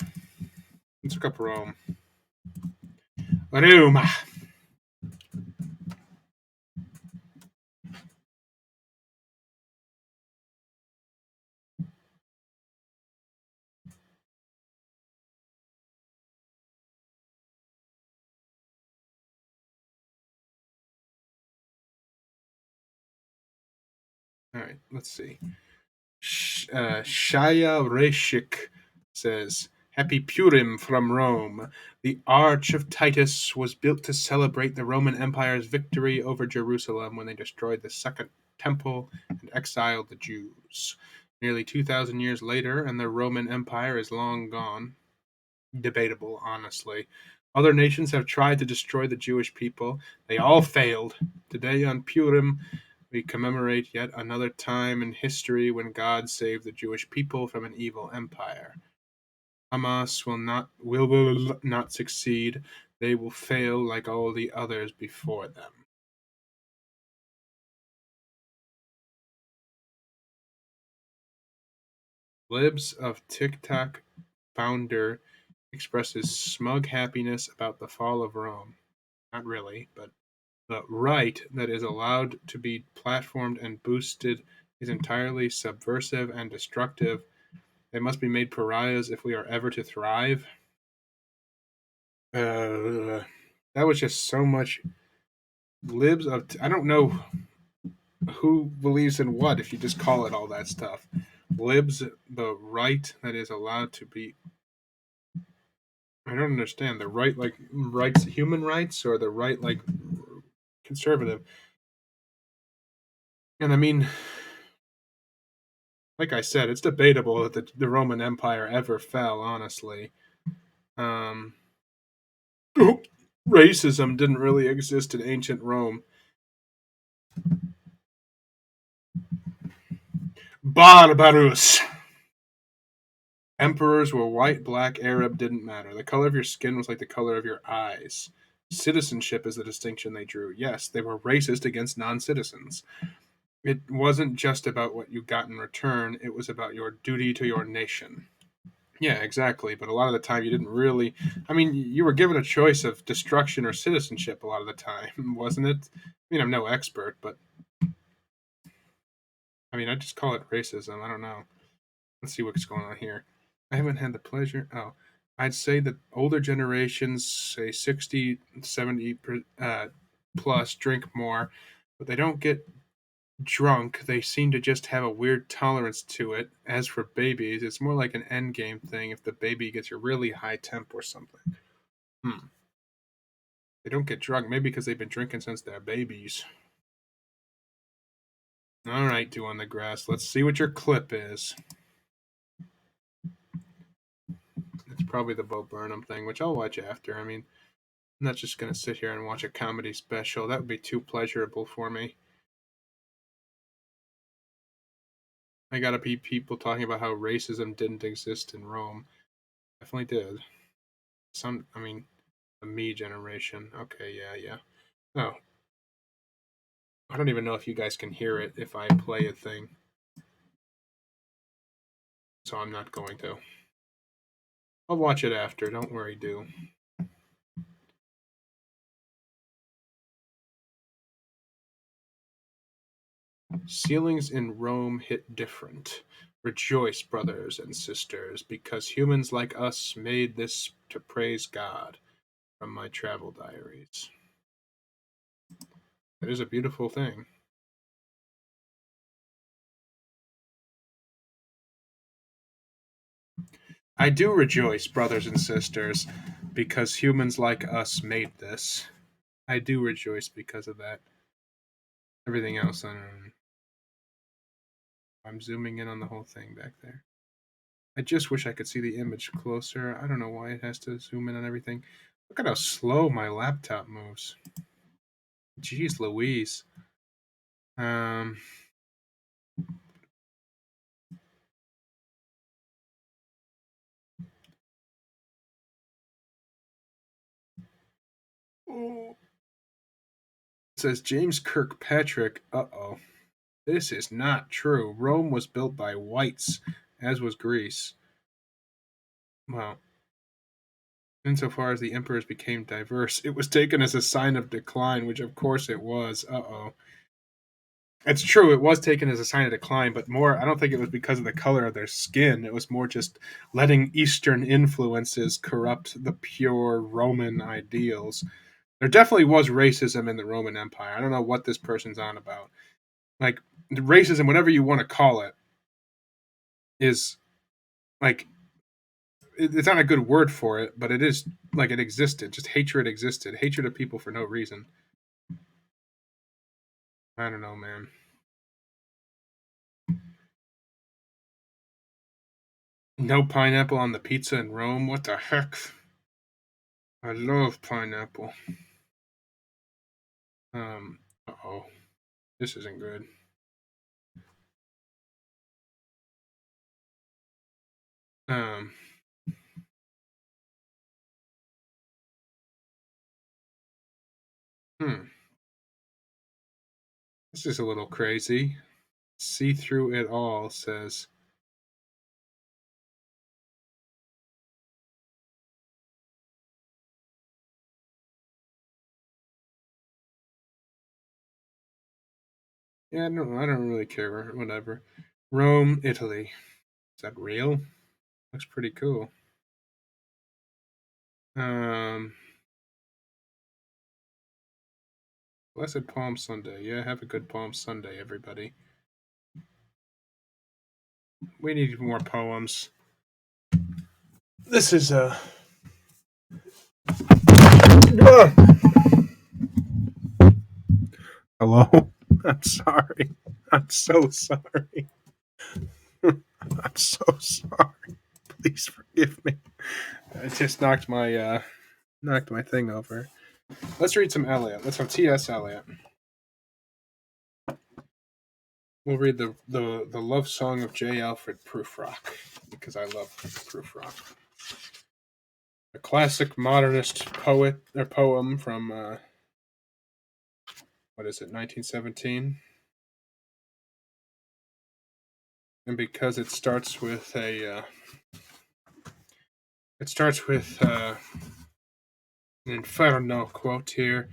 Let's look up Rome. Roma. All right, let's see. Shaya Reshik says, Happy Purim from Rome. The Arch of Titus was built to celebrate the Roman Empire's victory over Jerusalem when they destroyed the Second Temple and exiled the Jews. Nearly 2,000 years later, and the Roman Empire is long gone. Debatable, honestly. Other nations have tried to destroy the Jewish people. They all failed. Today on Purim, we commemorate yet another time in history when God saved the Jewish people from an evil empire. Hamas will not succeed. They will fail like all the others before them. Libs of TikTok founder expresses smug happiness about the fall of Rome. Not really, but the right that is allowed to be platformed and boosted is entirely subversive and destructive. They must be made pariahs if we are ever to thrive. That was just so much libs of. I don't know who believes in what if you just call it all that stuff. Libs, the right that is allowed to be. I don't understand the right, like rights, human rights, or the right, like conservative. And I mean, like I said, it's debatable that the Roman Empire ever fell. Honestly, racism didn't really exist in ancient Rome. Barbarous. Emperors were white, black, Arab, didn't matter. The color of your skin was like the color of your eyes. Citizenship is the distinction they drew. Yes, they were racist against non-citizens. It wasn't just about what you got in return, it was about your duty to your nation. Yeah, exactly. But a lot of the time, you didn't really. I mean, you were given a choice of destruction or citizenship a lot of the time, wasn't it? I mean, I'm no expert, but I mean, I just call it racism. I don't know. Let's see what's going on here. I haven't had the pleasure. Oh, I'd say that older generations, say 60, 70 plus, drink more, but they don't get drunk. They seem to just have a weird tolerance to it. As for babies, it's more like an end game thing if the baby gets a really high temp or something. They don't get drunk, maybe because they've been drinking since they're babies. All right, Dew on the Grass. Let's see what your clip is. It's probably the Bo Burnham thing, which I'll watch after. I mean, I'm not just going to sit here and watch a comedy special. That would be too pleasurable for me. I gotta be people talking about how racism didn't exist in Rome. Definitely did. The me generation. Okay, yeah. Oh. I don't even know if you guys can hear it if I play a thing. So I'm not going to. I'll watch it after. Don't worry, Do. Ceilings in Rome hit different. Rejoice, brothers and sisters, because humans like us made this to praise God. From my travel diaries. It is a beautiful thing. I do rejoice, brothers and sisters, because humans like us made this. I do rejoice because of that. Everything else, I don't know. I'm zooming in on the whole thing back there. I just wish I could see the image closer. I don't know why it has to zoom in on everything. Look at how slow my laptop moves. Jeez Louise. It says James Kirkpatrick. Uh-oh. This is not true. Rome was built by whites, as was Greece. Well, insofar as the emperors became diverse, it was taken as a sign of decline, which of course it was. Uh-oh. It's true, it was taken as a sign of decline, but more, I don't think it was because of the color of their skin. It was more just letting Eastern influences corrupt the pure Roman ideals. There definitely was racism in the Roman Empire. I don't know what this person's on about. like racism, whatever you want to call it, is like it's not a good word for it, but it is like it existed. Just hatred existed. Hatred of people for no reason. I don't know, man. No pineapple on the pizza in Rome. What the heck? I love pineapple. Uh-oh. This isn't good. Um, This is a little crazy. See through it all says. Yeah, no, I don't really care. Whatever. Rome, Italy. Is that real? Looks pretty cool. Blessed Palm Sunday. Yeah, have a good Palm Sunday, everybody. We need more poems. This is Hello? I'm sorry. I'm so sorry. I'm so sorry. Please forgive me. I just knocked my thing over. Let's read some Eliot. Let's have T.S. Eliot. We'll read the love song of J. Alfred Prufrock because I love Prufrock. A classic modernist poet or poem from what is it, 1917? And because it starts with an Inferno quote here.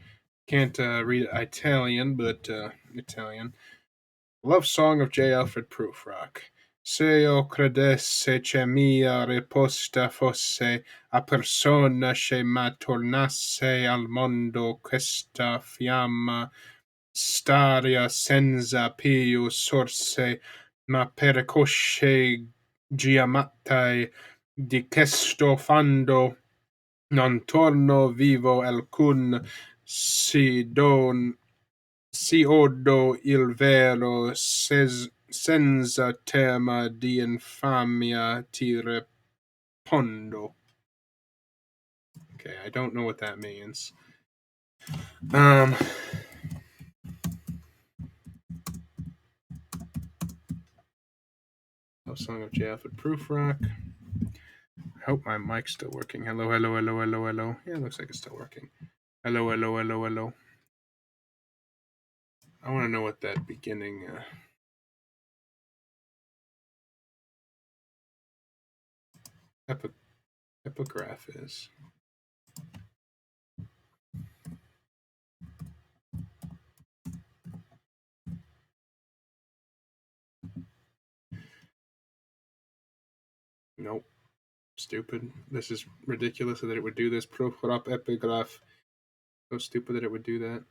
Can't read Italian, but Italian. Love song of J. Alfred Prufrock. Se io credesse che mia risposta fosse a persona che ma tornasse al mondo questa fiamma staria senza più sorse, ma percosce giammatai di questo fondo non torno vivo alcun si odo il vero senza tema di infamia ti rispondo. Okay, I don't know what that means. Love song of J. Alfred Prufrock. I hope my mic's still working. Hello, hello, hello, hello, hello. Yeah, it looks like it's still working. Hello, hello, hello, hello. I want to know what that beginning epigraph is. Nope. Stupid. This is ridiculous that it would do this. Prufrock epigraph. So stupid that it would do that.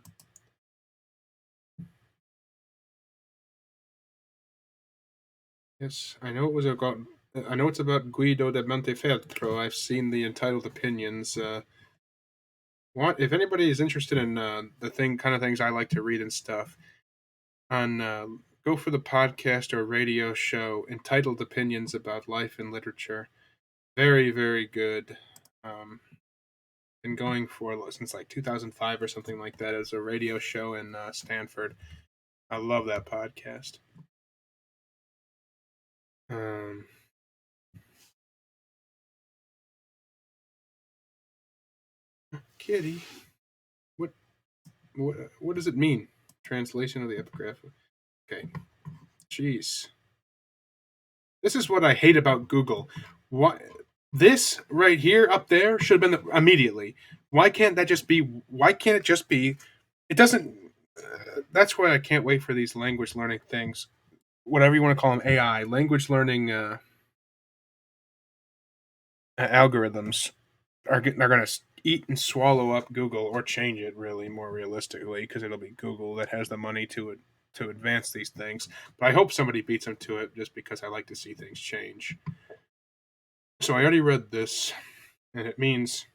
Yes, I know it was about. I know it's about Guido de Montefeltro. I've seen the entitled opinions. If anybody is interested in the kind of things I like to read and stuff, on go for the podcast or radio show entitled Opinions About Life and Literature. Very, very good. Been going for since like 2005 or something like that as a radio show in Stanford. I love that podcast. Kitty, what does it mean? Translation of the epigraph. Okay. Jeez. This is what I hate about Google. What this right here up there should have been immediately. Why can't it just be? It doesn't. That's why I can't wait for these language learning things, whatever you want to call them, AI, language learning algorithms are going to eat and swallow up Google or change it really more realistically because it'll be Google that has the money to to advance these things. But I hope somebody beats him to it, just because I like to see things change. So I already read this, and it means,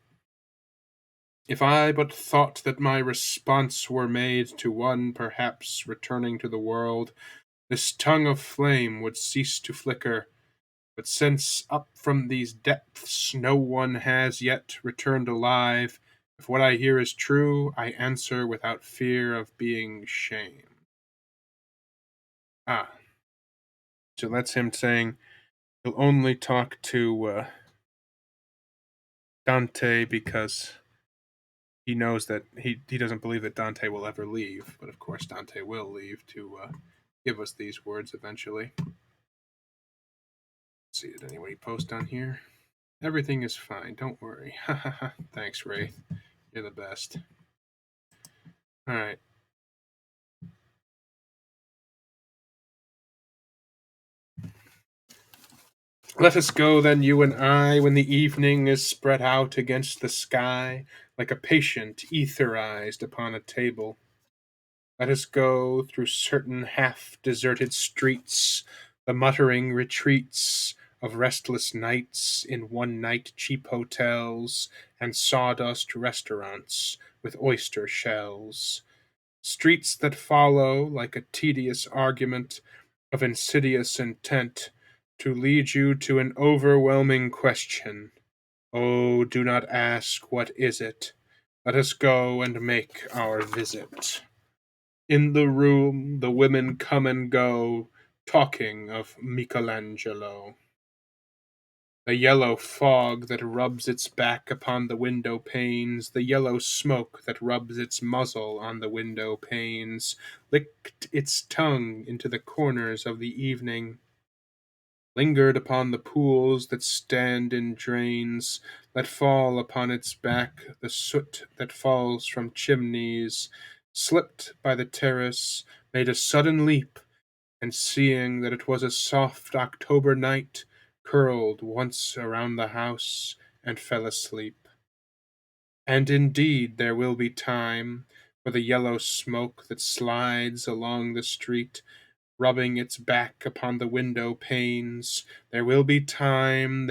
if I but thought that my response were made to one perhaps returning to the world, this tongue of flame would cease to flicker. But since up from these depths no one has yet returned alive, if what I hear is true, I answer without fear of being shamed. Ah, so that's him saying he'll only talk to Dante because he knows that he doesn't believe that Dante will ever leave. But of course, Dante will leave to give us these words eventually. Let's see, did anybody post on here? Everything is fine. Don't worry. Thanks, Wraith. You're the best. All right. Let us go then, you and I, when the evening is spread out against the sky, like a patient etherized upon a table. Let us go through certain half-deserted streets, the muttering retreats of restless nights in one-night cheap hotels and sawdust restaurants with oyster shells. Streets that follow, like a tedious argument of insidious intent, to lead you to an overwhelming question. Oh, do not ask, what is it? Let us go and make our visit. In the room, the women come and go, talking of Michelangelo. The yellow fog that rubs its back upon the window panes, the yellow smoke that rubs its muzzle on the window panes, licked its tongue into the corners of the evening, lingered upon the pools that stand in drains, let fall upon its back the soot that falls from chimneys, slipped by the terrace, made a sudden leap, and seeing that it was a soft October night, curled once around the house and fell asleep. And indeed there will be time for the yellow smoke that slides along the street, rubbing its back upon the window panes. There will be time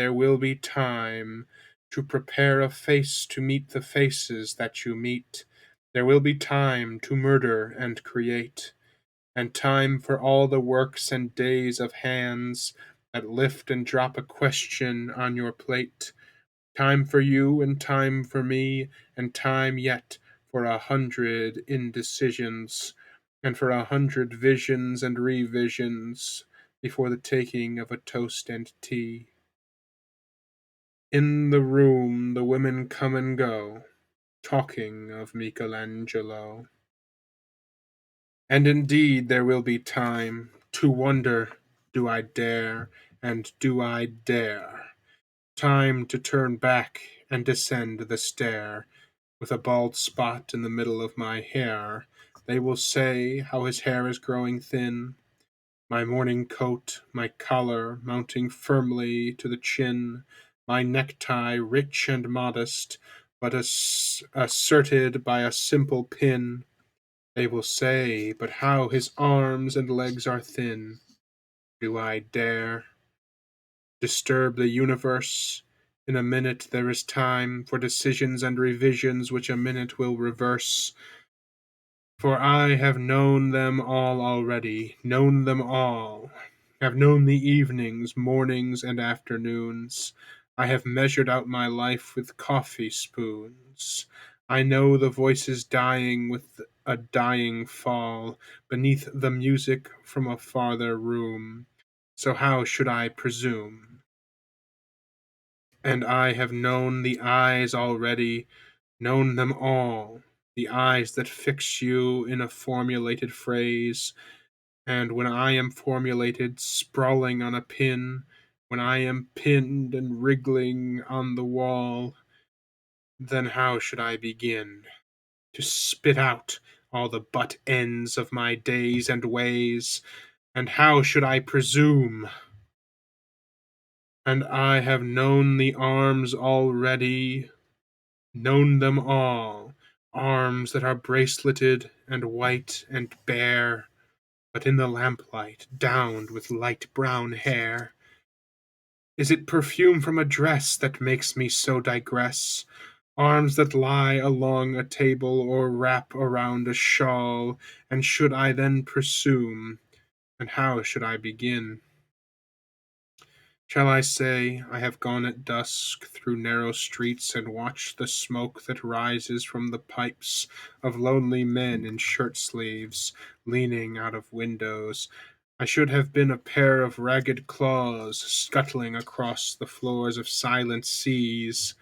to prepare a face to meet the faces that you meet. There will be time to murder and create, and time for all the works and days of hands that lift and drop a question on your plate. Time for you and time for me, and time yet for 100 indecisions, and for 100 visions and revisions before the taking of a toast and tea. In the room the women come and go, talking of Michelangelo. And indeed there will be time to wonder, do I dare, and do I dare? Time to turn back and descend the stair, with a bald spot in the middle of my hair. They will say how his hair is growing thin, my morning coat, my collar mounting firmly to the chin, my necktie rich and modest, but asserted by a simple pin. They will say, but how his arms and legs are thin. Do I dare disturb the universe? In a minute there is time for decisions and revisions which a minute will reverse. For I have known them all already, known them all. Have known the evenings, mornings, and afternoons. I have measured out my life with coffee spoons. I know the voices dying with a dying fall beneath the music from a farther room. So how should I presume? And I have known the eyes already, known them all, the eyes that fix you in a formulated phrase, and when I am formulated, sprawling on a pin, when I am pinned and wriggling on the wall, then how should I begin to spit out all the butt ends of my days and ways, and how should I presume? And I have known the arms already, known them all, arms that are braceleted and white and bare, but in the lamplight, downed with light brown hair. Is it perfume from a dress that makes me so digress? Arms that lie along a table or wrap around a shawl, and should I then presume, and how should I begin? Shall I say, I have gone at dusk through narrow streets and watched the smoke that rises from the pipes of lonely men in shirt sleeves, leaning out of windows? I should have been a pair of ragged claws scuttling across the floors of silent seas,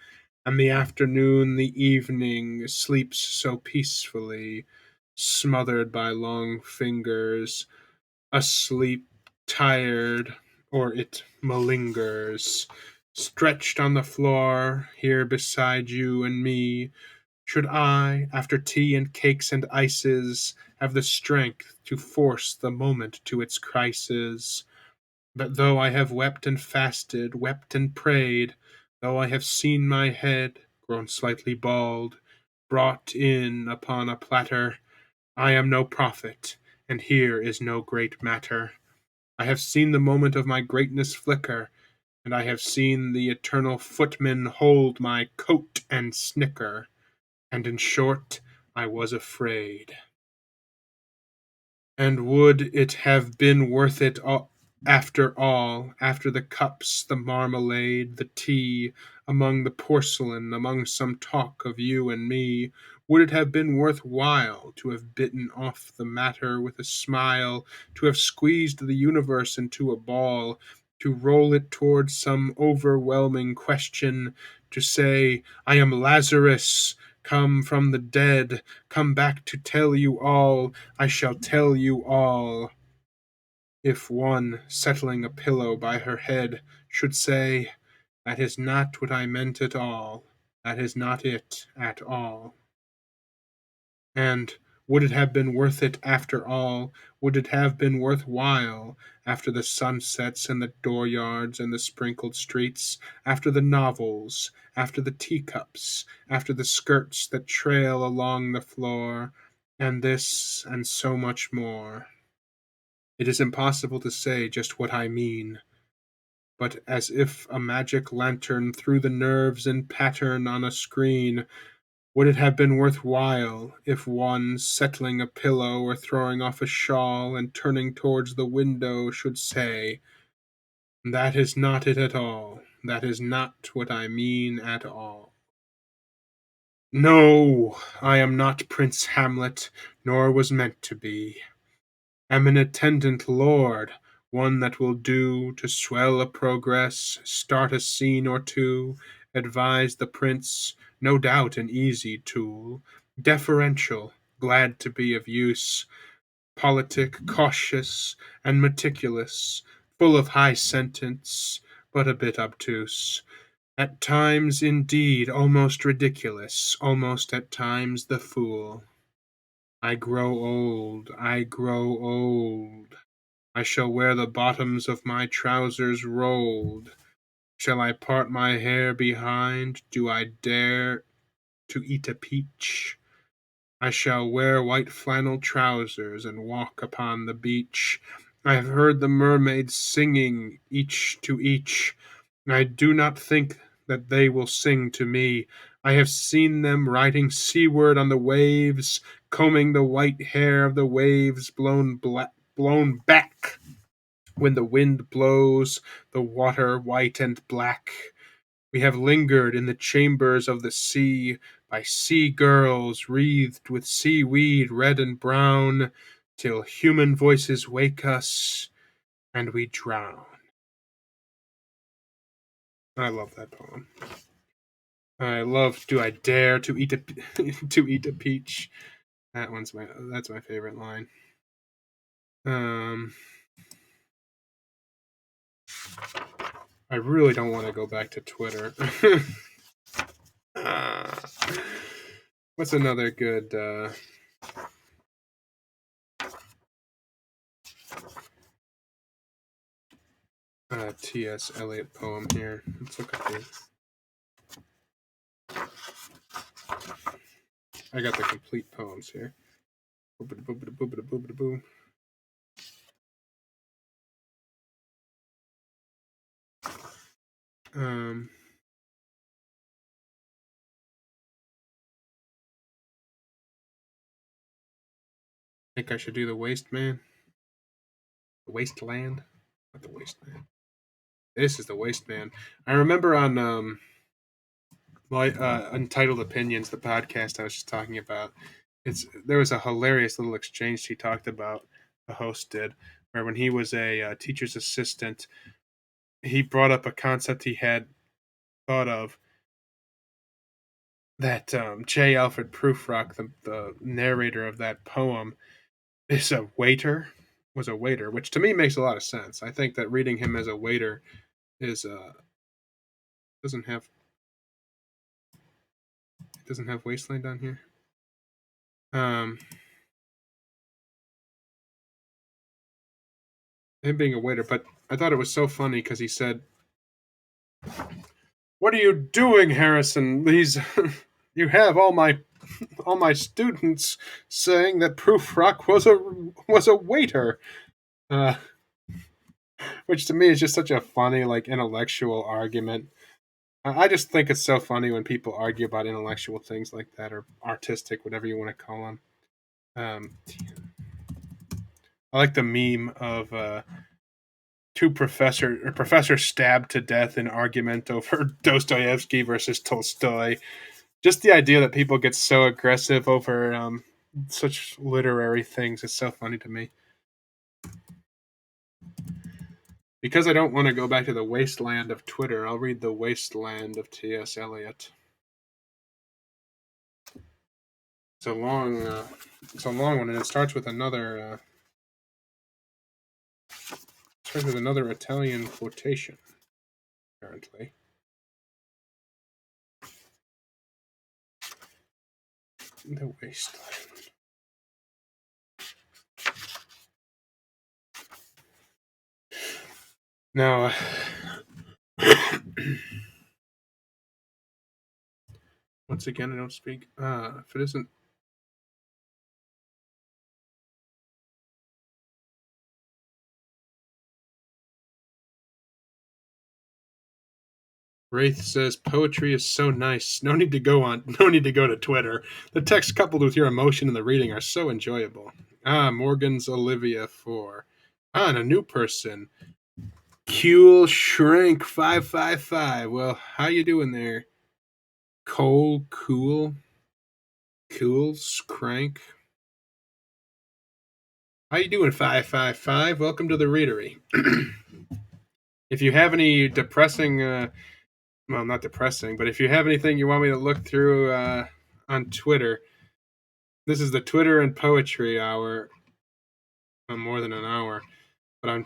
and the afternoon, the evening, sleeps so peacefully, smothered by long fingers, asleep, tired, or it malingers. Stretched on the floor, here beside you and me, should I, after tea and cakes and ices, have the strength to force the moment to its crisis? But though I have wept and fasted, wept and prayed, though I have seen my head, grown slightly bald, brought in upon a platter, I am no prophet, and here is no great matter. I have seen the moment of my greatness flicker, and I have seen the eternal footman hold my coat and snicker, and in short, I was afraid. And would it have been worth it after all, after the cups, the marmalade, the tea, among the porcelain, among some talk of you and me, would it have been worth while to have bitten off the matter with a smile, to have squeezed the universe into a ball, to roll it towards some overwhelming question, to say, I am Lazarus, come from the dead, come back to tell you all, I shall tell you all. If one, settling a pillow by her head, should say, that is not what I meant at all, that is not it at all. And would it have been worth it after all? Would it have been worth while, after the sunsets and the dooryards and the sprinkled streets, after the novels, after the teacups, after the skirts that trail along the floor, and this and so much more? It is impossible to say just what I mean, but as if a magic lantern threw the nerves in pattern on a screen, would it have been worth while if one, settling a pillow or throwing off a shawl and turning towards the window, should say, that is not it at all, that is not what I mean at all. No, I am not Prince Hamlet, nor was meant to be. Am an attendant lord, one that will do to swell a progress, start a scene or two, advise the prince, no doubt an easy tool, deferential, glad to be of use, politic, cautious, and meticulous, full of high sentence, but a bit obtuse. At times, indeed, almost ridiculous, almost at times the fool. I grow old, I grow old. I shall wear the bottoms of my trousers rolled. Shall I part my hair behind? Do I dare to eat a peach? I shall wear white flannel trousers and walk upon the beach. I have heard the mermaids singing, each to each. I do not think that they will sing to me. I have seen them riding seaward on the waves, combing the white hair of the waves blown back when the wind blows the water white and black. We have lingered in the chambers of the sea by sea girls wreathed with seaweed red and brown, till human voices wake us and we drown. I love that poem. I love "Do I dare to eat a to eat a peach." That's my favorite line. I really don't want to go back to Twitter. What's another good T.S. Eliot poem here? Let's look at this. I got the complete poems here. Boop-a-da-boop-a-da-boop-a-da-boop-a-da-boo. Um, I think I should do the Wasteman. The Wasteland? Not the Wasteman. This is the Wasteman. I remember on Untitled Opinions, the podcast I was just talking about. There was a hilarious little exchange he talked about. The host did, where when he was a teacher's assistant, he brought up a concept he had thought of that J. Alfred Prufrock, the narrator of that poem, is a waiter. Was a waiter, which to me makes a lot of sense. I think that reading him as a waiter is doesn't have Wasteland on here. Him being a waiter, but I thought it was so funny because he said, "What are you doing, Harrison? These you have all my students saying that Prufrock was a waiter." Uh, which to me is just such a funny, like, intellectual argument. I just think it's so funny when people argue about intellectual things like that, or artistic, whatever you want to call them. I like the meme of professor stabbed to death in argument over Dostoevsky versus Tolstoy. Just the idea that people get so aggressive over such literary things is so funny to me. Because I don't want to go back to the wasteland of Twitter, I'll read The Wasteland of T.S. Eliot. It's a long one, and it starts with another Italian quotation, apparently. The Wasteland. Now, once again, I don't speak. If it isn't. Wraith says poetry is so nice. No need to go to Twitter. The text coupled with your emotion in the reading are so enjoyable. Morgan's Olivia 4. And a new person. Cool Shrink 555. Well, how you doing there? Cool Crank. How you doing, 555? Welcome to the Readery. If you have any depressing, well, not depressing, but if you have anything you want me to look through on Twitter, this is the Twitter and Poetry Hour. More than an hour, but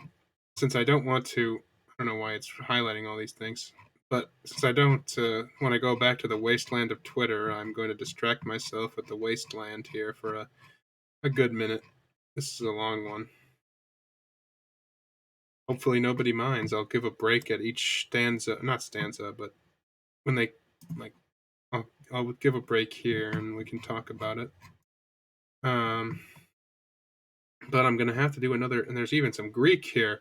since I don't want to, I don't know why it's highlighting all these things, but since I don't want to go back to the wasteland of Twitter, I'm going to distract myself with the wasteland here for a good minute. This is a long one. Hopefully nobody minds. I'll give a break at each not stanza, but when they, like, I'll give a break here and we can talk about it. But I'm gonna have to do another, and there's even some Greek here.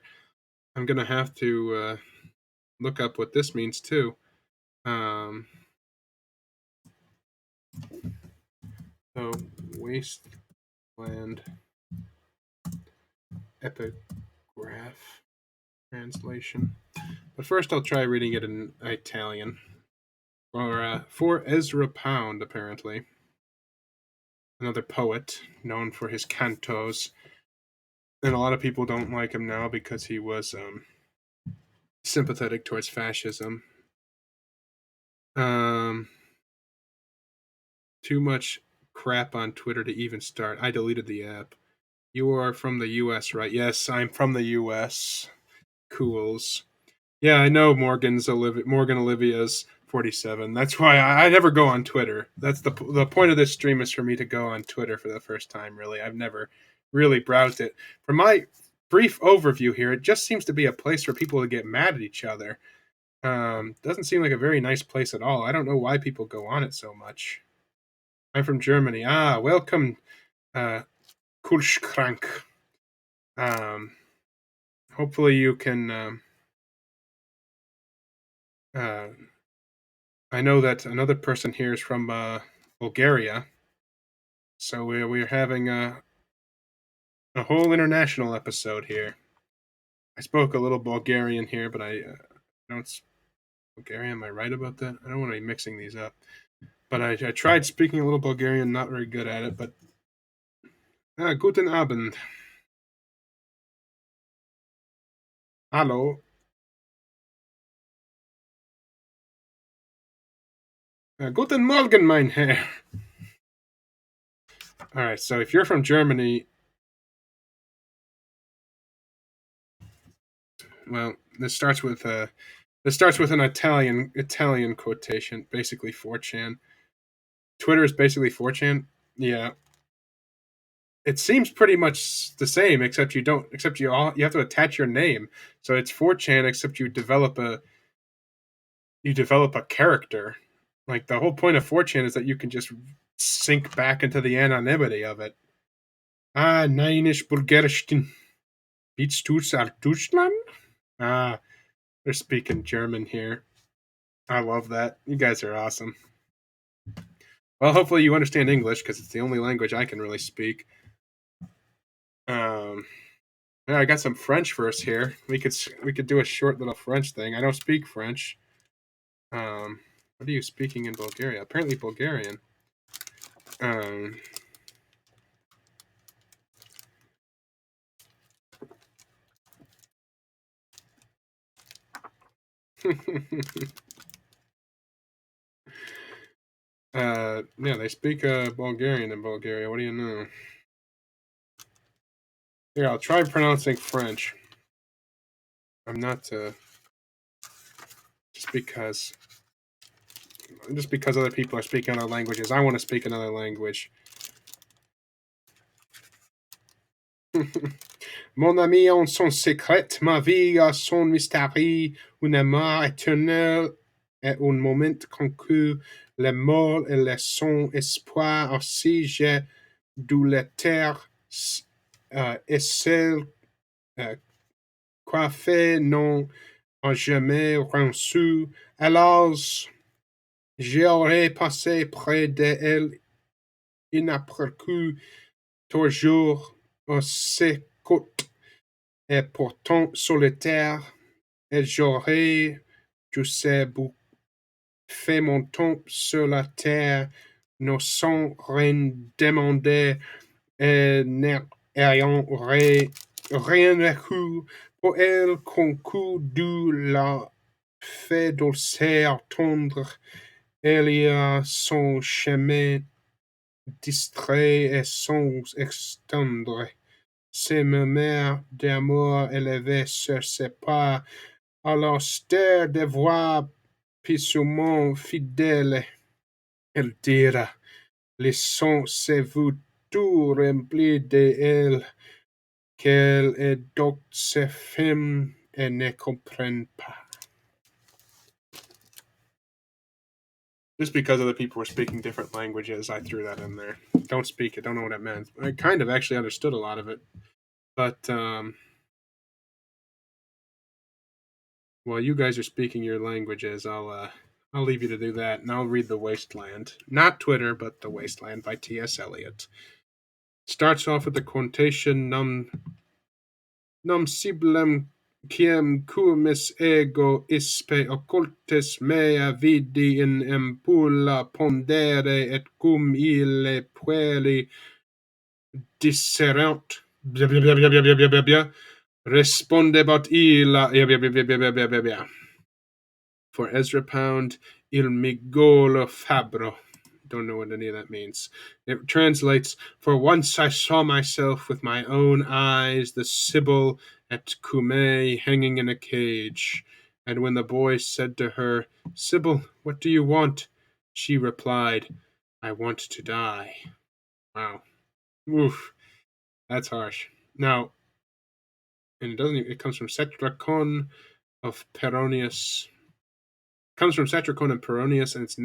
I'm gonna have to look up what this means too. So wasteland epigraph translation. But first I'll try reading it in Italian. Or for Ezra Pound, apparently. Another poet known for his cantos. And a lot of people don't like him now because he was sympathetic towards fascism. Too much crap on Twitter to even start. I deleted the app. You are from the US, right? Yes, I'm from the US. Cools. Yeah, I know Morgan Olivia's 47. That's why I never go on Twitter. That's the point of this stream, is for me to go on Twitter for the first time, really. I've never really browsed it. From my brief overview here, it just seems to be a place for people to get mad at each other. Doesn't seem like a very nice place at all. I don't know why people go on it so much. I'm from Germany. Welcome, Kulschkrank. Hopefully you can I know that another person here is from Bulgaria, so we're having a whole international episode here. I spoke a little Bulgarian here, but I don't speak Bulgarian. Am I right about that? I don't want to be mixing these up. But I tried speaking a little Bulgarian, not very good at it, but guten Abend. Hallo. Guten Morgen, mein Herr. All right, so if you're from Germany, well, this starts with an Italian quotation, basically 4chan. Twitter is basically 4chan. Yeah, it seems pretty much the same, except you have to attach your name. So it's 4chan, except you develop a character. Like the whole point of 4chan is that you can just sink back into the anonymity of it. Ah, nein, ich Bulgarischen. Bist du aus Deutschland? Ah, they're speaking German here. I love that. You guys are awesome. Well, hopefully you understand English because it's the only language I can really speak. Yeah, I got some French for us here. We could do a short little French thing. I don't speak French. What are you speaking in Bulgaria? Apparently Bulgarian. Yeah, they speak Bulgarian in Bulgaria. What do you know? Here, I'll try pronouncing French. I'm not just because other people are speaking other languages. I want to speak another language. Mon ami en son secret, ma vie a son mystère, une amour éternel et un moment concours, les morts et les son espoir aussi j'ai de la terre et celle coiffée non a jamais reçu. Alors j'aurais passé près d'elle inaperçu toujours au côtes et pourtant solitaire, et j'aurais, je sais, fait mon temps sur la terre, ne sans rien demander, et n'ayant rien vécu, pour elle concours de la fait douceur tendre, elle y a son chemin distrait et son extendre. C'est ma mère d'amour élevée sur ses pas, à l'austère des voix puissamment fidèles. Elle dira, laissons-vous tout rempli d'elle, qu'elle est donc ses femmes et ne comprennent pas. Just because other people were speaking different languages, I threw that in there. Don't speak it, don't know what it meant. I kind of actually understood a lot of it. But while you guys are speaking your languages, I'll leave you to do that, and I'll read The Wasteland. Not Twitter, but The Wasteland by T.S. Eliot. Starts off with the quotation Num sibilem quiem cumis ego ispe occultis mea vidi in ampulla pondere et cum ille pueri disserent respondebat illa For Ezra Pound, il migolo fabbro. Don't know what any of that means. It translates, for once I saw myself with my own eyes, the Sibyl at Cumae hanging in a cage. And when the boy said to her, Sibyl, what do you want? She replied, I want to die. Wow. Oof. That's harsh. Now, and it comes from Cetracon of Peronius. It comes from Cetracon and Peronius, and it's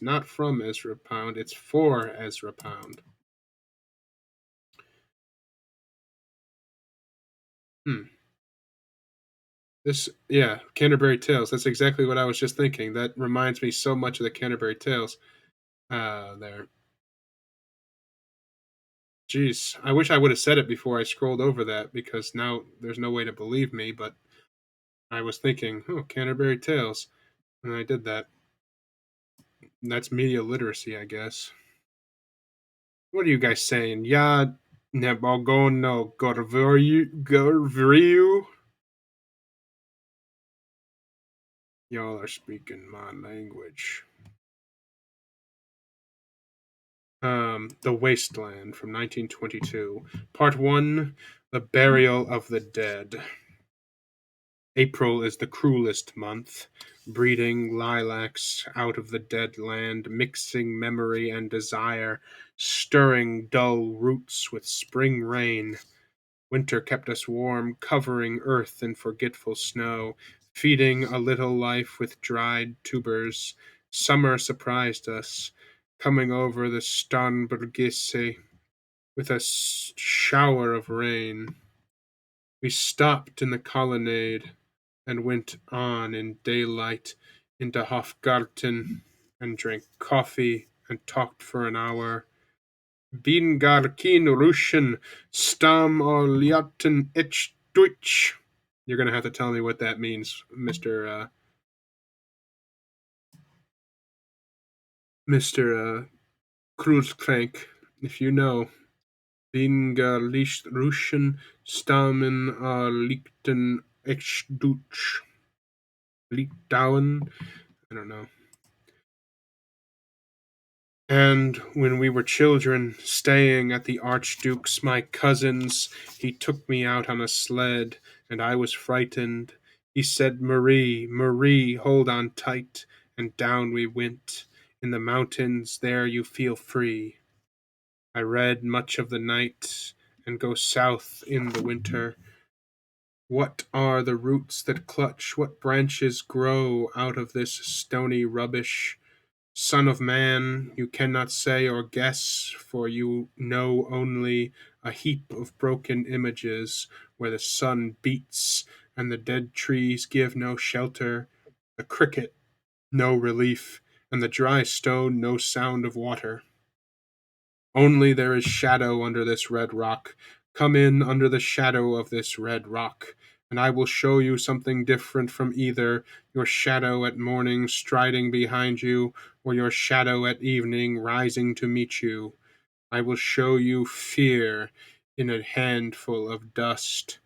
not from Ezra Pound, it's for Ezra Pound. Canterbury Tales. That's exactly what I was just thinking. That reminds me so much of the Canterbury Tales. There. Jeez, I wish I would have said it before I scrolled over that because now there's no way to believe me. But I was thinking, oh, Canterbury Tales, and I did that. That's media literacy, I guess. What are you guys saying? Ya nebogono gorvriu? Y'all are speaking my language. The Wasteland from 1922. Part 1, The Burial of the Dead. April is the cruelest month, breeding lilacs out of the dead land, mixing memory and desire, stirring dull roots with spring rain. Winter kept us warm, covering earth in forgetful snow, feeding a little life with dried tubers. Summer surprised us, coming over the Starnbergisse with a shower of rain. We stopped in the colonnade and went on in daylight into Hofgarten and drank coffee and talked for an hour. Bin gar kein Russian, stam or liaten ich Deutsch. You're going to have to tell me what that means, Mr. Kruzkrank, if you know. Bin gar nicht Russian, stammen or lichten ich Deutsch. Liegdown? I don't know. And when we were children, staying at the Archduke's, my cousin's, he took me out on a sled, and I was frightened. He said, Marie, Marie, hold on tight, and down we went. In the mountains, there you feel free. I read much of the night, and go south in the winter. What are the roots that clutch? What branches grow out of this stony rubbish? Son of man, you cannot say or guess, for you know only a heap of broken images where the sun beats and the dead trees give no shelter, the cricket no relief, and the dry stone no sound of water. Only there is shadow under this red rock. Come in under the shadow of this red rock, and I will show you something different from either your shadow at morning striding behind you, or your shadow at evening rising to meet you. I will show you fear in a handful of dust.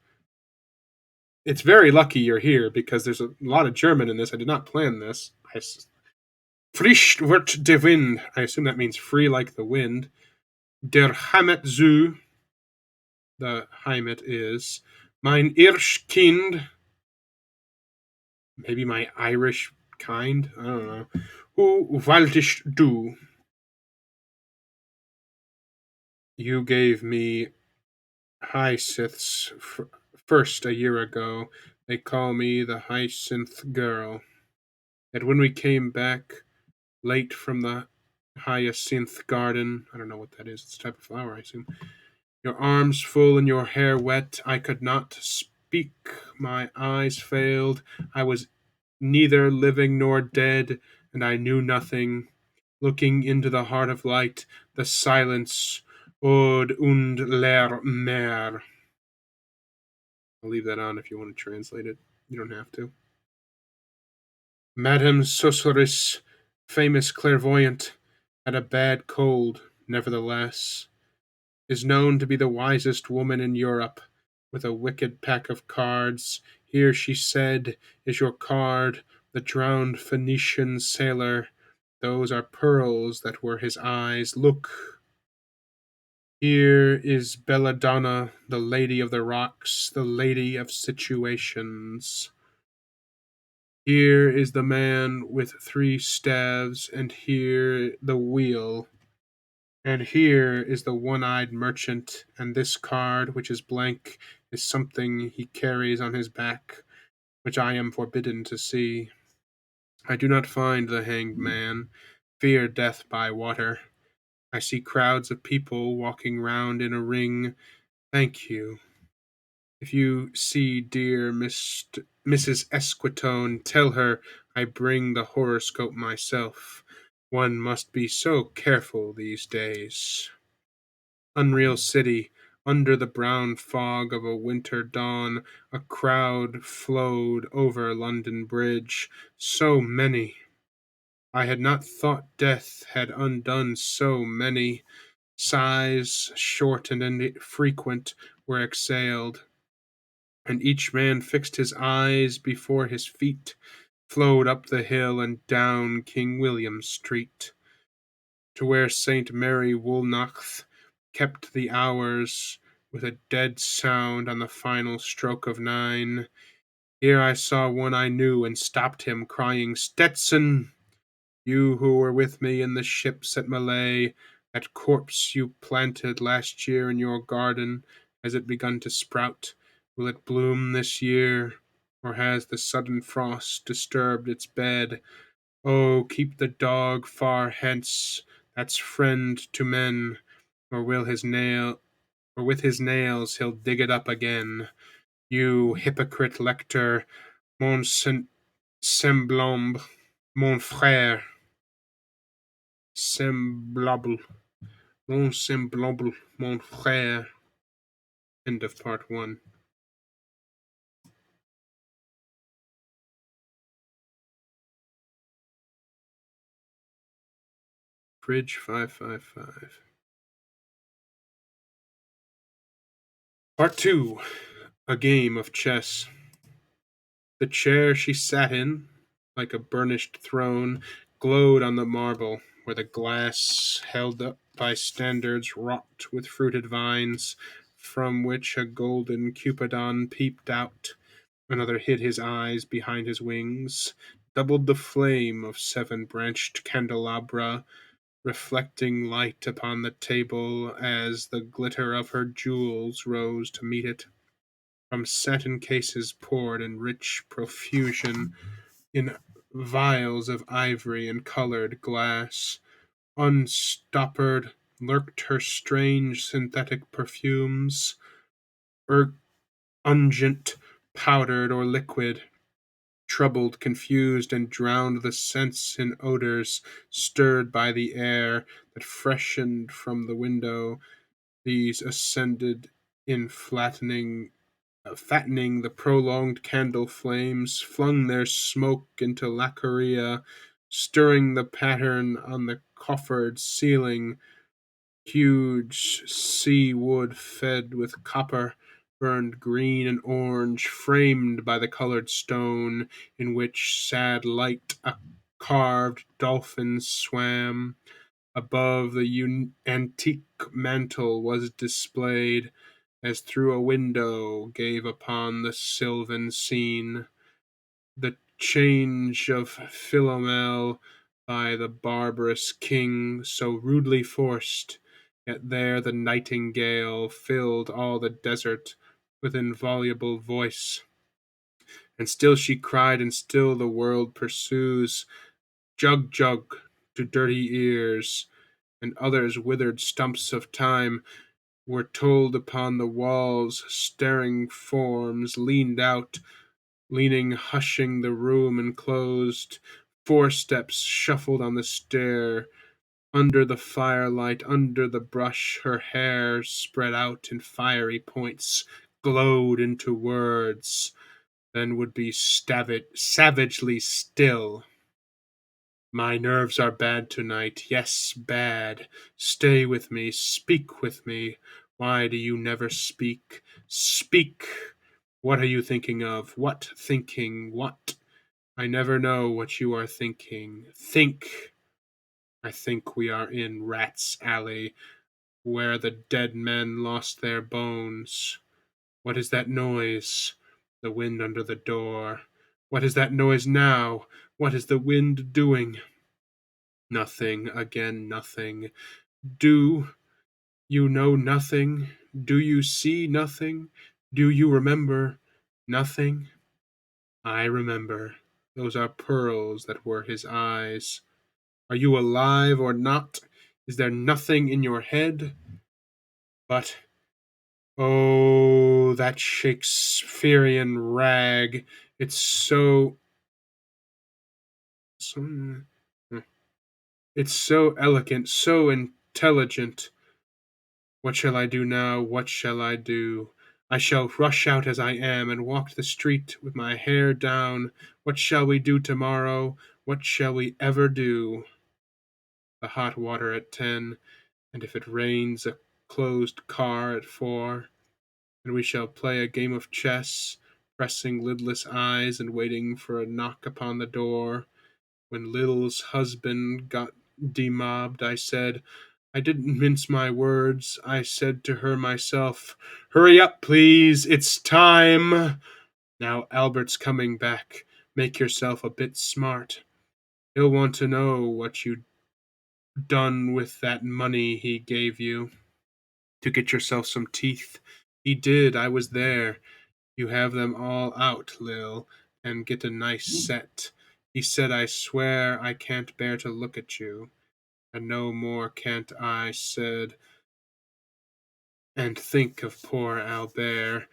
It's very lucky you're here because there's a lot of German in this. I did not plan this. Frisch wird der Wind. I assume that means free like the wind. Der Heimat zu, the Heimat is, mein Irschkind, maybe my Irish kind, I don't know, who wolltest du? You gave me hyacinths first a year ago. They call me the hyacinth girl. And when we came back late from the hyacinth garden, I don't know what that is, it's a type of flower, I assume. Your arms full and your hair wet, I could not speak, my eyes failed, I was neither living nor dead, and I knew nothing. Looking into the heart of light, the silence, Od und leer Meer. I'll leave that on if you want to translate it. You don't have to. Madame Sosuris, famous clairvoyant, had a bad cold, nevertheless, is known to be the wisest woman in Europe, with a wicked pack of cards. Here, she said, is your card, the drowned Phoenician sailor. Those are pearls that were his eyes. Look. Here is Belladonna, the lady of the rocks, the lady of situations. Here is the man with 3 staves, and here the wheel. And here is the one-eyed merchant, and this card, which is blank, is something he carries on his back, which I am forbidden to see. I do not find the hanged man, fear death by water. I see crowds of people walking round in a ring. Thank you. If you see dear Mrs. Esquitone, tell her I bring the horoscope myself. One must be so careful these days. Unreal City, under the brown fog of a winter dawn, a crowd flowed over London Bridge. So many. I had not thought death had undone so many. Sighs, short and infrequent, were exhaled, and each man fixed his eyes before his feet, flowed up the hill and down King William Street, to where St. Mary Woolnoth kept the hours with a dead sound on the final stroke of 9. Here I saw one I knew and stopped him, crying, "Stetson! You who were with me in the ships at Malay, that corpse you planted last year in your garden, has it begun to sprout? Will it bloom this year? Or has the sudden frost disturbed its bed? Oh, keep the dog far hence, that's friend to men, or will his nail or with his nails he'll dig it up again. You hypocrite lector, mon semblable, mon frère, semblable, mon semblable, mon frère." End of part 1. Bridge 555. Part 2. A game of chess. The chair she sat in, like a burnished throne, glowed on the marble, where the glass held up by standards wrought with fruited vines, from which a golden Cupidon peeped out. Another hid his eyes behind his wings, doubled the flame of 7-branched candelabra, reflecting light upon the table as the glitter of her jewels rose to meet it. From satin cases poured in rich profusion in vials of ivory and colored glass. Unstoppered lurked her strange synthetic perfumes, ungent, powdered, or liquid, troubled, confused, and drowned the sense in odors stirred by the air that freshened from the window. These ascended in fattening the prolonged candle flames, flung their smoke into lacqueria, stirring the pattern on the coffered ceiling. Huge sea wood fed with copper, burned green and orange, framed by the colored stone, in which sad light a carved dolphin swam. Above, the antique mantle was displayed, as through a window gave upon the sylvan scene. The change of Philomel by the barbarous king, so rudely forced, yet there the nightingale filled all the desert with involuble voice. And still she cried, and still the world pursues. Jug, jug, to dirty ears, and others withered stumps of time were told upon the walls. Staring forms leaned out, leaning, hushing the room enclosed. 4 steps shuffled on the stair. Under the firelight, under the brush, her hair spread out in fiery points, glowed into words, then would be savagely still. My nerves are bad tonight. Yes, bad. Stay with me. Speak with me. Why do you never speak? Speak! What are you thinking of? What thinking? What? I never know what you are thinking. Think! I think we are in Rat's Alley, where the dead men lost their bones. What is that noise? The wind under the door. What is that noise now? What is the wind doing? Nothing, again nothing. Do you know nothing? Do you see nothing? Do you remember nothing? I remember. Those are pearls that were his eyes. Are you alive or not? Is there nothing in your head? But, oh, Oh, that Shakespearean rag. It's so it's so elegant, so intelligent. What shall I do now? What shall I do? I shall rush out as I am and walk the street with my hair down. What shall we do tomorrow? What shall we ever do? The hot water at 10, and if it rains, a closed car at 4, and we shall play a game of chess, pressing lidless eyes and waiting for a knock upon the door. When Lil's husband got demobbed, I didn't mince my words. I said to her myself, "Hurry up, please, it's time." Now Albert's coming back. Make yourself a bit smart. He'll want to know what you done with that money he gave you to get yourself some teeth. He did, I was there. You have them all out, Lil, and get a nice set. He said, I swear I can't bear to look at you. And no more can't I, said, and think of poor Albert.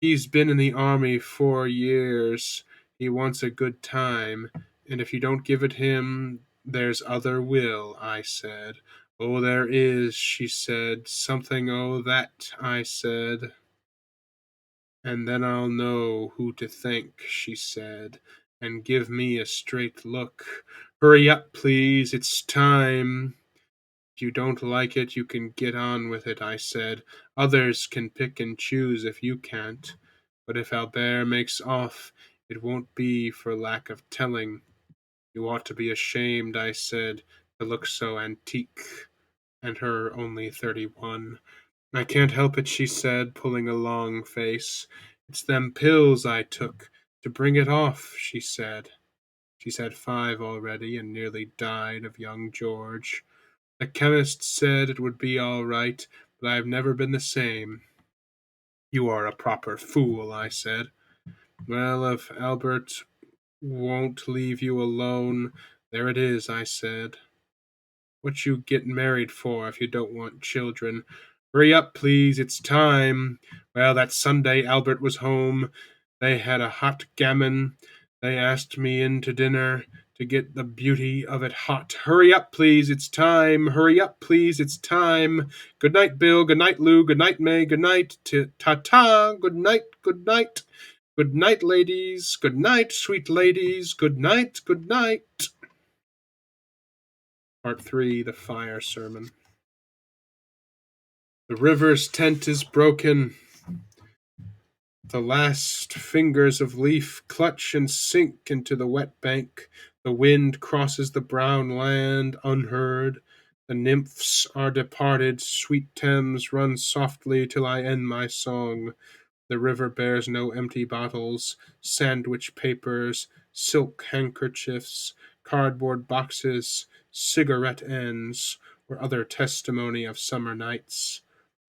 He's been in the army 4 years. He wants a good time, and if you don't give it him, there's other will, I said. Oh, there is, she said. Something oh that, I said. And then I'll know who to thank, she said, and give me a straight look. Hurry up, please, it's time. If you don't like it, you can get on with it, I said. Others can pick and choose if you can't. But if Albert makes off, it won't be for lack of telling. You ought to be ashamed, I said, to look so antique, and her only 31. I can't help it, she said, pulling a long face. It's them pills I took to bring it off, she said. She's had 5 already and nearly died of young George. The chemist said it would be all right, but I've never been the same. You are a proper fool, I said. Well, if Albert won't leave you alone, there it is, I said. What you get married for if you don't want children? Hurry up, please, it's time. Well, that Sunday Albert was home. They had a hot gammon. They asked me in to dinner to get the beauty of it hot. Hurry up, please, it's time. Hurry up, please, it's time. Good night, Bill. Good night, Lou. Good night, May. Good night. Ta-ta. Good night. Good night. Good night, ladies. Good night, sweet ladies. Good night. Good night. Part 3, The Fire Sermon. The river's tent is broken. The last fingers of leaf clutch and sink into the wet bank. The wind crosses the brown land unheard. The nymphs are departed. Sweet Thames, run softly till I end my song. The river bears no empty bottles, sandwich papers, silk handkerchiefs, cardboard boxes, cigarette ends, or other testimony of summer nights.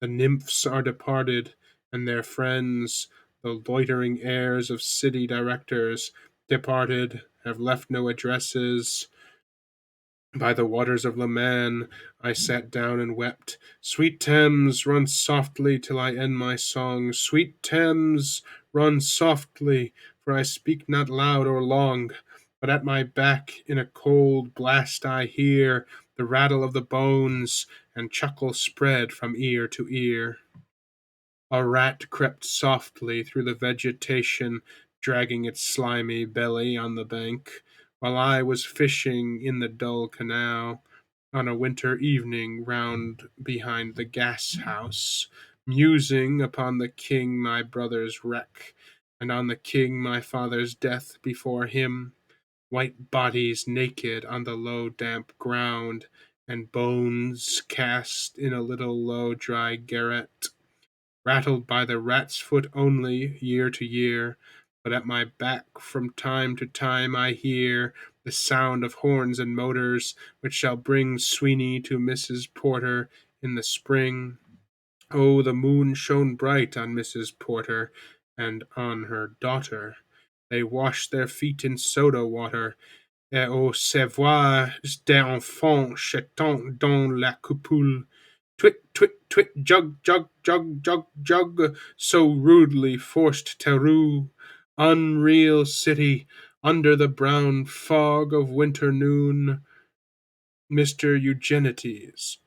The nymphs are departed, and their friends, the loitering heirs of city directors, departed, have left no addresses. By the waters of Leman I sat down and wept. Sweet Thames, run softly till I end my song. Sweet Thames, run softly, for I speak not loud or long, but at my back in a cold blast I hear the rattle of the bones, and chuckle spread from ear to ear. A rat crept softly through the vegetation, dragging its slimy belly on the bank, while I was fishing in the dull canal on a winter evening round behind the gas house, musing upon the king my brother's wreck, and on the king my father's death before him, white bodies naked on the low damp ground, and bones cast in a little low dry garret, rattled by the rat's foot only, year to year, but at my back from time to time I hear the sound of horns and motors, which shall bring Sweeney to Mrs. Porter in the spring. Oh, the moon shone bright on Mrs. Porter and on her daughter. They washed their feet in soda water, et au savoir des enfants jetant dans la coupole. Twit, twit, twit, jug, jug, jug, jug, jug, so rudely forced Teru, unreal city, under the brown fog of winter noon, Mr. Eugenides,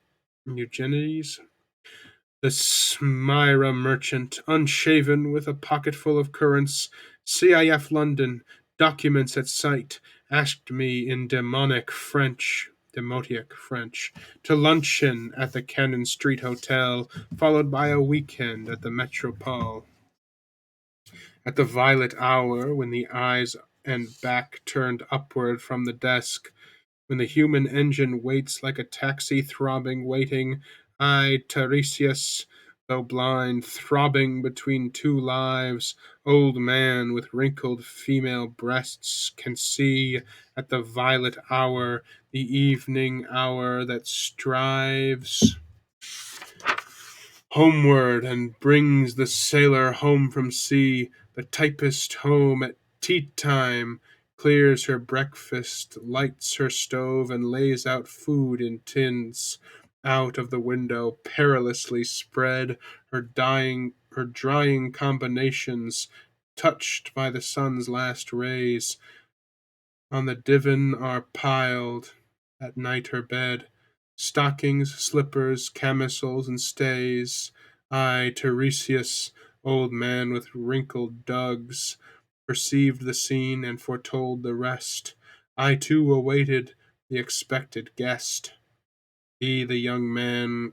the Smyra merchant, unshaven with a pocketful of currants, CIF London, documents at sight, asked me in demotic French, to luncheon at the Cannon Street Hotel, followed by a weekend at the Metropole. At the violet hour, when the eyes and back turned upward from the desk, when the human engine waits like a taxi throbbing, waiting, I, Tiresias, though blind, throbbing between two lives, old man with wrinkled female breasts, can see at the violet hour, the evening hour that strives homeward and brings the sailor home from sea, the typist home at tea time, clears her breakfast, lights her stove, and lays out food in tins. Out of the window, perilously spread, her drying combinations, touched by the sun's last rays, on the divan are piled, at night her bed, stockings, slippers, camisoles, and stays. I, Tiresias, old man with wrinkled dugs, perceived the scene and foretold the rest. I too awaited the expected guest. He, the young man,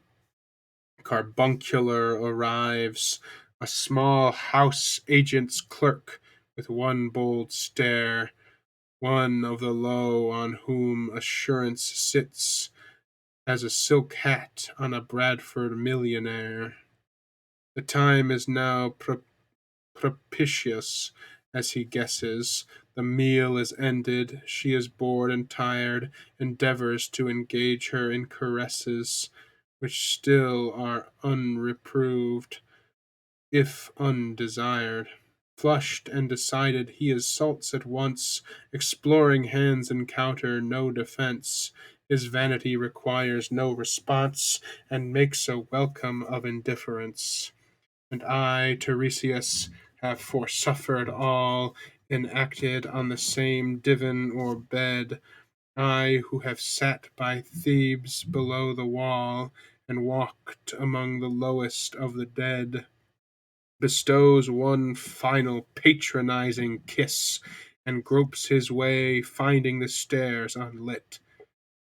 carbuncular, arrives, a small house agent's clerk, with one bold stare, one of the low on whom assurance sits as a silk hat on a Bradford millionaire. The time is now propitious, as he guesses. The meal is ended. She is bored and tired, endeavors to engage her in caresses, which still are unreproved, if undesired. Flushed and decided, he assaults at once, exploring hands encounter no defense. His vanity requires no response, and makes a welcome of indifference. And I, Tiresias, have forsuffered all, enacted on the same divan or bed, I who have sat by Thebes below the wall, and walked among the lowest of the dead, bestows one final patronizing kiss, and gropes his way, finding the stairs unlit.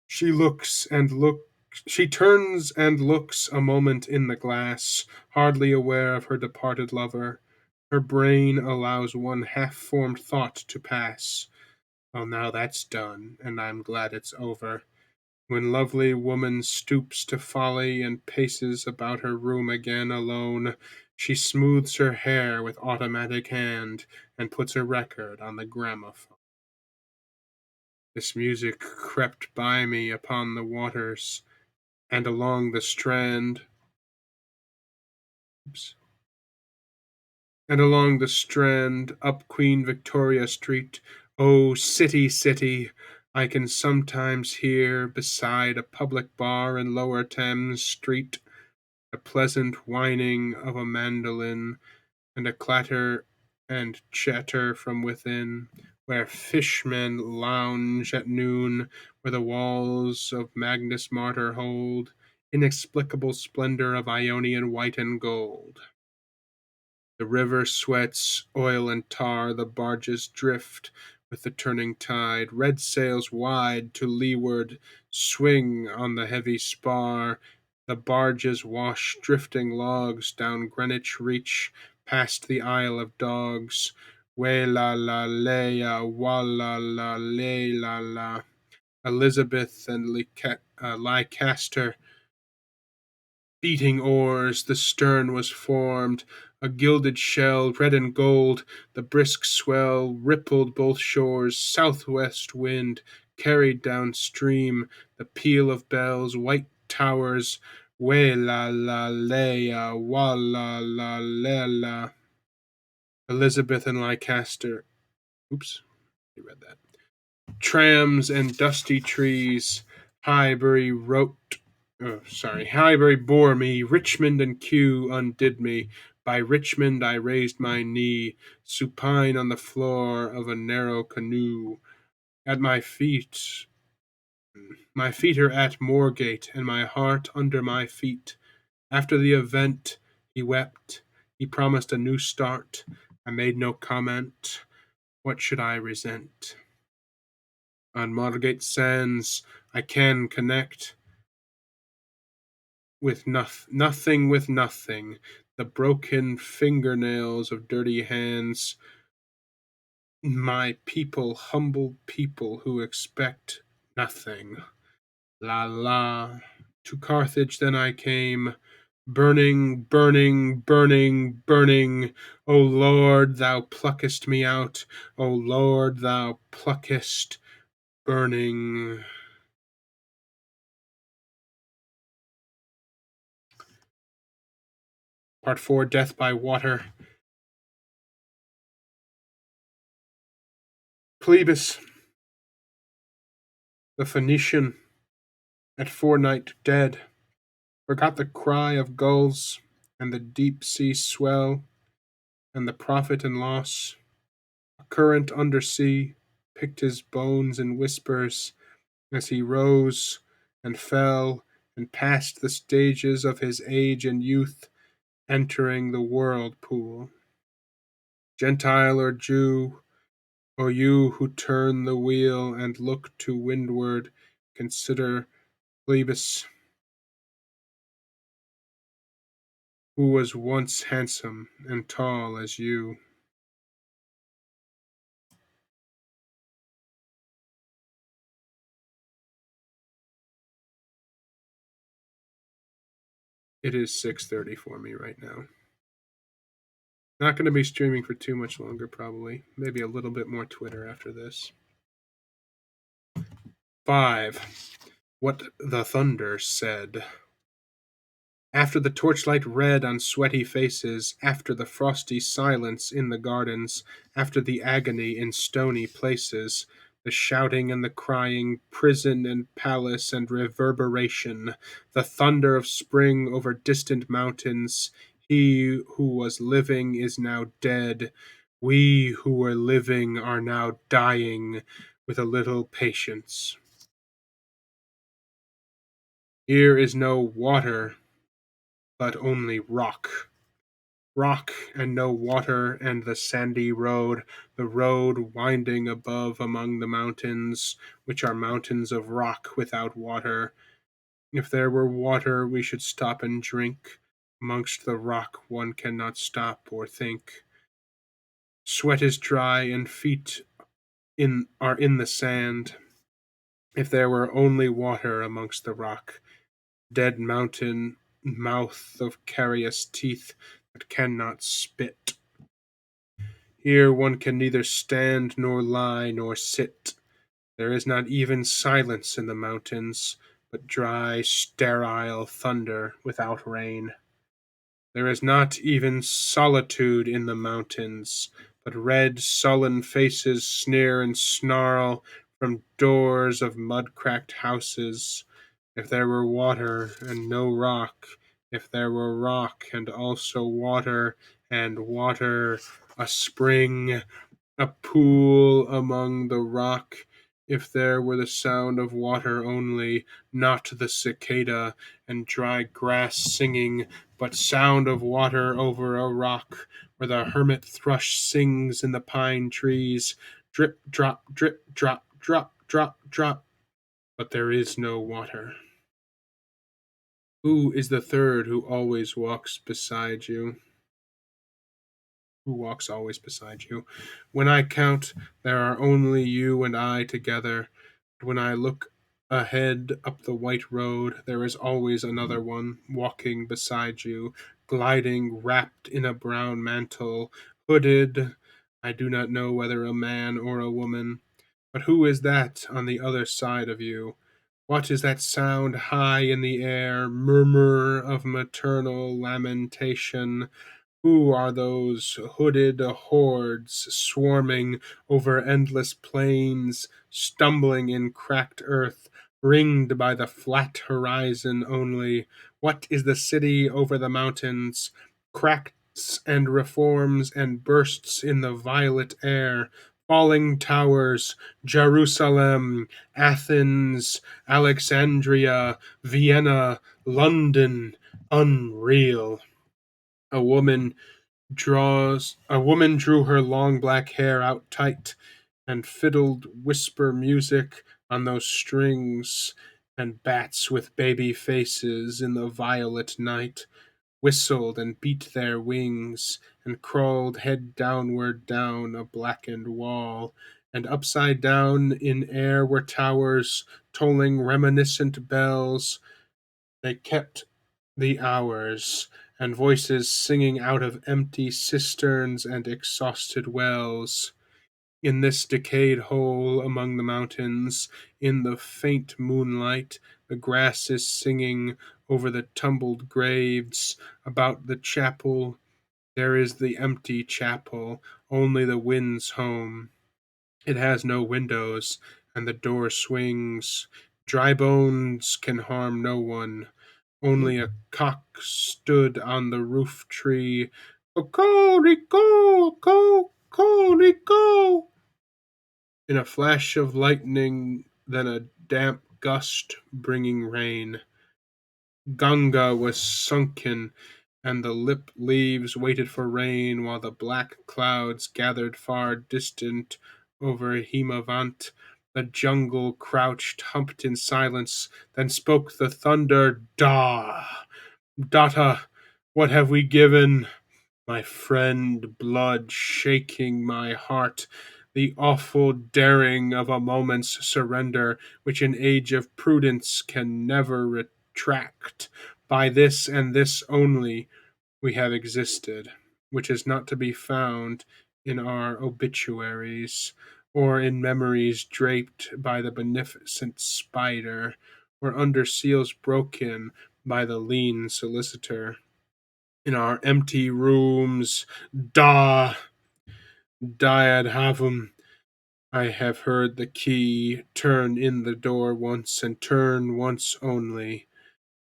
She looks and looks. She turns and looks a moment in the glass, hardly aware of her departed lover. Her brain allows one half-formed thought to pass. Well, now that's done, and I'm glad it's over. When lovely woman stoops to folly and paces about her room again alone, she smooths her hair with automatic hand and puts a record on the gramophone. This music crept by me upon the waters, and along the strand. Oops. And along the strand, up Queen Victoria Street. Oh, city, city! I can sometimes hear, beside a public bar in Lower Thames Street, the pleasant whining of a mandolin, and a clatter and chatter from within, where fishmen lounge at noon, where the walls of Magnus Martyr hold inexplicable splendor of Ionian white and gold. The river sweats oil and tar, the barges drift with the turning tide, red sails wide to leeward swing on the heavy spar, the barges wash drifting logs down Greenwich Reach, past the Isle of Dogs, way la la leia, wa la la lay la la, Elizabeth and Leicester beating oars, the stern was formed, a gilded shell, red and gold, the brisk swell rippled both shores, southwest wind carried downstream, the peal of bells, white towers, way la la leia, wa la la la, Elizabeth and Leicester. Oops, I read that. Trams and dusty trees, Highbury Road Oh, sorry. Highbury bore me, Richmond and Kew undid me. By Richmond I raised my knee, supine on the floor of a narrow canoe. At my feet are at Moorgate, and my heart under my feet. After the event, he wept. He promised a new start. I made no comment. What should I resent? On Moorgate sands, I can connect with nothing with nothing. The broken fingernails of dirty hands. My people, humble people who expect nothing. La la. To Carthage then I came, burning, burning, burning, burning. O Lord, thou pluckest me out. O Lord, thou pluckest burning. Part 4, Death by Water. Plebis, the Phoenician, at forenight dead, forgot the cry of gulls and the deep sea swell and the profit and loss. A current under sea picked his bones in whispers as he rose and fell and passed the stages of his age and youth, entering the whirlpool. Gentile or Jew, O you who turn the wheel and look to windward, consider Plebis, who was once handsome and tall as you. It is 6:30 for me right now. Not going to be streaming for too much longer, probably. Maybe a little bit more Twitter after this. 5. What the Thunder Said. After the torchlight red on sweaty faces, after the frosty silence in the gardens, after the agony in stony places, the shouting and the crying, prison and palace and reverberation, the thunder of spring over distant mountains, he who was living is now dead. We who were living are now dying with a little patience. Here is no water, but only rock. Rock and no water, and the sandy road, the road winding above among the mountains, which are mountains of rock without water. If there were water, we should stop and drink. Amongst the rock one cannot stop or think. Sweat is dry, and feet are in the sand. If there were only water amongst the rock, dead mountain, mouth of carious teeth that cannot spit. Here one can neither stand nor lie nor sit. There is not even silence in the mountains, but dry, sterile thunder without rain. There is not even solitude in the mountains, but red, sullen faces sneer and snarl from doors of mud-cracked houses. If there were water and no rock, if there were rock and also water, and water, a spring, a pool among the rock, if there were the sound of water only, not the cicada and dry grass singing, but sound of water over a rock, where the hermit thrush sings in the pine trees, drip, drop, drip, drop, drop, drop, drop, but there is no water. Who is the third who always walks beside you? Who walks always beside you? When I count, there are only you and I together. When I look ahead up the white road, there is always another one walking beside you, gliding wrapped in a brown mantle, hooded. I do not know whether a man or a woman. But who is that on the other side of you? What is that sound high in the air, murmur of maternal lamentation? Who are those hooded hordes swarming over endless plains, stumbling in cracked earth, ringed by the flat horizon only. What is the city over the mountains? Cracks and reforms and bursts in the violet air. Falling towers, Jerusalem, Athens, Alexandria, Vienna, London, unreal. A woman a woman drew her long black hair out tight and fiddled whisper music on those strings, and bats with baby faces in the violet night whistled and beat their wings and crawled head downward down a blackened wall, and upside down in air were towers tolling reminiscent bells. They kept the hours, and voices singing out of empty cisterns and exhausted wells. In this decayed hole among the mountains, in the faint moonlight, the grass is singing over the tumbled graves. About the chapel, there is the empty chapel, only the wind's home. It has no windows, and the door swings. Dry bones can harm no one. Only a cock stood on the roof tree. Cocorico, cocorico. In a flash of lightning, then a damp gust bringing rain. Ganga was sunken, and the lip leaves waited for rain, while the black clouds gathered far distant over Himavant. The jungle crouched, humped in silence, then spoke the thunder, Da! Datta, what have we given? My friend, blood shaking my heart, the awful daring of a moment's surrender, which an age of prudence can never retract. By this and this only we have existed, which is not to be found in our obituaries, or in memories draped by the beneficent spider, or under seals broken by the lean solicitor. In our empty rooms, da, diad havum, I have heard the key turn in the door once, and turn once only.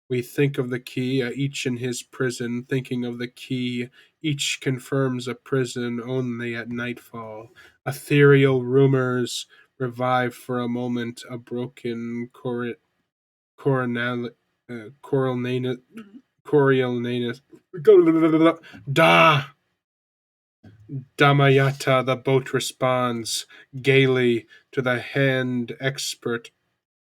We think of the key, each in his prison, thinking of the key. Each confirms a prison only at nightfall. Ethereal rumors revive for a moment a broken coronal, Coriolanus, Coriolanus, Da! Damayata, the boat responds gaily to the hand expert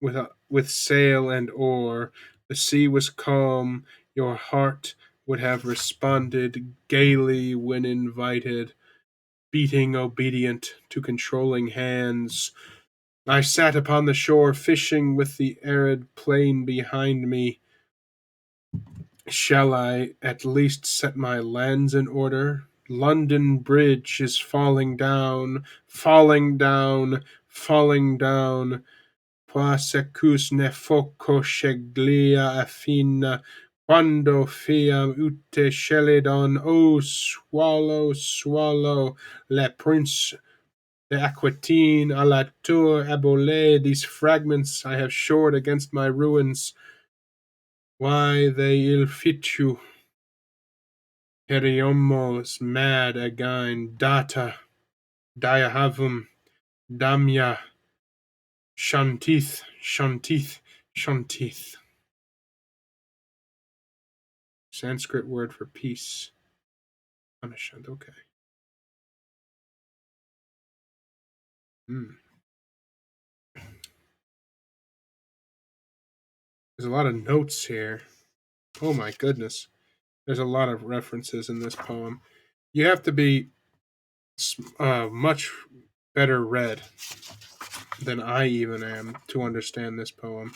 with sail and oar. The sea was calm. Your heart would have responded gaily when invited, beating obedient to controlling hands. I sat upon the shore fishing with the arid plain behind me. Shall I at least set my lands in order? London Bridge is falling down, falling down, falling down. Qua secus ne foco sceglia affina, quando fiam ute scelidon, oh, swallow, swallow, le prince de Aquitaine à la tour abole, these fragments I have shored against my ruins. Why they ill fit you? Periomos mad again, data, diahavum, damya, shantith, shantith, shantith. Sanskrit word for peace. Anashant, okay. There's a lot of notes here. Oh my goodness. There's a lot of references in this poem. You have to be much better read than I even am to understand this poem.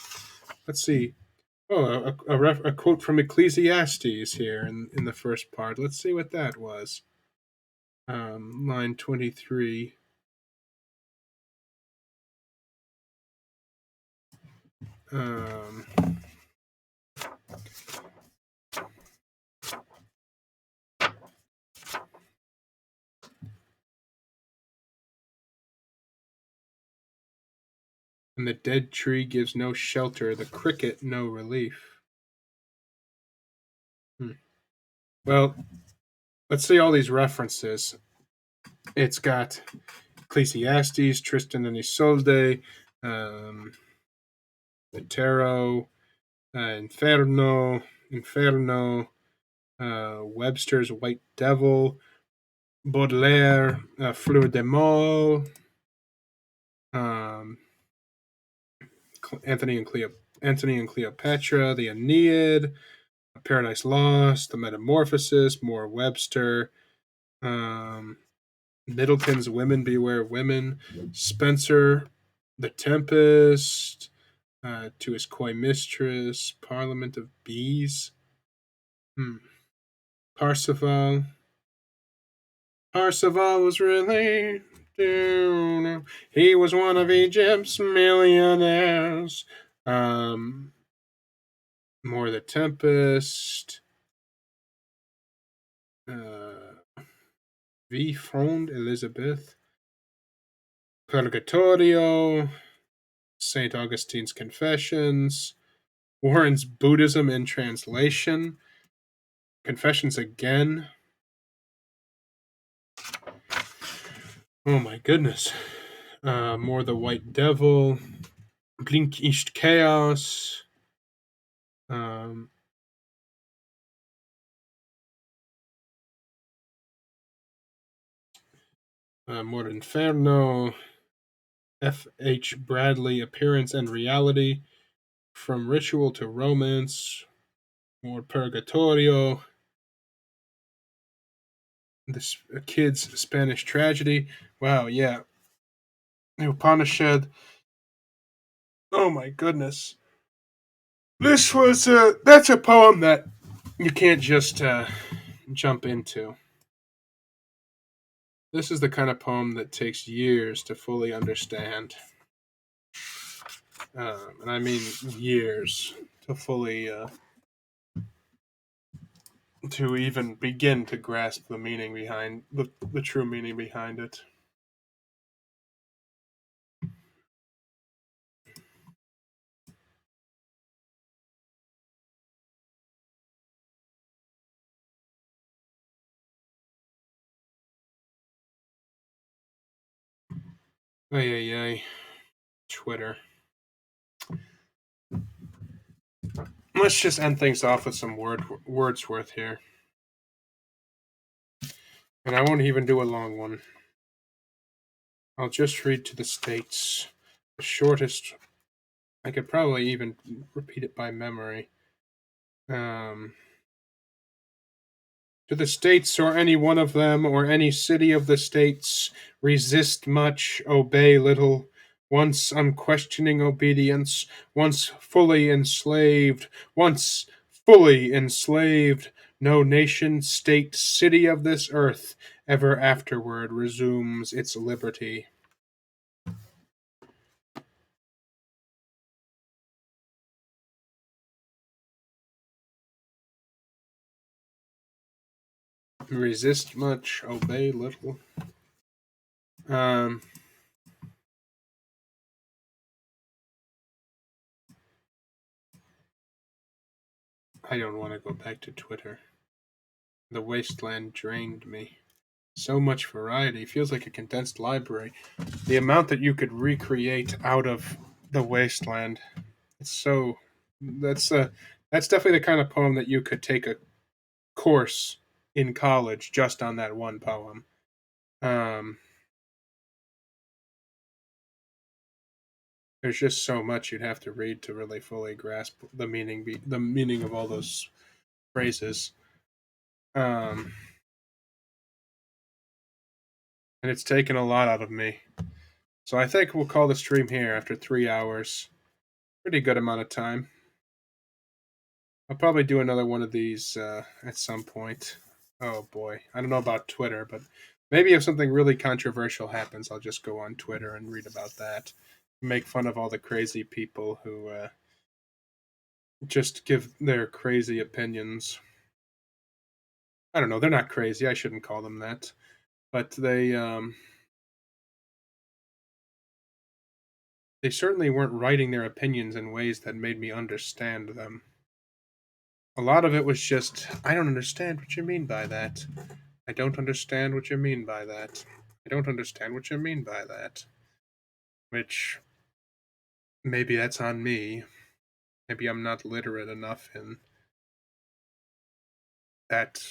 Let's see. Oh, a quote from Ecclesiastes here in the first part. Let's see what that was. Line 23. And the dead tree gives no shelter, the cricket no relief. Well, let's see all these references. It's got Ecclesiastes, Tristan and Isolde, um, the Tarot, Inferno, Webster's White Devil, Baudelaire, Fleur de Mal, um, Anthony and Cleopatra, the Aeneid, Paradise Lost, the Metamorphosis, more Webster, um, Middleton's Women Beware Women, Spencer, The Tempest, To His Coy Mistress, Parliament of Bees, Parsifal. Parsifal was really. He was one of Egypt's millionaires. More The Tempest. V. Fronde, Elizabeth. Purgatorio. St. Augustine's Confessions. Warren's Buddhism in Translation. Confessions again. Oh my goodness. More The White Devil. Blink East Chaos. More Inferno. F. H. Bradley, Appearance and Reality. From Ritual to Romance. More Purgatorio. This Kid's Spanish Tragedy. Wow, yeah. The Upanishad. Oh my goodness. This was that's a poem that you can't just jump into. This is the kind of poem that takes years to fully understand. And I mean years to fully to even begin to grasp the meaning behind the true meaning behind it. Ay, ay, ay. Twitter. Let's just end things off with some Wordsworth here. And I won't even do a long one. I'll just read to the states. The shortest. I could probably even repeat it by memory. To the states, or any one of them, or any city of the states, resist much, obey little. Once unquestioning obedience, once fully enslaved, no nation, state, city of this earth ever afterward resumes its liberty. Resist much, obey little. I don't want to go back to Twitter. The wasteland drained me. So much variety. Feels like a condensed library. The amount that you could recreate out of the wasteland. It's so. That's definitely the kind of poem that you could take a course in college just on that one poem. There's just so much you'd have to read to really fully grasp the meaning of all those phrases. And it's taken a lot out of me. So I think we'll call the stream here after 3 hours. Pretty good amount of time. I'll probably do another one of these at some point. Oh boy. I don't know about Twitter, but maybe if something really controversial happens, I'll just go on Twitter and read about that. Make fun of all the crazy people who just give their crazy opinions. I don't know. They're not crazy. I shouldn't call them that. But they They certainly weren't writing their opinions in ways that made me understand them. A lot of it was just, I don't understand what you mean by that. I don't understand what you mean by that. I don't understand what you mean by that. Which, maybe that's on me. Maybe I'm not literate enough in that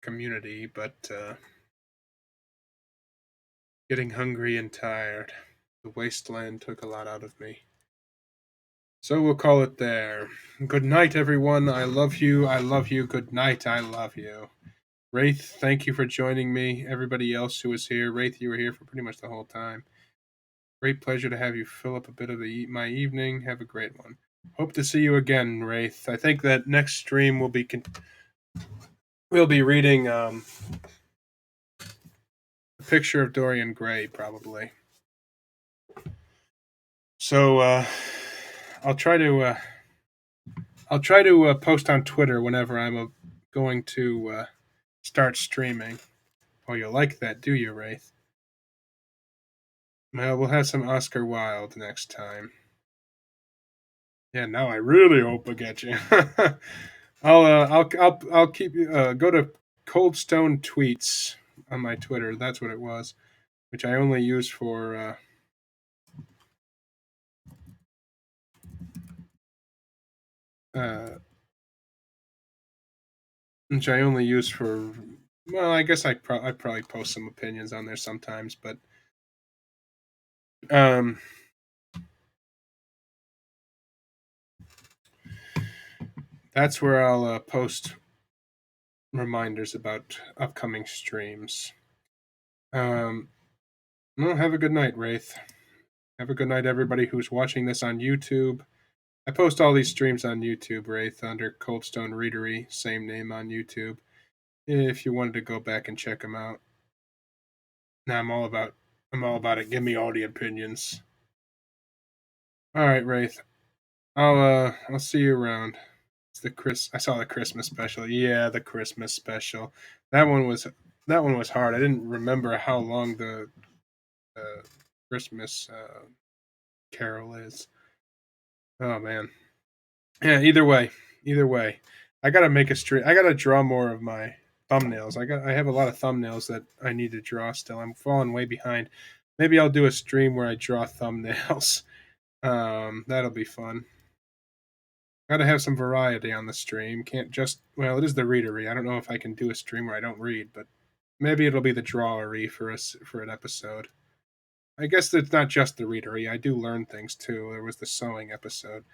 community, but getting hungry and tired. The wasteland took a lot out of me. So we'll call it there. Good night, everyone. I love you. I love you. Good night. I love you. Wraith, thank you for joining me. Everybody else who was here, Wraith, you were here for pretty much the whole time. Great pleasure to have you fill up a bit of my evening. Have a great one. Hope to see you again, Wraith. I think that next stream we'll be reading A Picture of Dorian Gray, probably. So I'll try to post on Twitter whenever I'm going to start streaming. Oh, you like that, do you, Wraith? Well, we'll have some Oscar Wilde next time. Yeah, now I really hope I get you. I'll keep you. Go to Cold Stone Tweets on my Twitter. That's what it was, which I only use for. Which I only use for. Well, I guess I probably post some opinions on there sometimes, but that's where I'll post reminders about upcoming streams. Well, have a good night, Wraith. Have a good night, everybody who's watching this on YouTube. I post all these streams on YouTube, Wraith, under Coldstone Readery, same name on YouTube. If you wanted to go back and check them out. Now I'm all about it. Give me all the opinions. All right, Wraith. I'll see you around. I saw the Christmas special. Yeah, the Christmas special. That one was hard. I didn't remember how long the Christmas carol is. Oh man. Yeah. Either way. I gotta make a stream. I gotta draw more of my thumbnails. I have a lot of thumbnails that I need to draw still. I'm falling way behind. Maybe I'll do a stream where I draw thumbnails. That'll be fun. Gotta have some variety on the stream. Can't just, well, it is the readery. I don't know if I can do a stream where I don't read, but maybe it'll be the drawery for an episode. I guess it's not just the readery. I do learn things too. There was the sewing episode.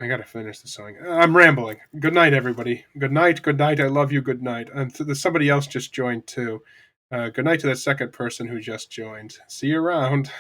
I gotta finish the sewing. I'm rambling. Good night, everybody. Good night. I love you. Good night. And somebody else just joined too. Good night to that second person who just joined. See you around.